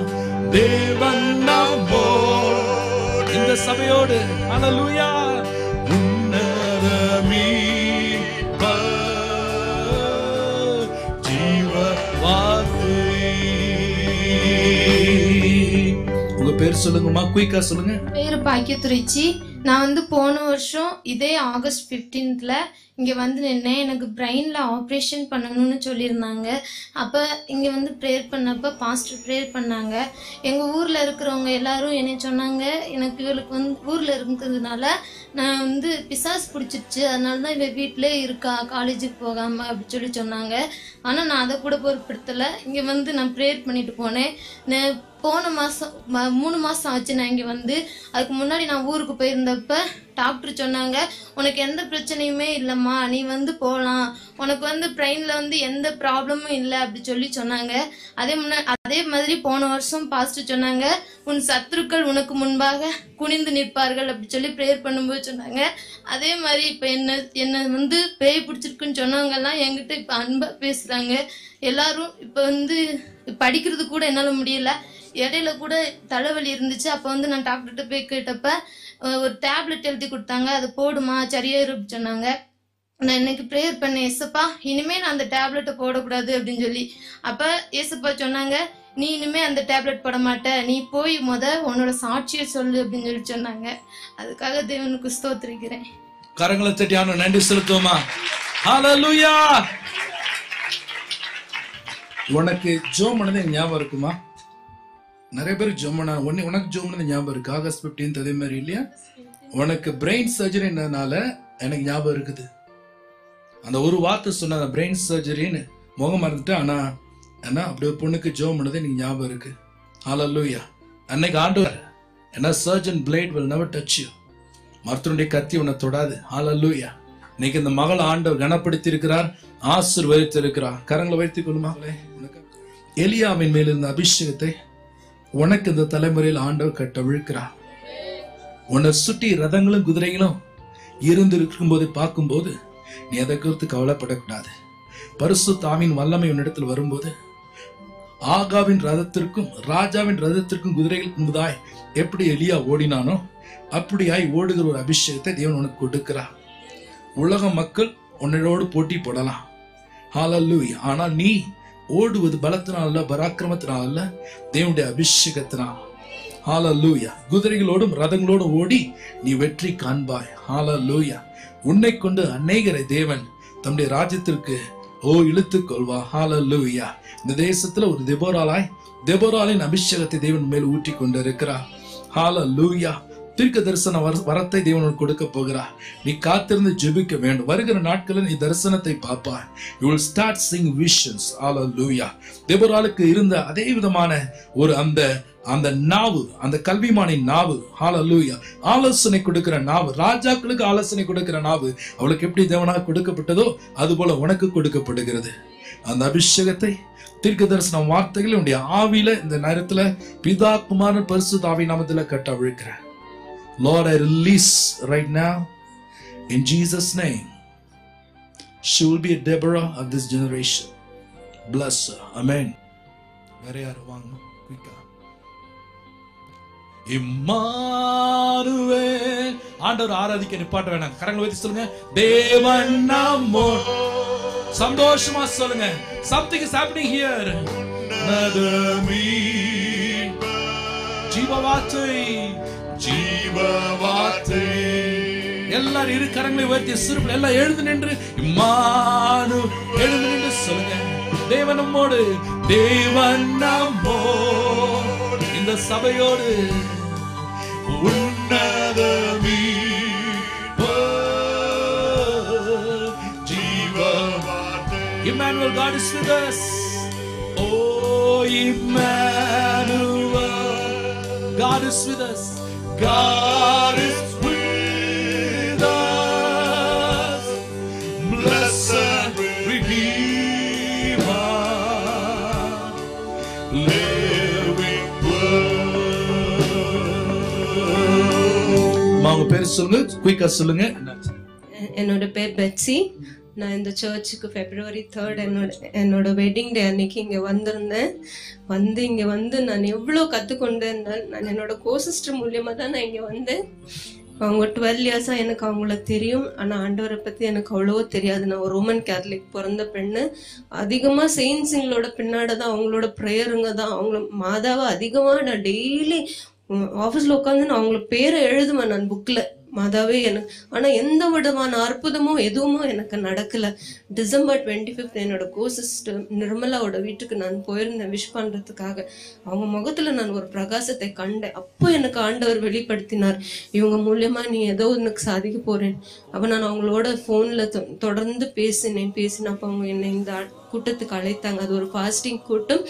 Speaker 4: தேவன் நம்மோடு இந்த சபையோடு. ஹalleluya. உன்னத மீட்பர் ஜீவ வார்த்தை. உங்க பேர் சொல்லுங்கம்மா, குயிக்கா சொல்லுங்க.
Speaker 19: பேரு பாக்கியத்துறைச்சி. நான் வந்து போன வருஷம் இதே ஆகஸ்ட் 15th இங்கே வந்து நின்னேன். எனக்கு பிரெயினில் ஆப்ரேஷன் பண்ணணும்னு சொல்லியிருந்தாங்க. அப்போ இங்கே வந்து ப்ரேயர் பண்ணப்போ பாஸ்டர் ப்ரேயர் பண்ணாங்க. எங்கள் ஊரில் இருக்கிறவங்க எல்லாரும் என்ன சொன்னாங்க, எனக்கு இவளுக்கு வந்து ஊரில் இருக்கிறதுனால நான் வந்து பிசாஸ் பிடிச்சிருச்சு, அதனால தான் இவள் வீட்டிலே இருக்கா, காலேஜுக்கு போகாமல் அப்படி சொல்லி சொன்னாங்க. ஆனால் நான் அதை கூட பொருட்படுத்தலை. இங்கே வந்து நான் ப்ரேயர் பண்ணிட்டு போனேன். நான் போன மாதம் 3 மாதம் ஆச்சு நான் இங்கே வந்து. அதுக்கு முன்னாடி நான் ஊருக்கு போயிருந்தப்ப டாக்டர் சொன்னாங்க, உனக்கு எந்த பிரச்சனையுமே இல்லைம்மா, நீ வந்து போகலாம், உனக்கு வந்து பிரெயினில் வந்து எந்த ப்ராப்ளமும் இல்லை அப்படி சொல்லி சொன்னாங்க. அதே மாதிரி போன வருஷம் பாஸ்டர் சொன்னாங்க, உன் சத்துருக்கள் உனக்கு முன்பாக குனிந்து நிற்பார்கள் அப்படி சொல்லி ப்ரேயர் பண்ணும்போது சொன்னாங்க. அதே மாதிரி இப்போ என்னை வந்து பேய் பிடிச்சிருக்குன்னு சொன்னவங்கெல்லாம் என்கிட்ட இப்போ அன்பாக பேசுகிறாங்க. எல்லாரும் இப்போ வந்து படிக்கிறது கூட என்னால் முடியல. இடையில கூட தலைவலி இருந்துச்சு. அப்போ வந்து நான் டாக்டர்கிட்ட போய் கேட்டப்ப ஒரு டேப்லெட் எழுதி கொடுத்தாங்க, அது போடுமா சரியாயிரும் சொன்னாங்க. நான் இன்னைக்கு ப்ரேயர் பண்ணேன், ஏசப்பா இனிமே நான் அந்த டேப்லெட்டை போடக்கூடாது அப்படின்னு சொல்லி. அப்ப ஏசப்பா சொன்னாங்க, நீ இனிமே அந்த டேப்லெட் போட மாட்ட, நீ போய் உன்னோட சாட்சியை சொல்லு அப்படின்னு சொல்லி சொன்னாங்க. அதுக்காக தேவனுக்கு ஸ்தோத்திரிக்கிறேன்.
Speaker 4: கரங்களை தட்டி ஆண்டவருக்கு நன்றி செலுத்துவோமா? ஹalleluya. உனக்கு ஜெபம் பண்ணது ஞாபகம் இருக்குமா? நிறைய பேருக்கு ஜெபம் பண்ண உனக்கு ஜெபம் பண்ணது ஞாபகம் இருக்கு. ஆகஸ்ட் 15 அதே மாதிரி இல்லையா? உனக்கு பிரெயின் சர்ஜரினால எனக்கு ஞாபகம் இருக்குது. அந்த ஒரு வார்த்தை சொன்ன பிரெயின் சர்ஜரின்னு முகம் மறந்துட்டு, ஆனா அப்படி ஒரு பொண்ணுக்கு ஜெபம் பண்ணது எனக்கு ஞாபகம் இருக்கு. ஹalleluya. அன்னைக்கு ஆண்டவர் என்ன surgeon blade will never touch you. மருத்துவனுடைய கத்தி உன்னை தொடாது. ஹalleluya. இன்னைக்கு இந்த மகள் ஆண்டவர் கனப்படுத்தி இருக்கிறார், ஆசீர்வதித்து இருக்கிறார். கரங்களை வைத்துக் கொள்ளுமா. எலியாவின் மேல் இருந்த அபிஷேகத்தை உனக்கு இந்த தலைமுறையில் ஆண்டவர் கட்டவிழ்க்கிறார். உன்னை சுற்றி ரதங்களும் குதிரைகளும் இருந்து இருக்கும் போது பார்க்கும்போது நீ எதை குறித்து கவலைப்படக்கூடாது. பரிசுத்த ஆவியின் வல்லமை உன்னிடத்தில் வரும்போது ஆகாவின் ரதத்திற்கும் ராஜாவின் ரதத்திற்கும் குதிரைகள் முன்பதாய் எப்படி எலியா ஓடினானோ அப்படியாய் ஓடுகிற ஒரு அபிஷேகத்தை தேவன் உனக்கு கொடுக்கிறார். உலக மக்கள் உன்னோடு போட்டி போடலாம், ஹல்லேலூயா. ஆனா நீ ஓடுவது பலத்தினால் அல்ல, பராக்கிரமத்தினால் அல்ல, தேவனுடைய அபிஷேகத்தினால். ஹல்லேலூயா. குதிரைகளோடும் ரதங்களோடும் ஓடி நீ வெற்றி காண்பாய். ஹல்லேலூயா. உன்னை கொண்டு அநேகரை தேவன் தம்முடைய ராஜ்யத்திற்கு இழுத்துக் கொள்வா. ஹல்லேலூயா. இந்த தேசத்துல ஒரு தெபோராலின் அபிஷேகத்தை தேவன் மேல் ஊற்றி கொண்டு இருக்கிறார். ஹல்லேலூயா. தீர்க்க தரிசன வரத்தை தேவன் கொடுக்க போகிறார். நீ காத்திருந்து ஜெபிக்க வேண்டும். வருகிற நாட்களில் நீ தரிசனத்தை பார்ப்பாய். You will start seeing visions. Hallelujah. தெபோராளுக்கு இருந்த அதே விதமான ஒரு அந்த நாவு, அந்த கல்விமானின் நாவு. ஹல்லேலூயா. ஆலோசனை கொடுக்கிற நாவு, ராஜாக்களுக்கு ஆலோசனை கொடுக்கிற நாவு அவளுக்கு எப்படி தேவனாக கொடுக்கப்பட்டதோ அது போல உனக்கு கொடுக்கப்படுகிறது. அந்த அபிஷேகத்தை தீர்க்க தரிசன வார்த்தைகள் உன்னுடைய ஆவியில இந்த நேரத்துல பிதா குமாரன் பரிசுத்த ஆவி நாமத்துல கட்டவிழ்க்கிறேன். Lord, I release right now in Jesus' name. She will be a Deborah of this generation. Bless her. Amen. Where are you? Quick. Emmanuel. ஆண்டவர் ஆராதிக்க நிப்பாட்ட வேணாம். கரங்களை வைத்து சொல்லுங்க, தேவன் நம்மோடு. சந்தோஷமா சொல்லுங்க. Something is happening here. ஜீவவார்த்தை, ஜீவவார்த்தை. எல்லாரும் இரு கரங்களை உயர்த்தி சிறுபில் எல்லாம் எழுந்து நின்று எழுந்து நின்று சொல்லுங்க, தேவன் நம்மோடு, தேவன் நம்மோடு. இந்த சபையோடு உன்னதமீ ஜீவவார்த்தை. Emmanuel, God is with us. Oh, Emmanuel, God is with us. God is with us. Blessed Redeemer, living word. மாங்க பேர் சொல்லுங்க, குயிக்கா சொல்லுங்க.
Speaker 5: என்னோட பேர் பெட்சி. நான் இந்த சர்ச்சுக்கு February 3rd என்னோட வெட்டிங் டே அன்னைக்கு இங்கே வந்திருந்தேன். இங்கே வந்து நான் எவ்வளோ கற்றுக்கொண்டேன். நான் என்னோட கோசிஸ்டர் மூலியமாக தான் நான் இங்கே வந்தேன். அவங்க 12 இயர்ஸாக எனக்கு அவங்கள தெரியும். ஆனால் ஆண்டவரை பற்றி எனக்கு அவ்வளவோ தெரியாது. நான் ஒரு ரோமன் கேத்தலிக் பிறந்த பெண்ணு. அதிகமாக செயின்ஸுங்களோட பின்னாடி தான், அவங்களோட ப்ரேயருங்க தான். அவங்கள மாதாவை அதிகமாக நான் டெய்லி ஆஃபீஸில் உட்காந்து நான் அவங்கள பேரை எழுதுவேன் நான் புக்கில், மாதாவே எனக்கு. ஆனா எந்த விதமான அற்புதமோ எதுவுமோ எனக்கு நடக்கல. December 25th என்னோட கோசிஸ்டர் நிர்மலாவோட வீட்டுக்கு நான் போயிருந்தேன் விஷ் பண்றதுக்காக. அவங்க முகத்துல நான் ஒரு பிரகாசத்தை கண்டேன். அப்போ எனக்கு ஆண்டவர் வெளிப்படுத்தினார், இவங்க மூலியமா நீ ஏதோ உனக்கு சாதிக்க போறேன். அப்ப நான் அவங்களோட போன்ல தொடர்ந்து பேசினப்ப அவங்க என்னை இந்த கூட்டத்துக்கு அழைத்தாங்க. அது ஒரு ஃபாஸ்டிங் கூட்டம்.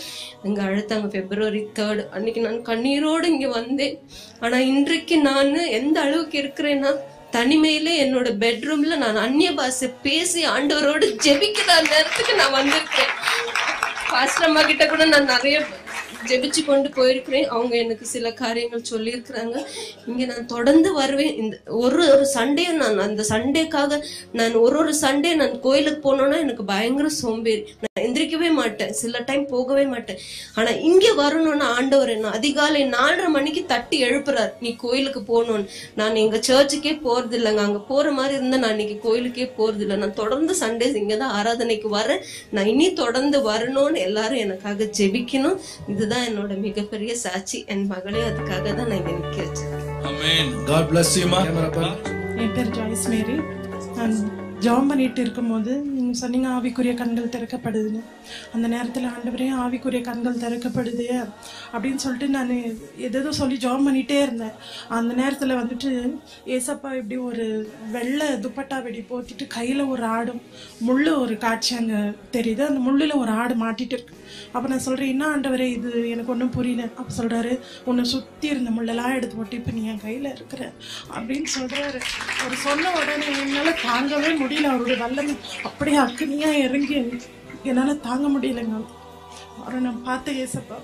Speaker 5: அங்க அழைத்தாங்க February 3rd அன்னைக்கு. நான் கண்ணீரோடு இங்க வந்தேன். ஆனா இன்றைக்கு நான் எந்த அளவுக்கு இருக்கிறேன்னா, தனிமையில என்னோட பெட்ரூம்ல நான் அந்நிய பாஷை பேசி ஆண்டவரோடு ஜெபிக்கிற நேரத்துக்கு நான் வந்திருக்கேன். பாஸ்டர் அம்மா கிட்ட கூட நான் நிறைய ஜெபிச்சு கொண்டு போயிருக்கிறேன். அவங்க எனக்கு சில காரியங்கள் சொல்லியிருக்கிறாங்க. இங்க நான் தொடர்ந்து வருவேன். இந்த ஒரு சண்டே நான் அந்த சண்டேக்காக நான் ஒரு சண்டே நான் கோயிலுக்கு போனோன்னா எனக்கு பயங்கர சோம்பேறி. நான் எந்திரிக்கவே மாட்டேன், சில டைம் போகவே மாட்டேன். ஆனா இங்க வரணும்னா ஆண்டவர் என்ன அதிகாலை 4:30 மணிக்கு தட்டி எழுப்புறார், நீ கோயிலுக்கு போகணும்னு. நான் எங்க சர்ச்சுக்கே போறது இல்லைங்க. அங்க போற மாதிரி இருந்தா நான் இன்னைக்கு கோயிலுக்கே போறது இல்லை. நான் தொடர்ந்து சண்டேஸ் இங்கதான் ஆராதனைக்கு வரேன். நான் இனி தொடர்ந்து வரணும்னு எல்லாரும் எனக்காக ஜெபிக்கணும். இதுதான் என்னோட மிகப்பெரிய சாட்சி. என் மகளே அதுக்காக தான் நான் இங்க நிக்க வச்சேன்.
Speaker 4: ஆமென். God bless you ma.
Speaker 10: என் பேர் ஜாய்ஸ் மேரி. நான் ஜெபம் பண்ணிட்டு இருக்கும்போது நீங்க சொன்னீங்க ஆவிக்குரிய கண்கள் திறக்கப்படுதுன்னு. அந்த நேரத்தில் ஆண்டவரே ஆவிக்குரிய கண்கள் திறக்கப்படுது அப்படின்னு சொல்லிட்டு நான் எதோ சொல்லி ஜெபம் பண்ணிட்டே இருந்தேன். அந்த நேரத்தில் வந்துட்டு ஏசப்பா இப்படி ஒரு வெள்ளை துப்பட்டா வெடி போத்திட்டு கையில் ஒரு ஆடும் முள்ளு ஒரு காட்சி அங்கே தெரியுது. அந்த முள்ளில் ஒரு ஆடு மாட்டிட்டு இருக்கு. அப்போ நான் சொல்கிறேன், என்ன ஆண்டவரே இது எனக்கு ஒன்றும் புரியல. அப்போ சொல்கிறாரு, உன்னை சுற்றி இருந்த முள்ளெல்லாம் எடுத்து போட்டு இப்போ நீ என் கையில் இருக்கிற அப்படின்னு சொல்கிறாரு. அவர் சொன்ன உடனே என்னால் தாங்கவே முடியல. அவருடைய வல்லமை அப்படியே அக்னியாக இறங்கி என்னால் தாங்க முடியலைங்க. அவரை நான் பார்த்த ஏசப்பா